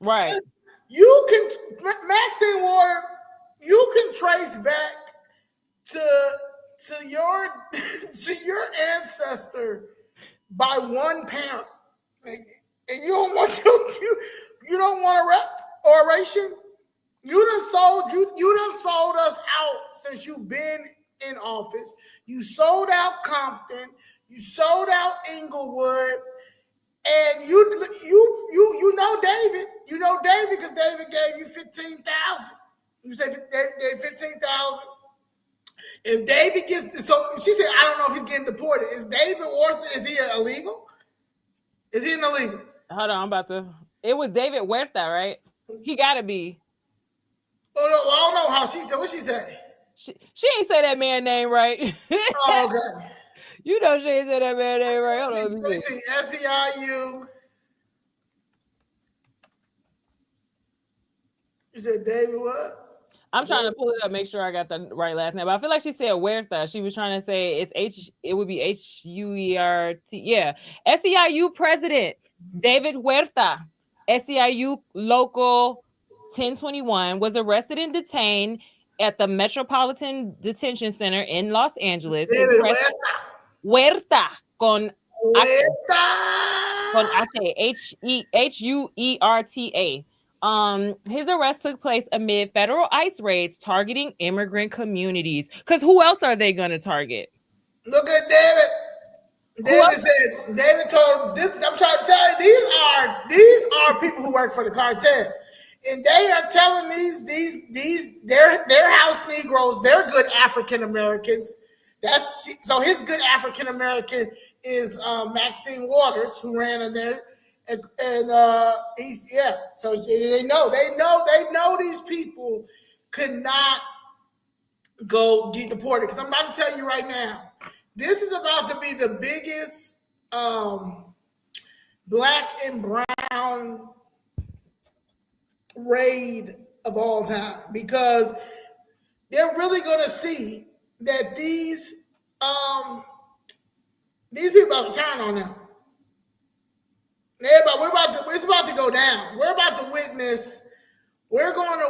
Right. You can Maxine Waters, you can trace back to your ancestor by one parent, and you don't want you don't want a oration. You done sold us out since you've been in office. You sold out Compton. You sold out Inglewood. And you know David. You know David because David gave you 15,000. You say David 15,000. If David gets so she said, I don't know if he's getting deported. Is David Huerta, is he illegal? Is he an illegal? Hold on, it was David Huerta, right? He gotta be. Oh no, I don't know how she said. What she say? She ain't say that man name right. Oh, okay. You know she ain't say that man name right. Hold on, let me see. SEIU. You said David what? I'm trying to pull it up, make sure I got the right last name. But I feel like she said Huerta. She was trying to say it would be Huert. Yeah. SEIU president, David Huerta, SEIU local 1021, was arrested and detained at the Metropolitan Detention Center in Los Angeles. David Huerta con Huerta. His arrest took place amid federal ICE raids targeting immigrant communities. Because who else are they going to target? Look at David. David told this. I'm trying to tell you, these are people who work for the cartel, and they are telling their house Negroes, they're good African Americans. So his good African American is Maxine Waters, who ran in there. And he's so they know these people could not go get deported. Because I'm about to tell you right now, this is about to be the biggest black and brown raid of all time, because they're really going to see that these people are turn on them. It's about to go down. We're going to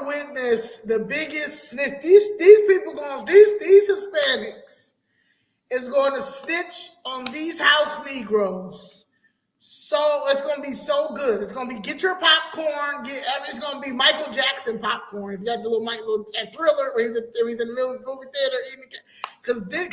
witness the biggest snitch. These Hispanics is going to snitch on these house Negroes. So it's going to be so good. It's going to be get your popcorn. It's going to be Michael Jackson popcorn. If you got the little Thriller where he's in the movie theater, because they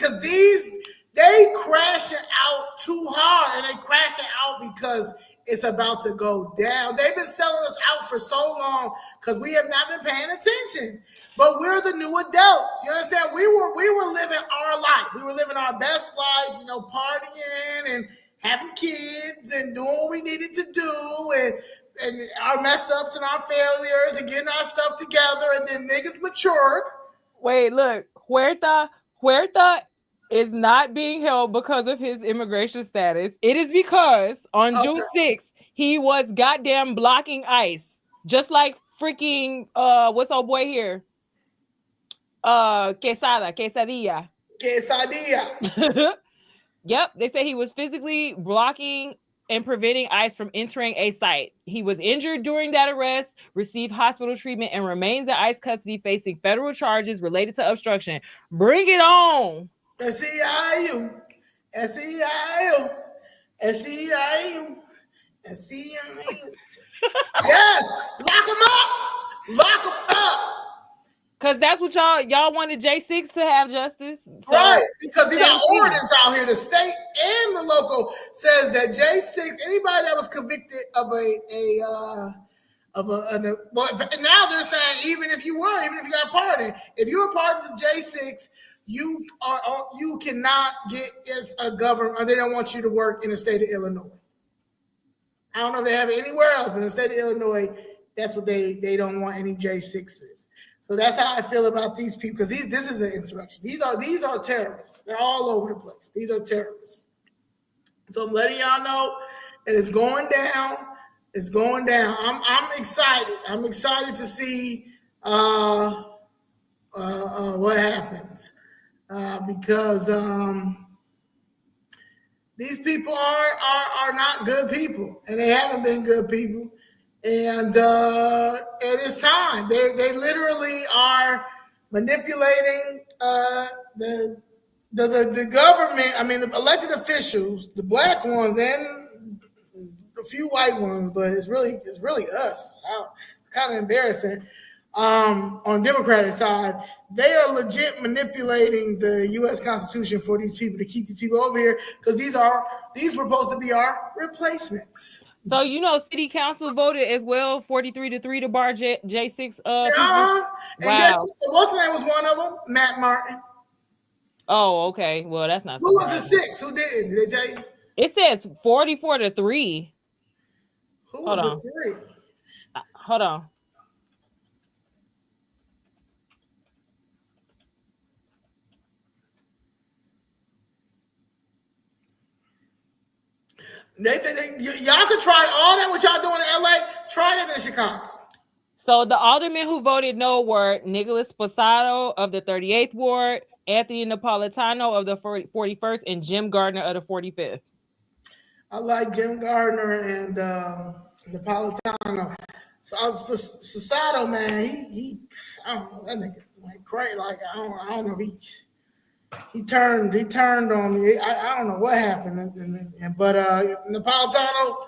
crashing out too hard, and they crashing out because it's about to go down. They've been selling us out for so long because we have not been paying attention. But we're the new adults. You understand? We were living our life. We were living our best life, partying and having kids and doing what we needed to do, and our mess ups and our failures and getting our stuff together. And then niggas matured. Wait, look, Huerta is not being held because of his immigration status. It is because on June 6th, he was goddamn blocking ICE. Just like freaking, what's old boy here? Quesadilla. Yep, they say he was physically blocking and preventing ICE from entering a site. He was injured during that arrest, received hospital treatment, and remains in ICE custody facing federal charges related to obstruction. Bring it on. SEIU. Yes, lock him up. Because that's what y'all wanted J6 to have justice. So, right, because you got ordinance out here. The state and the local says that J6, anybody that was convicted of now they're saying even if you got pardoned, if you were part of the J6, you cannot get as a government, or they don't want you to work in the state of Illinois. I don't know if they have it anywhere else, but in the state of Illinois, that's what they don't want any J6ers. So that's how I feel about these people, because this is an insurrection. These are terrorists. They're all over the place. These are terrorists. So I'm letting y'all know that it's going down. It's going down. I'm excited. I'm excited to see what happens. Because these people are not good people, and they haven't been good people, and it's time. They literally are manipulating the The government, I mean, the elected officials, the black ones and a few white ones, but it's really us. It's kind of embarrassing. On the Democratic side, they are legit manipulating the U.S. Constitution for these people to keep these people over here because these were supposed to be our replacements. So City Council voted as well, 43-3 to bar J6. And wow. What's his name was one of them? Matt Martin. Oh, okay. Well, that's not. Who was the 6? Who didn't? Did they tell you? It says 44-3. Who was the 3? Hold on. Y'all could try all that what y'all doing in LA. Try that in Chicago. So the aldermen who voted no were Nicholas Posado of the 38th Ward, Anthony Napolitano of the 41st, and Jim Gardner of the 45th. I like Jim Gardner and Napolitano. So Posado, man, he I don't know, that nigga went crazy. Like I don't know if he turned on me. I don't know what happened, but Napolitano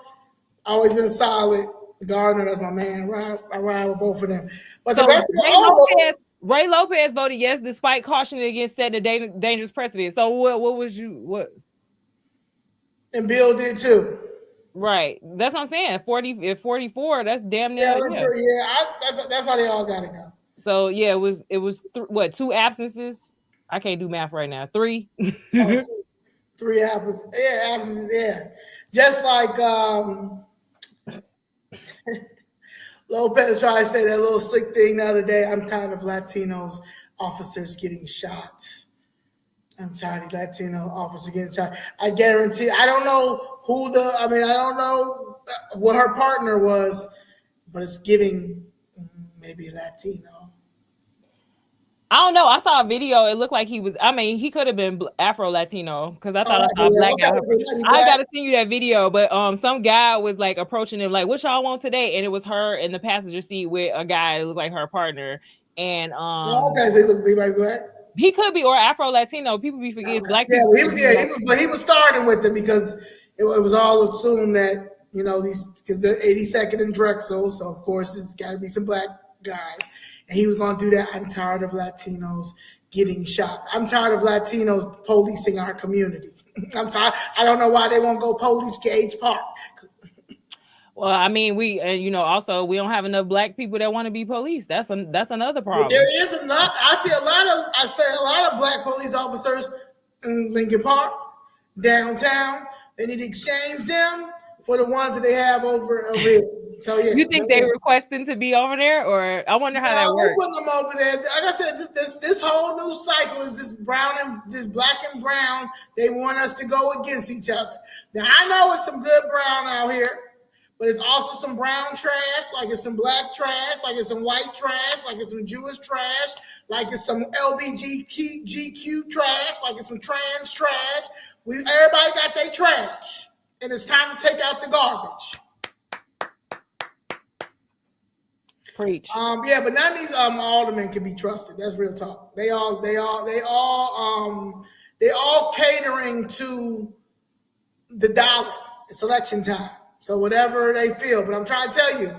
always been solid. Gardner, that's my man. I ride with both of them. But the rest of Ray Lopez voted yes, despite cautioning against setting a dangerous precedent. So what? And Bill did too. Right. That's what I'm saying. 44. That's damn near. That's why they all gotta go. So yeah, it was 2 absences. I can't do math right now. 3. 3 absences. Yeah, absences. Yeah, just like Lopez tried to say that little slick thing the other day. I'm tired of Latinos officers getting shot. I'm tired of Latino officers getting shot. I guarantee. I don't know I don't know what her partner was, but it's giving maybe Latino. I don't know. I saw a video. It looked like he was. I mean, he could have been Afro-Latino because I thought I saw a black guy. I gotta send you that video. But some guy was like approaching him, like, "What y'all want today?" And it was her in the passenger seat with a guy that looked like her partner. And so he might be black. He could be, or Afro-Latino. People be forgetting black people. But he was starting with it because it was all assumed that these because they're 82nd and Drexel, so of course it's got to be some black guys. And he was going to do that. I'm tired of Latinos getting shot. I'm tired of Latinos policing our community. I'm tired. I don't know why they won't go police Gage Park. Well, I mean, also we don't have enough black people that want to be police. That's another problem. There is enough. I see a lot of black police officers in Lincoln Park, downtown. They need to exchange them for the ones that they have over here. So yeah, you think they requesting to be over there, or I wonder how that works. They're putting them over there. Like I said, this whole new cycle is this black and brown. They want us to go against each other. Now I know it's some good brown out here, but it's also some brown trash, like it's some black trash, like it's some white trash, like it's some Jewish trash, like it's some LBGQ trash, like it's some trans trash. Everybody got their trash, and it's time to take out the garbage. Preach. But none of these aldermen can be trusted. That's real talk. They all catering to the dollar. It's election time. So whatever they feel. But I'm trying to tell you,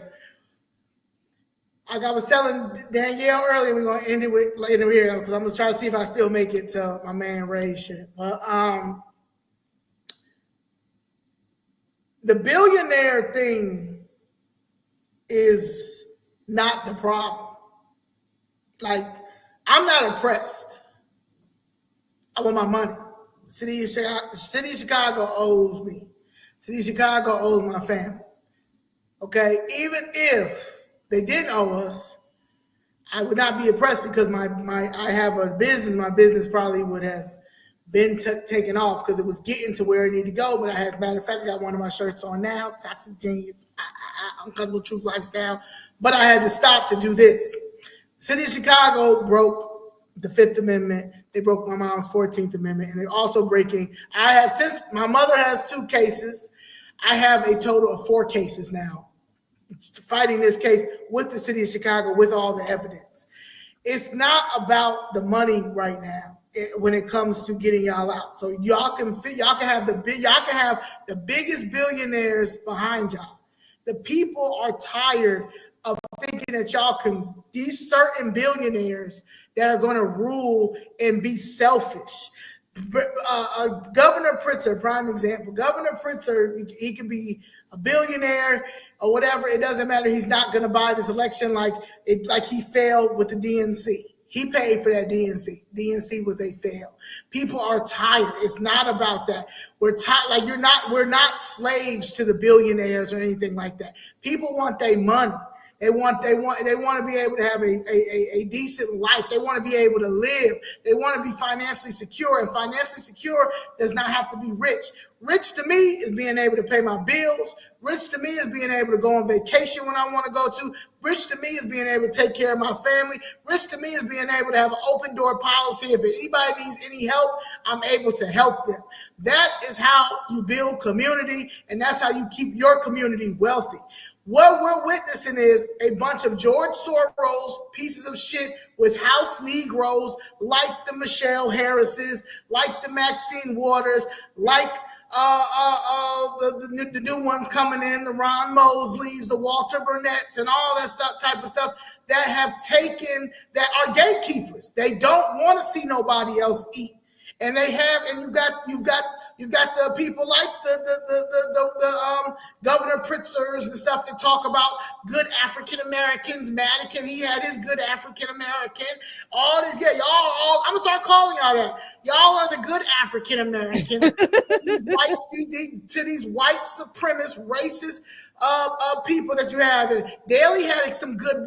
like I was telling Danielle earlier, we're gonna end it with later here because I'm gonna try to see if I still make it to my man Ray shit. But the billionaire thing is not the problem. Like, I'm not oppressed. I want my money. City of Chicago owes me. City of Chicago owes my family. Okay? Even if they didn't owe us, I would not be oppressed because I have a business. My business probably would have been taken off because it was getting to where it needed to go. But matter of fact, I got one of my shirts on now, Toxic Genius, Uncomfortable Truth Lifestyle. But I had to stop to do this. City of Chicago broke the 5th Amendment. They broke my mom's 14th Amendment. And they're also breaking, since my mother has 2 cases, I have a total of 4 cases now fighting this case with the City of Chicago with all the evidence. It's not about the money right now. when it comes to getting y'all out. So y'all can have the biggest billionaires behind y'all. The people are tired of thinking that these certain billionaires that are going to rule and be selfish. Governor Pritzker, prime example. Governor Pritzker, he could be a billionaire or whatever. It doesn't matter. He's not going to buy this election like he failed with the DNC. He paid for that DNC. DNC was a fail. People are tired. It's not about that. We're tired. We're not slaves to the billionaires or anything like that. People want their money. They want to be able to have a decent life. They want to be able to live. They want to be financially secure. And financially secure does not have to be rich. Rich to me is being able to pay my bills. Rich to me is being able to go on vacation when I want to go to. Rich to me is being able to take care of my family. Rich to me is being able to have an open door policy. If anybody needs any help, I'm able to help them. That is how you build community, and that's how you keep your community wealthy. What we're witnessing is a bunch of George Soros pieces of shit with house Negroes like the Michelle Harrises, like the Maxine Waters, like the new ones coming in, the Ron Mosleys, the Walter Burnett's, and all that type of stuff that that are gatekeepers. They don't want to see nobody else eat. And you've got the people like the Governor Pritzkers and stuff that talk about good African Americans. Madigan, he had his good African American. All this, I'm gonna start calling y'all that. Y'all are the good African Americans to these white supremacist, racist people that you have. Daley had some good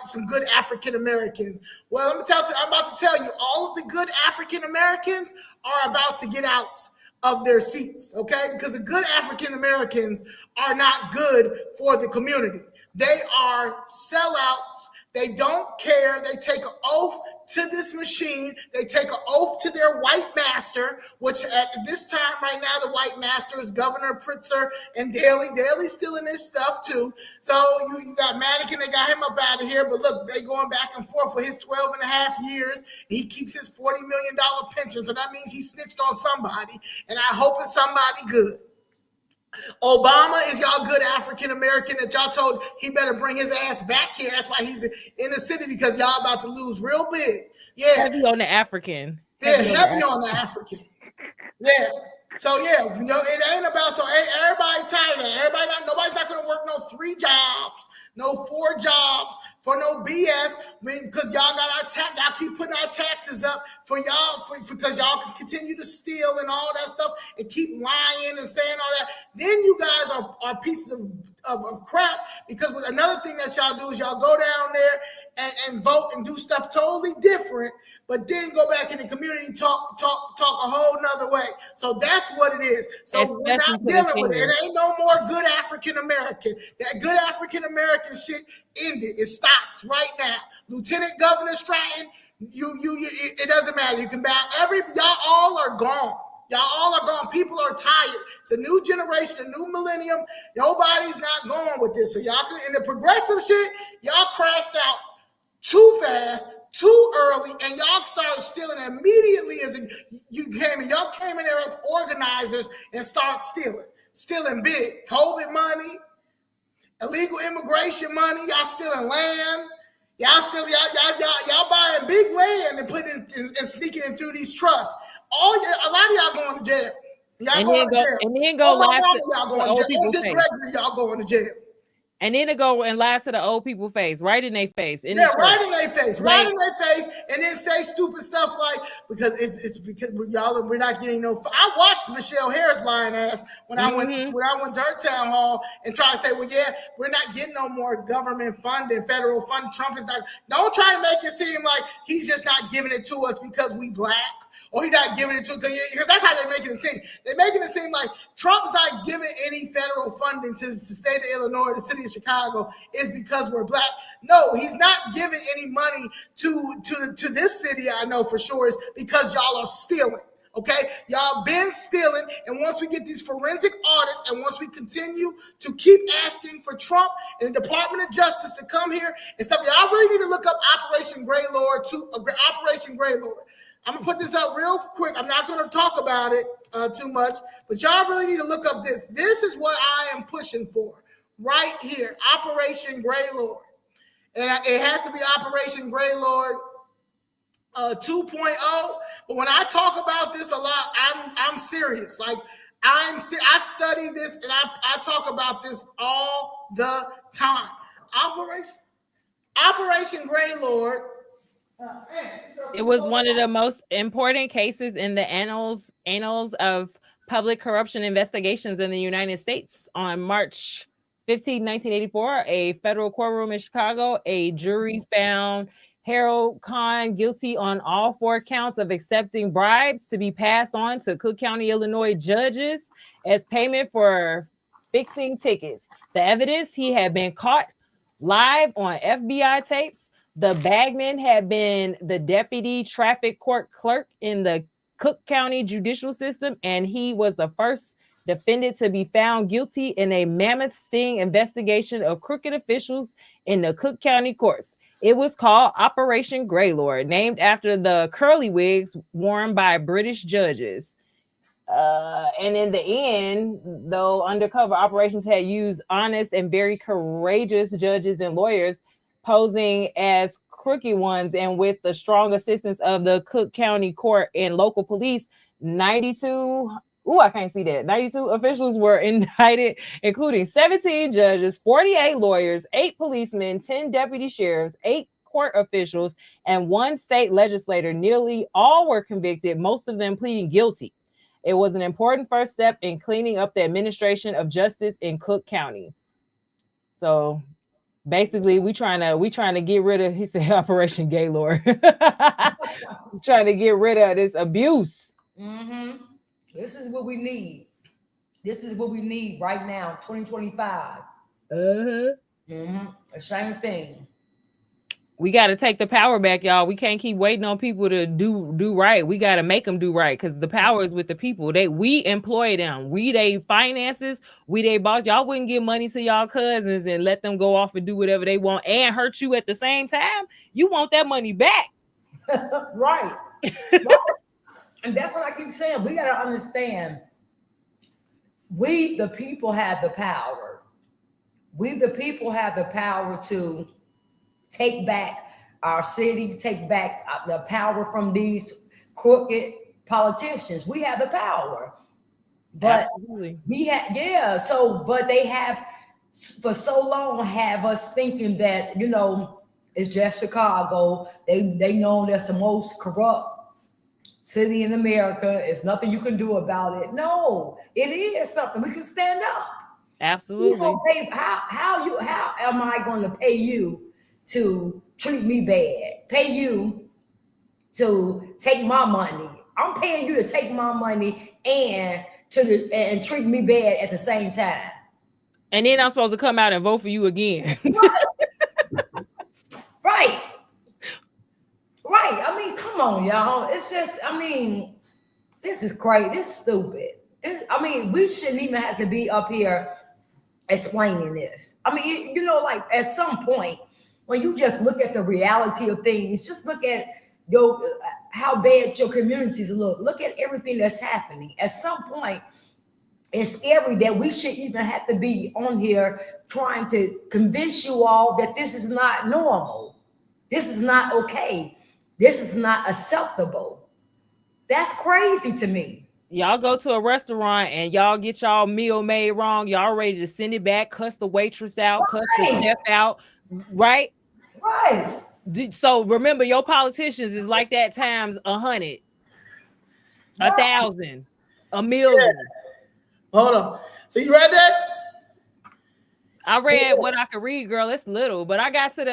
some good African Americans. Well, I'm about to tell you, all of the good African Americans are about to get out of their seats, okay? Because the good African Americans are not good for the community. They are sellouts. They don't care. They take an oath to this machine. They take an oath to their white master, which at this time right now, the white master is Governor Pritzker and Daley. Daley's still in this stuff too. So you got Madigan, they got him up out of here. But look, they going back and forth for his 12 and a half years. He keeps his $40 million pension. So that means he snitched on somebody. And I hope it's somebody good. Obama is y'all good African American that y'all told he better bring his ass back here. That's why he's in the city, because y'all about to lose real big. Yeah, heavy on the African. Heavy on the African. Yeah. So yeah, it ain't about everybody tired of that. Nobody's not gonna work no 3 jobs, no 4 jobs for no BS. Because y'all got y'all keep putting our taxes up for y'all because y'all can continue to steal and all that stuff and keep lying and saying all that. Then you guys are pieces of crap, because another thing that y'all do is y'all go down there and vote and do stuff totally different, but then go back in the community talk a whole nother way. So that's what it is. So we're not dealing with it. It ain't no more good African American. That good African American shit ended. It stops right now. Lieutenant Governor Stratton, it doesn't matter. You can back y'all all are gone. Y'all all are gone. People are tired. It's a new generation, a new millennium. Nobody's not going with this. So y'all in the progressive shit, y'all crashed out too fast, too early, and y'all started stealing immediately as you came in. Y'all came in there as organizers and started stealing big. COVID money, illegal immigration money. Y'all stealing land. Y'all buying big land and putting it and sneaking it through these trusts. A lot of y'all going to jail. Y'all going to jail. And then go last y'all going to jail. Dick Gregory, y'all going to jail. And then to go and lie to the old people face, right in their face. Right in their face, right in their face, and then say stupid stuff like, because it's because we're not getting no. I watched Michelle Harris lying ass when I went to her town hall and try to say, well, yeah, we're not getting no more government funding, federal fund. Trump is not. Don't try to make it seem like he's just not giving it to us because we black, or he's not giving it to us because that's how they're making it seem. They're making it seem like Trump's not giving any federal funding to the state of Illinois, the city of Chicago, is because we're black. No, he's not giving any money to this city. I know for sure is because y'all are stealing. Okay, y'all been stealing, and once we get these forensic audits, and once we continue to keep asking for Trump and the Department of Justice to come here and stuff, y'all really need to look up Operation Greylord. Operation Greylord. I'm gonna put this up real quick. I'm not gonna talk about it too much, but y'all really need to look up this. This is what I am pushing for right here, Operation Grey Lord. And it has to be Operation Grey Lord 2.0. But when I talk about this a lot, I'm serious. Like I study this and I talk about this all the time. Operation Grey Lord. It was one of the most important cases in the annals of public corruption investigations in the United States. On March 15, 1984, a federal courtroom in Chicago, a jury found Harold Kahn guilty on all 4 counts of accepting bribes to be passed on to Cook County, Illinois judges as payment for fixing tickets. The evidence: he had been caught live on FBI tapes. The bagman had been the deputy traffic court clerk in the Cook County judicial system, and he was the first defendant to be found guilty in a mammoth sting investigation of crooked officials in the Cook County courts. It was called Operation Grey Lord, named after the curly wigs worn by British judges. And in the end, though undercover operations had used honest and very courageous judges and lawyers posing as crooked ones, and with the strong assistance of the Cook County court and local police, 92 officials were indicted, including 17 judges, 48 lawyers, 8 policemen, 10 deputy sheriffs, 8 court officials, and 1 state legislator. Nearly all were convicted, most of them pleading guilty. It was an important first step in cleaning up the administration of justice in Cook County. So basically, we trying to get rid of, he said, Operation Gaylord. Trying to get rid of this abuse. Mm-hmm. This is what we need. This is what we need right now, 2025. Mm-hmm. The same thing. We got to take the power back, y'all. We can't keep waiting on people to do right. We got to make them do right, because the power is with the people. We employ them. We they finances. We they boss. Y'all wouldn't give money to y'all cousins and let them go off and do whatever they want and hurt you at the same time. You want that money back. Right. And that's what I keep saying. We got to understand, we the people have the power. We the people have the power to take back our city, take back the power from these crooked politicians. We have the power. But absolutely. But they have for so long have us thinking that, it's just Chicago. They know that's the most corrupt city in America. It's nothing you can do about it. No, it is something. We can stand up. Absolutely. How am I going to pay you to treat me bad? Pay you to take my money. I'm paying you to take my money and treat me bad at the same time. And then I'm supposed to come out and vote for you again. Right. I mean, come on, y'all. It's just, this is crazy. This is stupid. We shouldn't even have to be up here explaining this. Like at some point, when you just look at the reality of things, just look at how bad your communities look. Look at everything that's happening. At some point, it's scary that we should even have to be on here trying to convince you all that this is not normal. This is not okay. This is not acceptable. That's crazy to me. Y'all go to a restaurant and y'all get y'all meal made wrong. Y'all ready to send it back, cuss the waitress out, cuss the chef out, right? Right. So remember, your politicians is like that times 100, 1,000, 1,000,000. Yeah. Hold on. So you read that? I read what I could read, girl. It's little, but I got to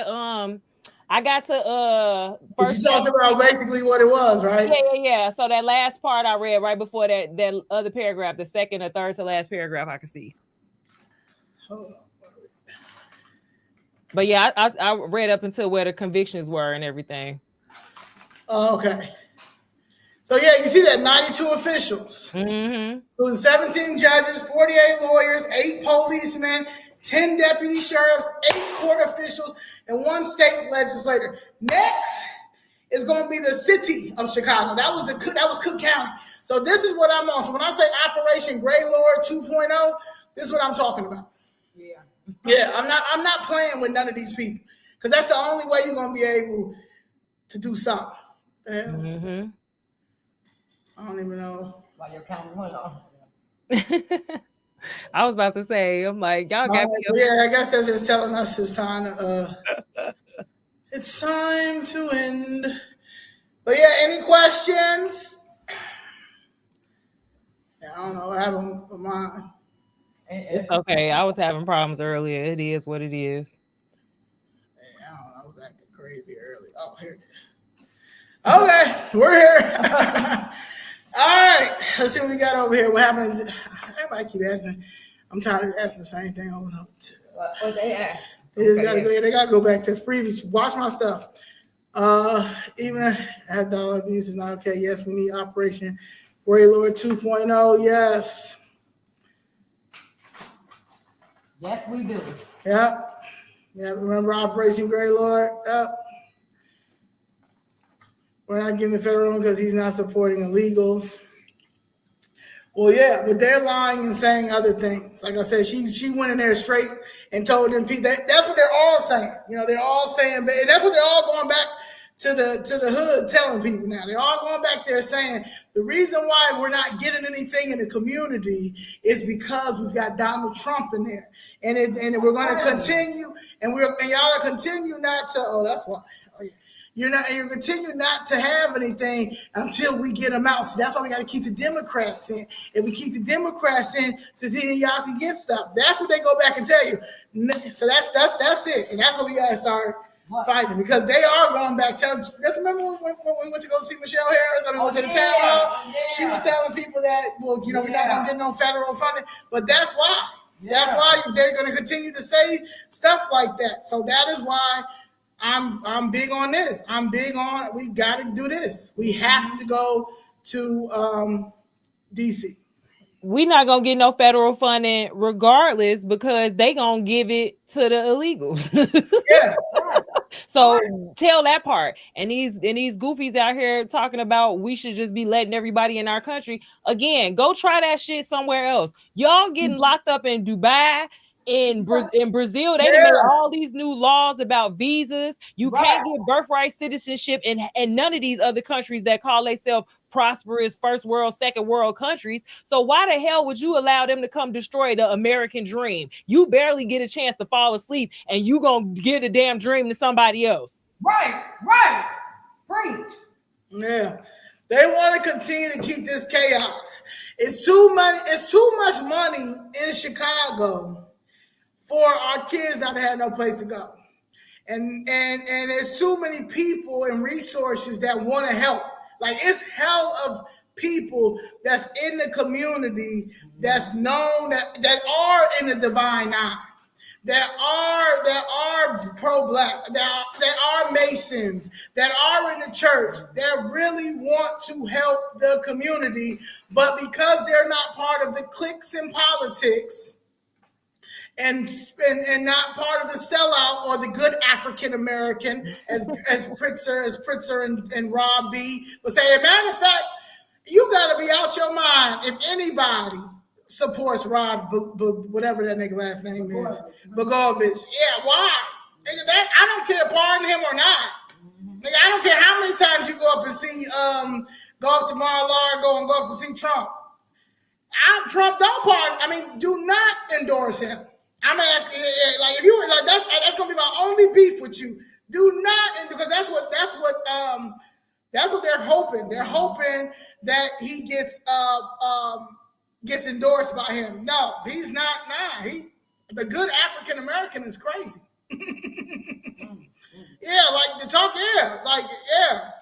But you talked about basically what it was, right? Yeah. So that last part I read right before that other paragraph, the second or third to last paragraph, I could see. Hold on. But yeah, I read up until where the convictions were and everything. Okay. So yeah, you see that 92 officials, 17 judges, 48 lawyers, 8 policemen, 10 deputy sheriffs, 8 court officials, and 1 state legislator. Next It's going to be the city of Chicago. That was Cook County. So this is what I'm on. So when I say Operation Grey Lord 2.0, this is what I'm talking about. Yeah, I'm not playing with none of these people because that's the only way you're going to be able to do something. Mm-hmm. I don't even know. Why your camera went off. I was about to say, I'm like, y'all got me. Yeah, I guess that's just telling us it's time to it's time to end. But yeah, any questions? Yeah, I don't know what happened with mine. It's okay. I was having problems earlier. It is what it is. Yeah, I don't know. I was acting crazy early. Oh, here it is. Okay, we're here. All right, let's see what we got over here. What happens? Everybody keep asking. I'm tired of asking the same thing over and over. What they ask? They gotta go back to previous. Watch my stuff. Even at dollar abuse is not okay. Yes, we need Operation Grey Lord 2.0. Yes. Yes, we do. Yeah. Remember Operation Grey Lord? Yep. We're not getting the federal one because he's not supporting illegals. Well, yeah, but they're lying and saying other things. Like I said, she went in there straight and told them people. That's what they're all saying. They're all saying, and that's what they're all going back to the hood telling people now. They're all going back there saying the reason why we're not getting anything in the community is because we've got Donald Trump in there, and we're going to continue, and y'all are continue not to. Oh, that's why. You continue not to have anything until we get them out. So that's why we got to keep the Democrats in. If we keep the Democrats in, so then y'all can get stuff. That's what they go back and tell you. So that's it, and that's what we got to start fighting because they are going back. Just remember when we went to go see Michelle Harris? I mean, went to the town hall. She was telling people that we're not going to get no federal funding, but that's why. That's why they're going to continue to say stuff like that. So that is why. I'm big on this. I'm big on we got to do this. We have to go to DC. We're not gonna get no federal funding regardless because they gonna give it to the illegals. Yeah. So tell that part. And these goofies out here talking about we should just be letting everybody in our country. Again, go try that shit somewhere else. Y'all getting locked up in Dubai. In Brazil, they made all these new laws about visas. You can't get birthright citizenship in none of these other countries that call themselves prosperous first world, second world countries. So why the hell would you allow them to come destroy the American dream? You barely get a chance to fall asleep and you gonna give the damn dream to somebody else. Right. Preach. Yeah. They want to continue to keep this chaos. It's too much money in Chicago for our kids not to have no place to go. And there's too many people and resources that want to help. Like it's hell of people that's in the community that's known that are in the divine eye, that are pro-black, that are Masons, that are in the church, that really want to help the community, but because they're not part of the cliques in politics, and not part of the sellout or the good African American, as Pritzker and Rob B would say. As a matter of fact, you got to be out your mind if anybody supports Rob, whatever that nigga last name is, Bogovich. Yeah, why? I don't care, pardon him or not. I don't care how many times you go up and see, go up to Mar-a-Lago and go up to see Trump. Trump don't pardon. I mean, do not endorse him. I'm asking, like, if you like, that's gonna be my only beef with you. Do not, because that's what they're hoping. They're hoping that he gets endorsed by him. No, he's not. Nah, the good African American is crazy. Yeah, like the talk. Yeah,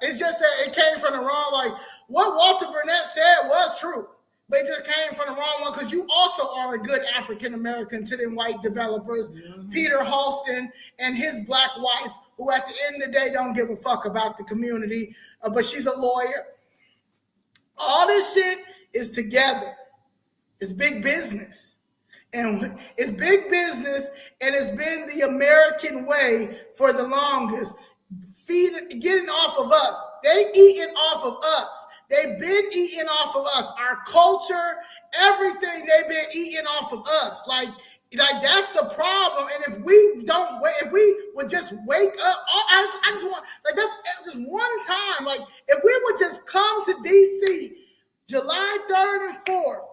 It's just that it came from the wrong. Like what Walter Burnett said was true. But it just came from the wrong one because you also are a good African American to them white developers, Peter Halston and his black wife, who at the end of the day don't give a fuck about the community, but she's a lawyer. All this shit is together. It's big business. And it's big business, and it's been the American way for the longest. getting off of us. They eating off of us. They've been eating off of us. Our culture, everything, they've been eating off of us. Like that's the problem. And if we would just wake up, I just want, like, that's just one time. Like, if we would just come to DC July 3rd and 4th,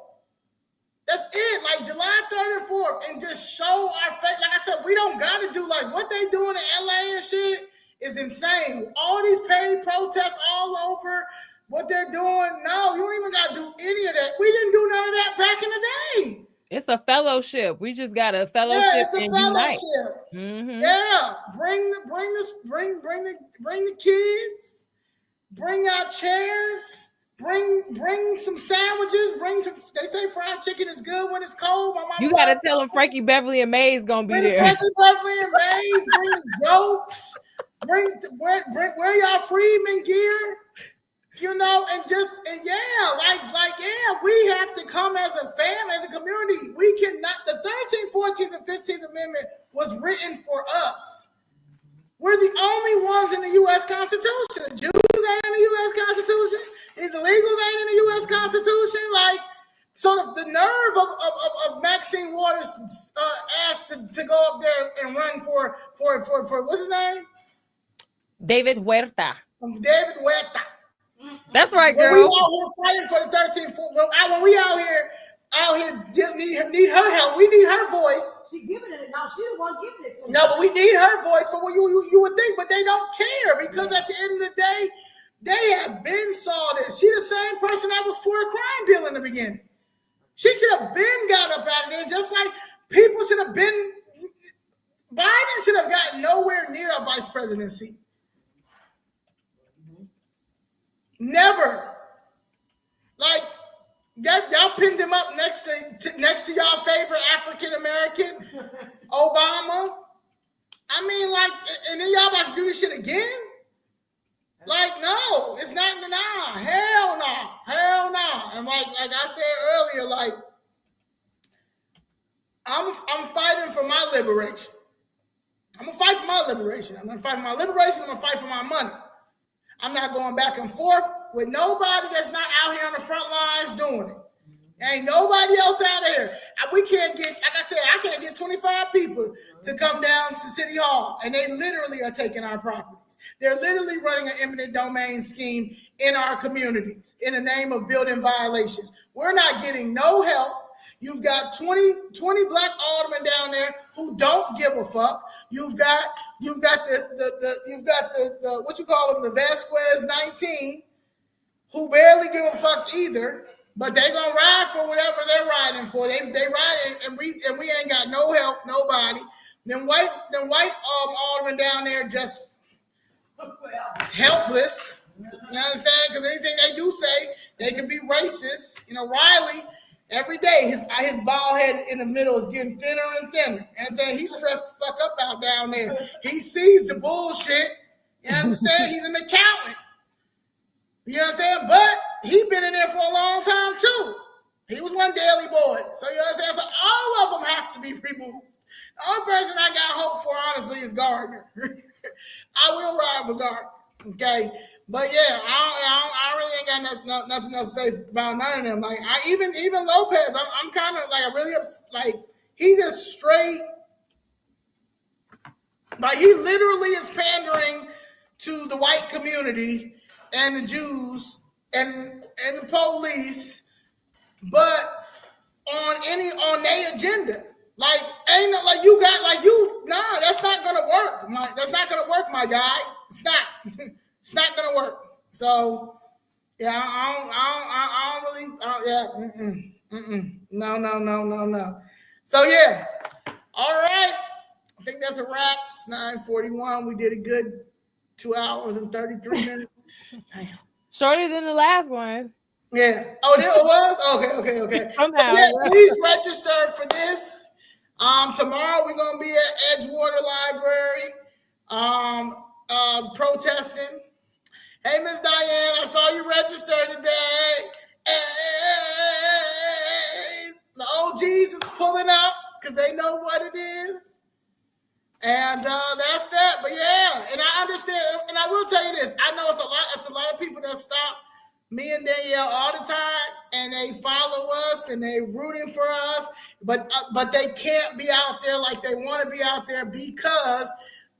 that's it. Like July 3rd and 4th, and just show our face. Like I said, we don't got to do like what they doing in LA and shit is insane. All these paid protests all over, what they're doing. No, you don't even got to do any of that. We didn't do none of that back in the day. It's a fellowship. We just got a fellowship. Yeah, it's a and fellowship. Mm-hmm. Yeah, bring the kids. Bring out chairs. Bring some sandwiches. They say fried chicken is good when it's cold. My mama, you gotta tell them Frankie Beverly and Mays gonna be there. Frankie Beverly and Mays. Bring the jokes. Wear y'all Freeman gear. You know, and we have to come as a family, as a community. We cannot. The 13th, 14th, and 15th Amendment was written for us. We're the only ones in the U.S. Constitution. The Jews ain't in the U.S. Constitution. These illegals ain't in the U.S. Constitution. Like, sort of the nerve of Maxine Waters asked to go up there and run for what's his name? David Huerta. David Huerta. That's right, girl. When we out here fighting for the 13th, when we out here need her help. We need her voice. She giving it now. She the one giving it to me. No, but we need her voice for what you would think, but they don't care because at the end of the day, they have been saw this. She the same person that was for a crime bill in the beginning. She should have been got up out of there, just like people should have been. Biden should have gotten nowhere near a vice presidency. Never. Like y'all pinned him up next to y'all favorite African American, Obama. I mean, like, and then y'all about to do this shit again? Like, no, it's not. Nah, hell no. And like I said earlier, like, I'm fighting for my liberation. I'm gonna fight for my liberation. I'm gonna fight for my liberation. I'm gonna fight for my money. I'm not going back and forth with nobody that's not out here on the front lines doing it. Ain't nobody else out there. We can't get, like I said, I can't get 25 people to come down to City Hall, and they literally are taking our properties. They're literally running an eminent domain scheme in our communities in the name of building violations. We're not getting no help. You've got 20 black aldermen down there who don't give a fuck. You've got the what you call them, the Vasquez 19, who barely give a fuck either. But they gonna ride for whatever they're riding for. They ride, and we ain't got no help, nobody. Them white aldermen down there just helpless. You understand? Because anything they do say, they can be racist. You know, Riley. Every day, his bald head in the middle is getting thinner and thinner. And then he's stressed the fuck up out down there. He sees the bullshit. You understand? He's an accountant. You understand? But he been in there for a long time, too. He was one daily boy. So you understand? So all of them have to be removed. The only person I got hope for, honestly, is Gardner. I will ride for Gardner. Okay? But yeah, I really ain't got nothing else to say about none of them. Like even Lopez, I'm kind of like really like he just straight, like he literally is pandering to the white community and the Jews and the police, but on their agenda. Like ain't no, like you got like you that's not gonna work. That's not gonna work, my guy. It's not. It's not gonna work. So, yeah, I don't really. No. So yeah, all right. I think that's a wrap. It's 9:41. We did a good 2 hours and 33 minutes. Damn. Shorter than the last one. Yeah. Oh, there it was. Okay. Somehow. Yeah, please register for this. Tomorrow we're gonna be at Edgewater Library, protesting. Hey, Miss Diane, I saw you register today. Hey, the OGs is pulling up because they know what it is. And that's that. But yeah, and I understand, and I will tell you this. I know it's a lot of people that stop me and Danielle all the time, and they follow us and they rooting for us, but they can't be out there like they want to be out there because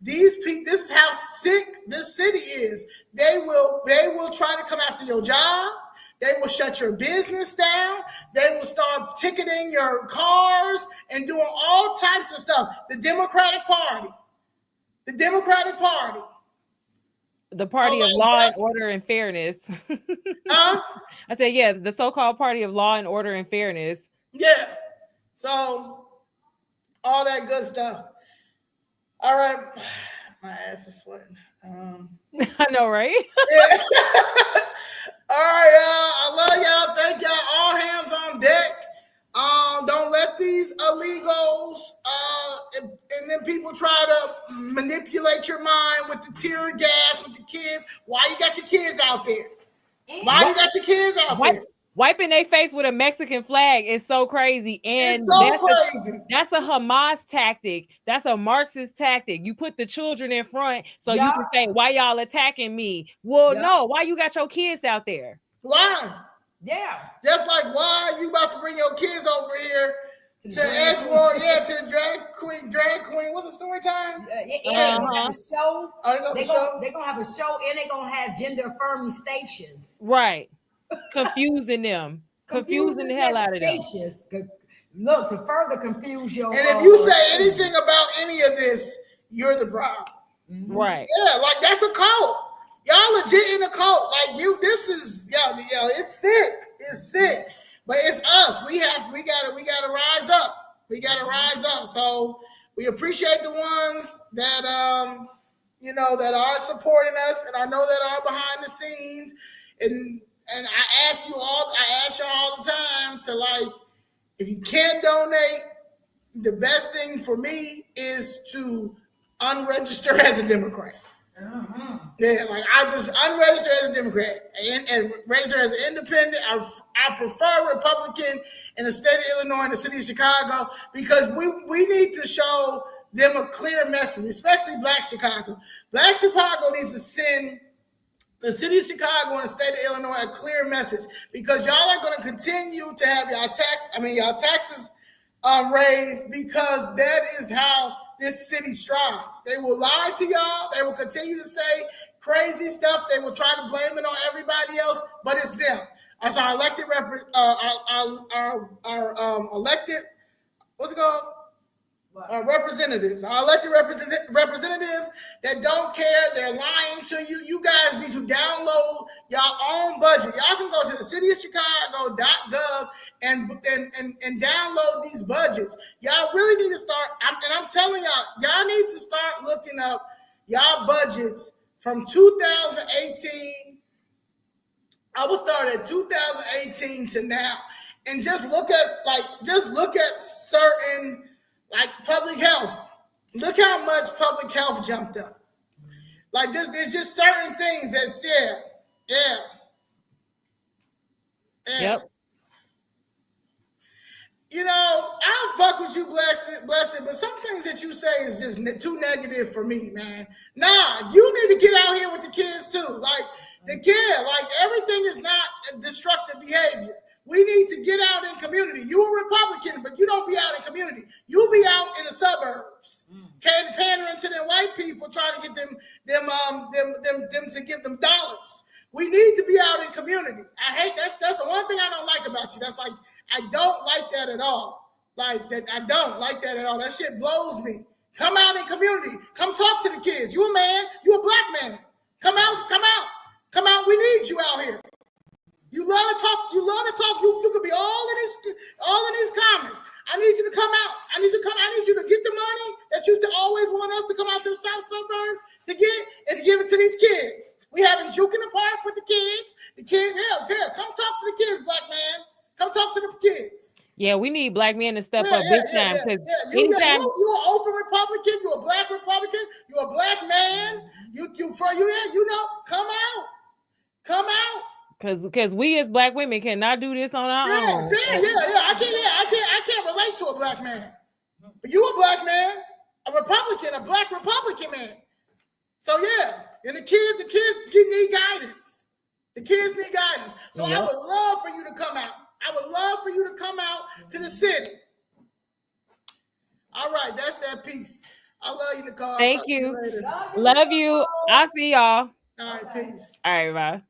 these people, this is how sick this city is. They will try to come after your job. They will shut your business down. They will start ticketing your cars and doing all types of stuff. The Democratic Party. The party of law and order and fairness. I said, yeah, the so-called party of law and order and fairness. Yeah. So all that good stuff. All right. My ass is sweating. I know, right? Yeah. All right, y'all. I love y'all. Thank y'all. All hands on deck. Don't let these illegals and then people try to manipulate your mind with the tear gas with the kids. Why you got your kids out there? Why you got your kids out there? Wiping their face with a Mexican flag is so crazy. And it's so crazy. That's a Hamas tactic. That's a Marxist tactic. You put the children in front so you can say, why y'all attacking me? Well, no, why you got your kids out there? Why? Yeah. Just like why you about to bring your kids over here to Edgewater, to drag queen. What's the story time? They're gonna have a show. They're gonna have a show and they're gonna have gender affirming stations. Right. Confusing them. Confusing the hell out of them. Look, to further confuse your. And if you say anything about any of this, you're the problem. Right. Yeah, like that's a cult. Y'all legit in a cult. Like this is it's sick. It's sick. But it's us. We gotta rise up. We gotta rise up. So we appreciate the ones that that are supporting us, and I know that are behind the scenes. And I ask y'all all the time to, like, if you can't donate, the best thing for me is to unregister as a Democrat. Yeah, like I just unregister as a Democrat and register as an independent. I prefer Republican in the state of Illinois and the city of Chicago because we need to show them a clear message, especially Black Chicago. Black Chicago needs to send the city of Chicago and the state of Illinois a clear message because y'all are going to continue to have y'all taxes raised because that is how this city strives. They will lie to y'all. They will continue to say crazy stuff. They will try to blame it on everybody else, but it's them. As our elected elected, what's it called? Representatives, our elected representatives that don't care, they're lying to you. You guys need to download your own budget. Y'all can go to the cityofchicago.gov and download these budgets. Y'all really need to start, I'm telling y'all need to start looking up y'all budgets from 2018. I will start at 2018 to now and just look at certain like public health. Look how much public health jumped up. Like there's just certain things that's yeah. Yep. I'll fuck with you, blessed, but some things that you say is just too negative for me, man. Nah, you need to get out here with the kids too. Like everything is not destructive behavior. We need to get out in community. You a Republican, but you don't be out in community. You be out in the suburbs, pandering to them white people, trying to get them to give them dollars. We need to be out in community. I hate that's the one thing I don't like about you. That's like I don't like that at all. Like that, I don't like that at all. That shit blows me. Come out in community. Come talk to the kids. You a man. You a black man. Come out. We need you out here. You love to talk. You could be all in these comments. I need you to come out. I need you to get the money that you always want us to come out to the south suburbs to get and to give it to these kids. We having juke in the park with the kids. The kids, yeah. Come talk to the kids, black man. Come talk to the kids. Yeah, we need black men to step up big time. You're an open Republican. You're a black Republican. You're a black man. Come out. Come out. Because we as black women cannot do this on our own. I can't relate to a black man. But you a black man. a Republican, a black Republican man. So yeah, and the kids need guidance. The kids need guidance. So I would love for you to come out. I would love for you to come out to the city. All right, that's that piece. I love you, Nicole. Thank you. Love you. I'll see y'all. All right, peace. All right, bye.